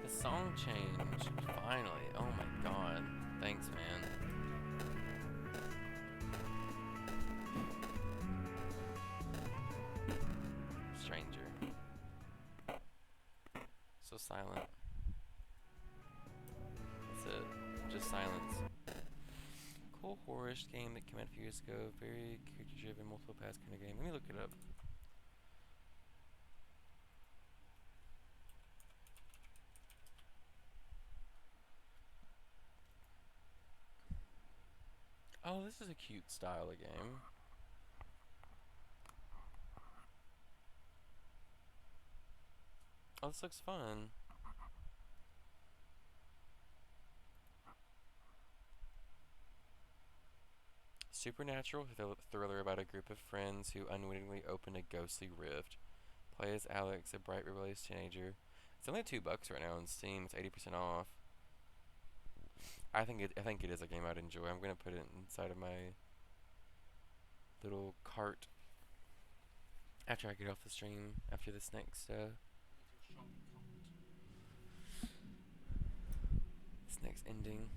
S1: The song changed, finally. Oh my god. Thanks, man. Stranger. So silent. That's it. Just silence. Cool horror-ish game that came out a few years ago. Very character-driven, multiple paths kind of game. Let me look it up. Oh, this is a cute style of game. Oh, this looks fun. Supernatural thriller about a group of friends who unwittingly open a ghostly rift. Play as Alex, a bright, rebellious teenager. It's only $2 right now on Steam. It's 80% off. I think it is a game I'd enjoy. I'm gonna put it inside of my little cart after I get off the stream. After this next ending.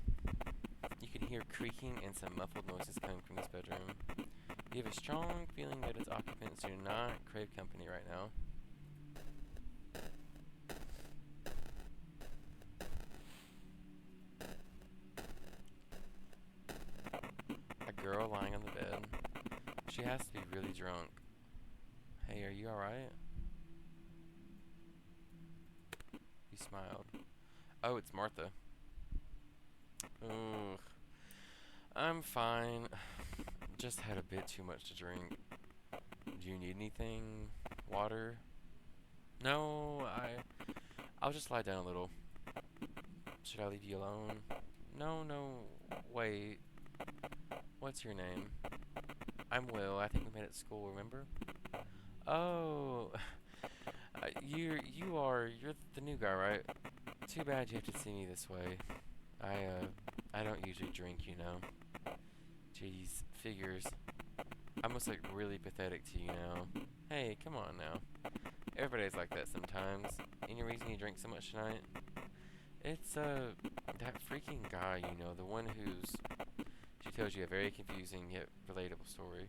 S1: You can hear creaking and some muffled noises coming from this bedroom. You have a strong feeling that its occupants do not crave company right now. A girl lying on the bed. She has to be really drunk. Hey, are you alright? You smiled. Oh, it's Martha. Ugh. I'm fine. Just had a bit too much to drink. Do you need anything? Water? No, I'll just lie down a little. Should I leave you alone? No, wait. What's your name? I'm Will. I think we met at school, remember? Oh, you're the new guy, right? Too bad you have to see me this way. I don't usually drink, you know. Jeez, figures. I must look really pathetic to you now. Hey, come on now. Everybody's like that sometimes. Any reason you drink so much tonight? It's, that freaking guy, you know, the one she tells you a very confusing yet relatable story.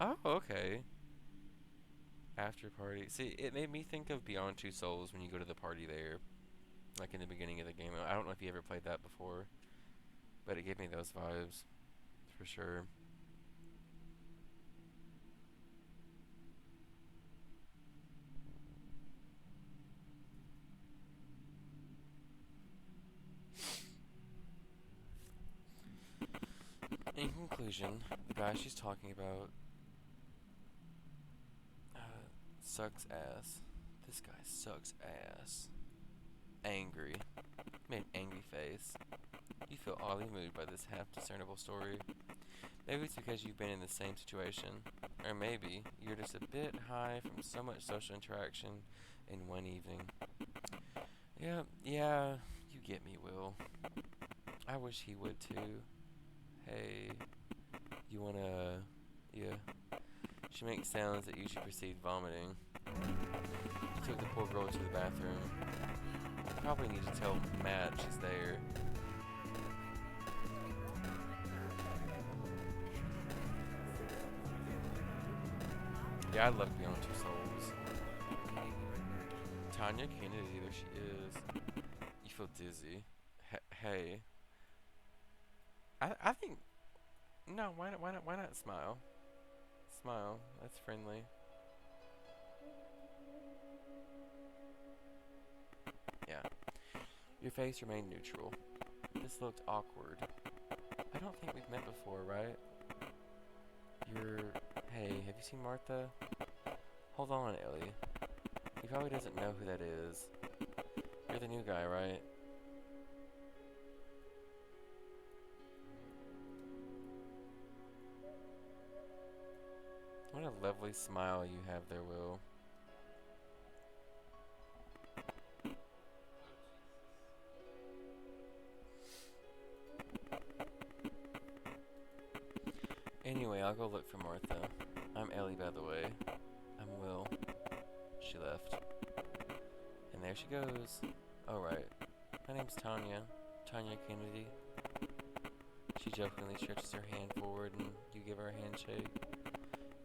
S1: Oh, okay. After party. See, it made me think of Beyond Two Souls when you go to the party there. Like in the beginning of the game. I don't know if you ever played that before. But it gave me those vibes. For sure. In conclusion, the guy she's talking about sucks ass. This guy sucks ass. Angry. Made an angry face. You feel oddly moved by this half-discernible story. Maybe it's because you've been in the same situation. Or maybe you're just a bit high from so much social interaction in one evening. Yeah, you get me, Will. I wish he would too. Hey, you wanna... Yeah. She makes sounds that usually precede vomiting. took the poor girl to the bathroom. Probably need to tell Matt she's there. Yeah, I'd love to be on Two Souls. Tanya Kennedy, there she is. You feel dizzy. Hey. I think... No, why not smile? Smile. That's friendly. Yeah. Your face remained neutral. This looked awkward. I don't think we've met before, right? Hey, have you seen Martha? Hold on, Ellie. He probably doesn't know who that is. You're the new guy, right? What a lovely smile you have there, Will. Anyway, I'll go look for Martha. I'm Ellie, by the way. I'm Will. She left. And there she goes. Oh, right. My name's Tanya. Tanya Kennedy. She jokingly stretches her hand forward and you give her a handshake.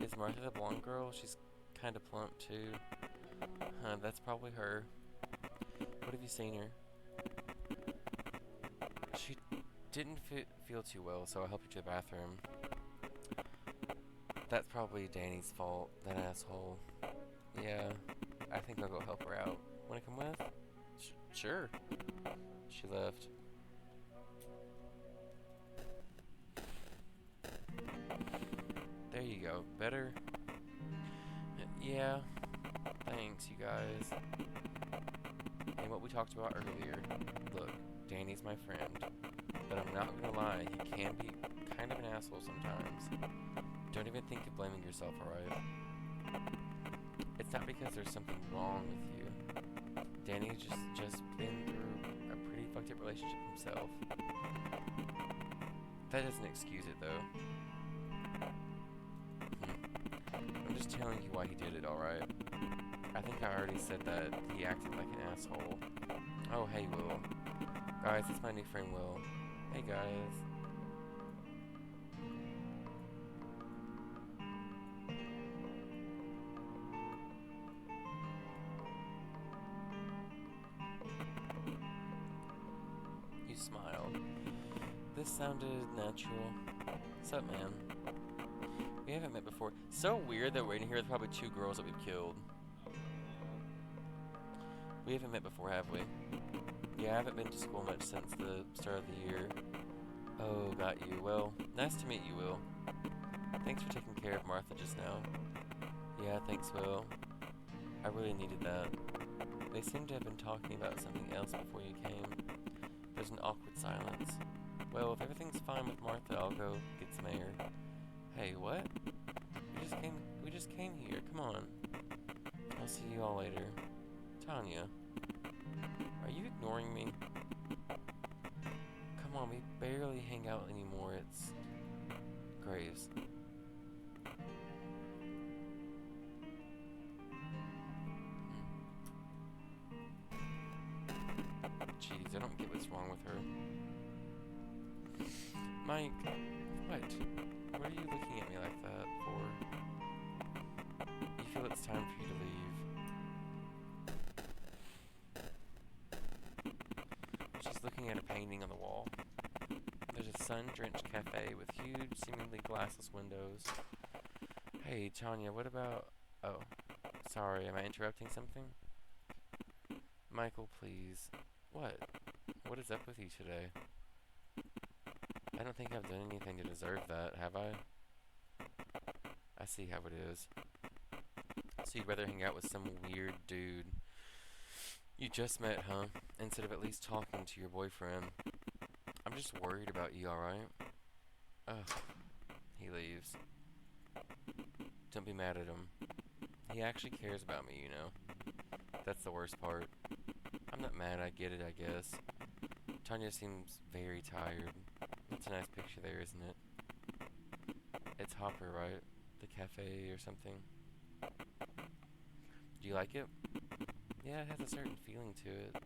S1: Is Martha the blonde girl? She's kinda plump, too. Huh, that's probably her. What have you seen her? She didn't feel too well, so I'll help you to the bathroom. That's probably Danny's fault, that asshole. Yeah, I think I'll go help her out. Wanna come with? Sure. She left. There you go. Better? Yeah. Thanks, you guys. And what we talked about earlier. Look, Danny's my friend. But I'm not gonna lie, he can be kind of an asshole sometimes. Don't even think of blaming yourself, alright? It's not because there's something wrong with you. Danny's just been through a pretty fucked up relationship himself. That doesn't excuse it, though. I'm just telling you why he did it, alright? I think I already said that he acted like an asshole. Oh, hey, Will. Guys, it's my new friend, Will. Hey, guys. You smiled. This sounded natural. Sup, man? We haven't met before. So weird that we're in here with probably two girls that we've killed. We haven't met before, have we? Yeah, I haven't been to school much since the start of the year. Oh, got you. Well, nice to meet you, Will. Thanks for taking care of Martha just now. Yeah, thanks, Will. I really needed that. They seem to have been talking about something else before you came. There's an awkward silence. Well, if everything's fine with Martha, I'll go get some air. Hey, what? We just came here. Come on. I'll see you all later. Tanya, are you ignoring me? Come on, we barely hang out anymore. It's Graves. Jeez, I don't get what's wrong with her. Mike, what? What are you looking at me like that for? You feel it's time for you to leave. She's looking at a painting on the wall. There's a sun-drenched cafe with huge, seemingly glassless windows. Hey, Tanya, what about... Oh, sorry, am I interrupting something? Michael, please. What? What is up with you today? I don't think I've done anything to deserve that, have I? I see how it is. So you'd rather hang out with some weird dude you just met, huh? Instead of at least talking to your boyfriend. I'm just worried about you, alright? Ugh. He leaves. Don't be mad at him. He actually cares about me, you know. That's the worst part. I'm not mad, I get it, I guess. Tanya seems very tired. That's a nice picture there, isn't it? It's Hopper, right? The cafe or something. Do you like it? Yeah, it has a certain feeling to it.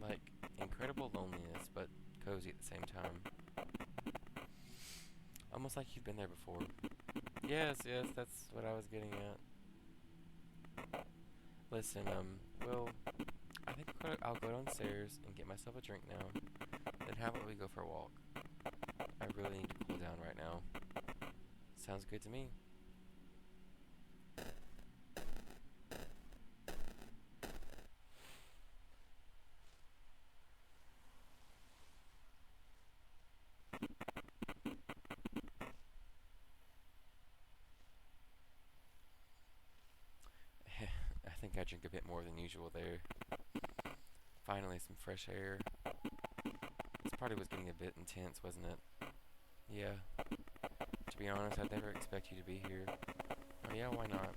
S1: Like incredible loneliness, but cozy at the same time. Almost like you've been there before. Yes, yes, that's what I was getting at. Listen, Will, I think I'll go downstairs and get myself a drink now. Then how about we go for a walk? I really need to cool down right now. Sounds good to me. I think I drink a bit more than usual there. Finally, some fresh air. This party was getting a bit intense, wasn't it? Yeah. To be honest, I'd never expect you to be here. Oh yeah, why not?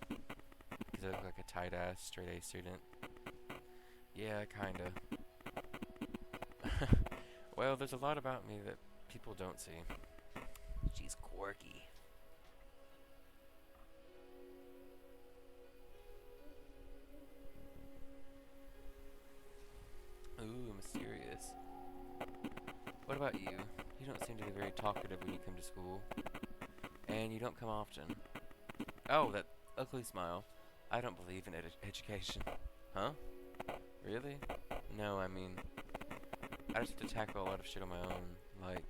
S1: Because I look like a tight-ass, straight-A student. Yeah, kinda. Well, there's a lot about me that people don't see. She's quirky. Ooh, mysterious. What about you? You don't seem to be very talkative when you come to school. And you don't come often. Oh, that ugly smile. I don't believe in education. Huh? Really? No, I mean, I just have to tackle a lot of shit on my own. Like,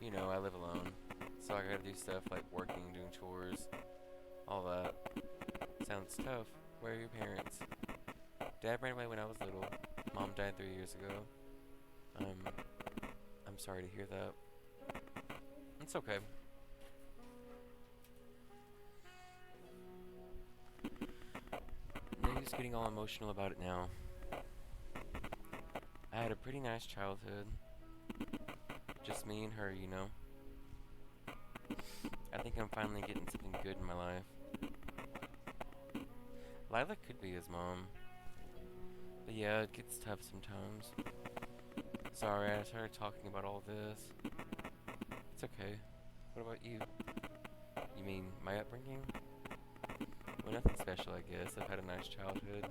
S1: you know, I live alone. So I gotta do stuff like working, doing chores, all that. Sounds tough. Where are your parents? Dad ran away when I was little. Mom died 3 years ago. I'm, I'm sorry to hear that. It's okay. No use getting all emotional about it now. I had a pretty nice childhood. Just me and her, you know. I think I'm finally getting something good in my life. Lila could be his mom. But yeah, it gets tough sometimes. Sorry, I started talking about all this. It's okay. What about you? You mean my upbringing? Well, nothing special, I guess. I've had a nice childhood.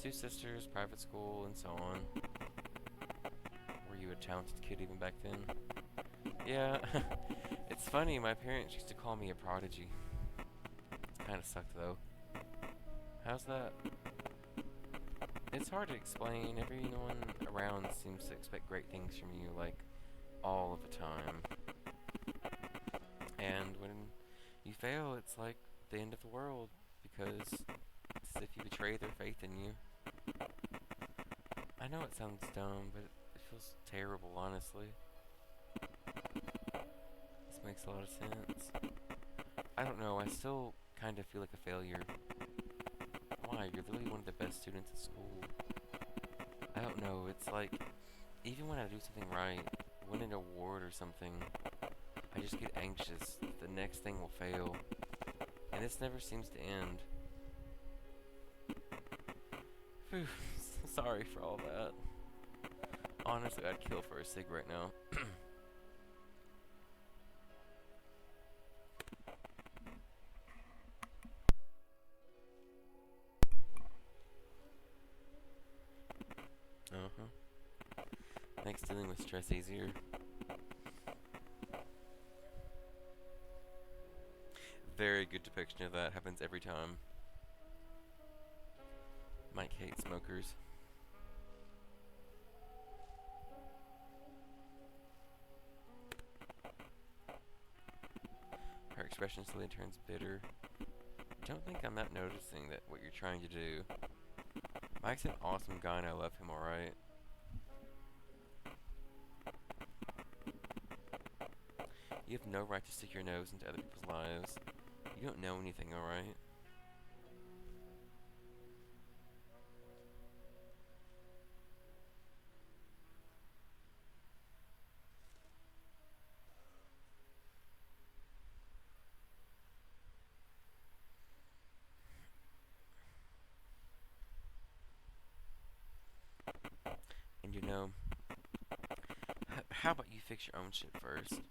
S1: 2 sisters, private school, and so on. Were you a talented kid even back then? Yeah. It's funny, my parents used to call me a prodigy. It kinda sucked, though. How's that? It's hard to explain. Everyone around seems to expect great things from you, like, all of the time. And when you fail, it's like the end of the world, because it's as if you betray their faith in you. I know it sounds dumb, but it feels terrible, honestly. This makes a lot of sense. I don't know, I still kind of feel like a failure. Why? You're literally one of the best students at school. I don't know, it's like, even when I do something right, win an award or something, I just get anxious that the next thing will fail. And this never seems to end. Phew, sorry for all that. Honestly, I'd kill for a cig right now. Uh-huh. Makes dealing with stress easier. Very good depiction of that. Happens every time. Mike hates smokers. Her expression slowly turns bitter. Don't think I'm not noticing that what you're trying to do. Mike's an awesome guy and I love him, alright? You have no right to stick your nose into other people's lives. You don't know anything, alright? And you know, how about you fix your own shit first?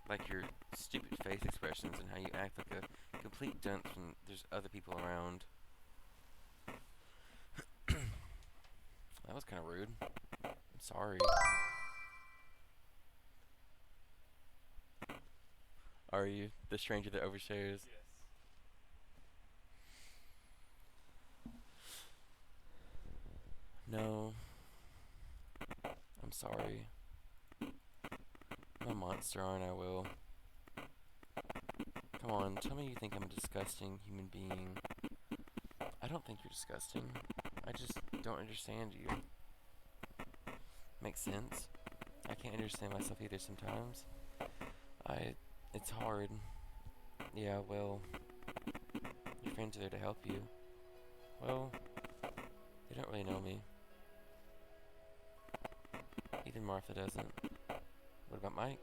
S1: Like your stupid face expressions and how you act like a complete dunce when there's other people around. That was kind of rude. I'm sorry. Are you the stranger that overshares?
S2: Yes.
S1: No. I'm sorry. I'm a monster, aren't I, Will? Come on, tell me you think I'm a disgusting human being. I don't think you're disgusting. I just don't understand you. Makes sense. I can't understand myself either sometimes. It's hard. Yeah, well, your friends are there to help you. Well, they don't really know me. Even Martha doesn't. What about Mike?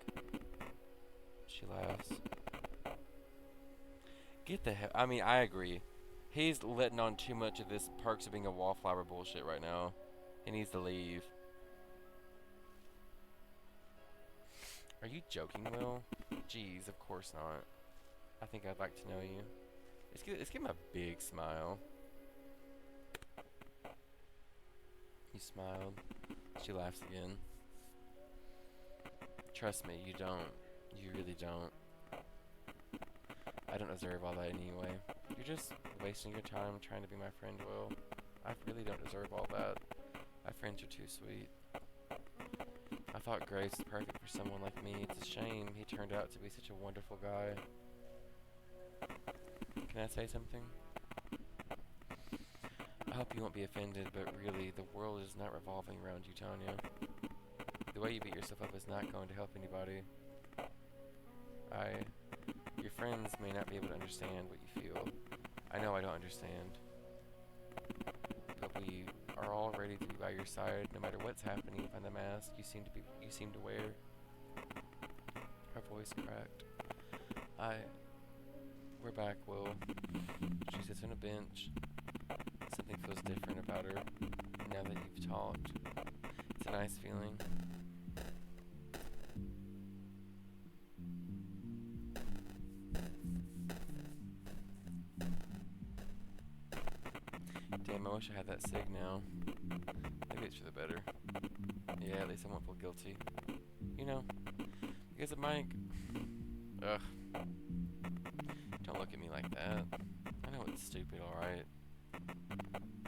S1: She laughs. Get the hell. I mean, I agree. He's letting on too much of this perks of being a wallflower bullshit right now. He needs to leave. Are you joking, Will? Jeez, of course not. I think I'd like to know you. Let's give him a big smile. He smiled. She laughs again. Trust me, you don't. You really don't. I don't deserve all that anyway. You're just wasting your time trying to be my friend, Will. I really don't deserve all that. My friends are too sweet. I thought Grace was perfect for someone like me. It's a shame he turned out to be such a wonderful guy. Can I say something? I hope you won't be offended, but really, the world is not revolving around you, Tanya. The way you beat yourself up is not going to help anybody. Your friends may not be able to understand what you feel. I know I don't understand. But we are all ready to be by your side, no matter what's happening behind the mask you seem to wear. Her voice cracked. We're back, Will. She sits on a bench. Something feels different about her now that you've talked. It's a nice feeling. Damn, I wish I had that sig now. Maybe it's for the better. Yeah, at least I won't feel guilty. You know, because of Mike. Ugh. Don't look at me like that. I know it's stupid, alright?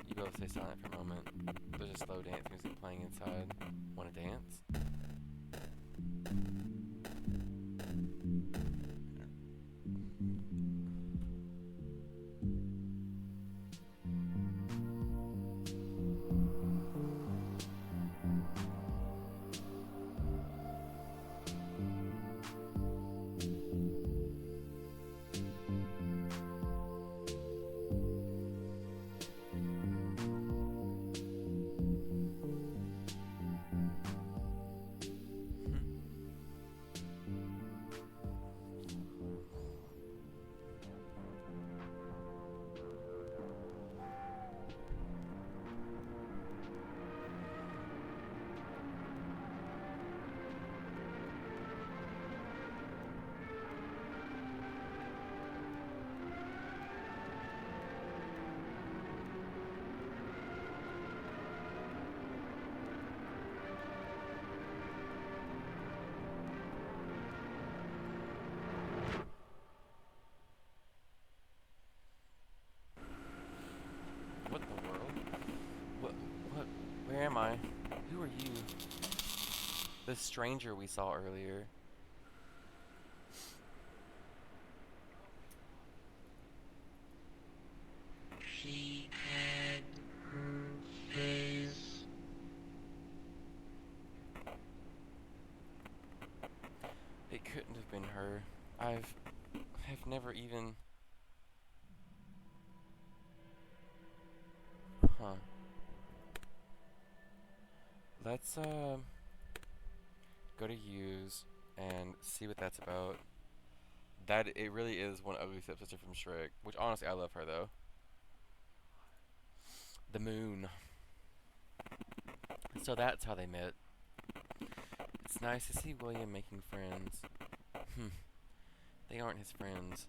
S1: You both stay silent for a moment. There's a slow dance music playing inside. Wanna dance? What in the world? What? Where am I? Who are you? The stranger we saw earlier.
S4: She had her face.
S1: It couldn't have been her. I've never even... Huh. Let's, go to use and see what that's about. It really is one ugly stepsister from Shrek, which honestly I love her though. The moon. So that's how they met. It's nice to see William making friends. They aren't his friends.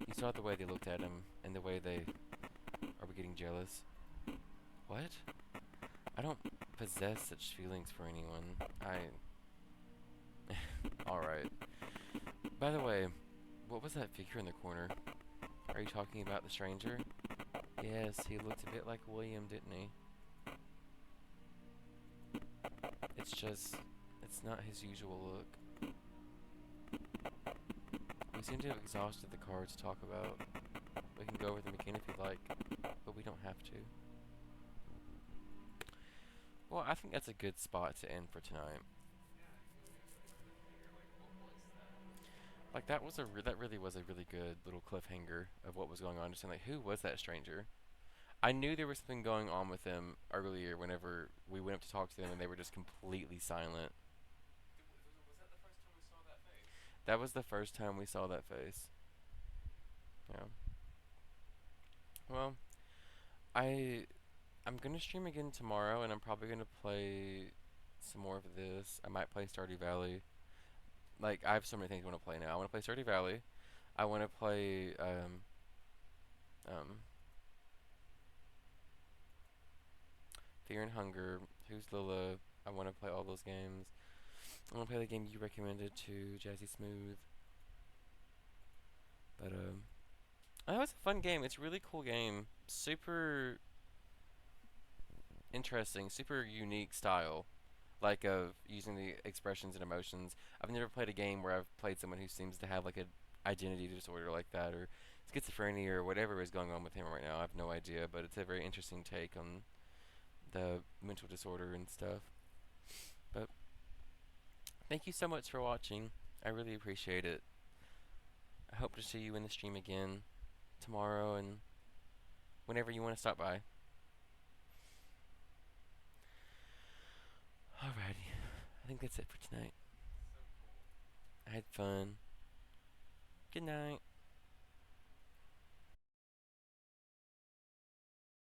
S1: You saw the way they looked at him and the way they... Are we getting jealous? What? I don't possess such feelings for anyone. Alright. By the way, what was that figure in the corner? Are you talking about the stranger? Yes, he looked a bit like William, didn't he? It's just, it's not his usual look. We seem to have exhausted the cards to talk about. We can go over them again if you'd like, but we don't have to. Well, I think that's a good spot to end for tonight.
S2: Yeah, I think it was a nice cliffhanger. Like, what was that?
S1: Like that really was a really good little cliffhanger of what was going on. Just saying, like, who was that stranger? I knew there was something going on with them earlier whenever we went up to talk to them and they were just completely silent.
S2: Was that the first time we saw that face?
S1: That was the first time we saw that face. Yeah. Well, I I'm gonna stream again tomorrow and I'm probably gonna play some more of this. I might play Stardew Valley. Like I have so many things I want to play now. I want to play Stardew Valley. I want to play um Fear and Hunger. Who's Lila? I want to play all those games. I want to play the game you recommended to Jazzy Smooth. But that was a fun game. It's a really cool game. Super interesting, super unique style. Like of using the expressions and emotions. I've never played a game where I've played someone who seems to have like a identity disorder like that or schizophrenia or whatever is going on with him right now. I have no idea, but it's a very interesting take on the mental disorder and stuff. But thank you so much for watching. I really appreciate it. I hope to see you in the stream again tomorrow and whenever you want to stop by. Alrighty. I think that's it for tonight.
S2: So cool.
S1: I had fun. Good night.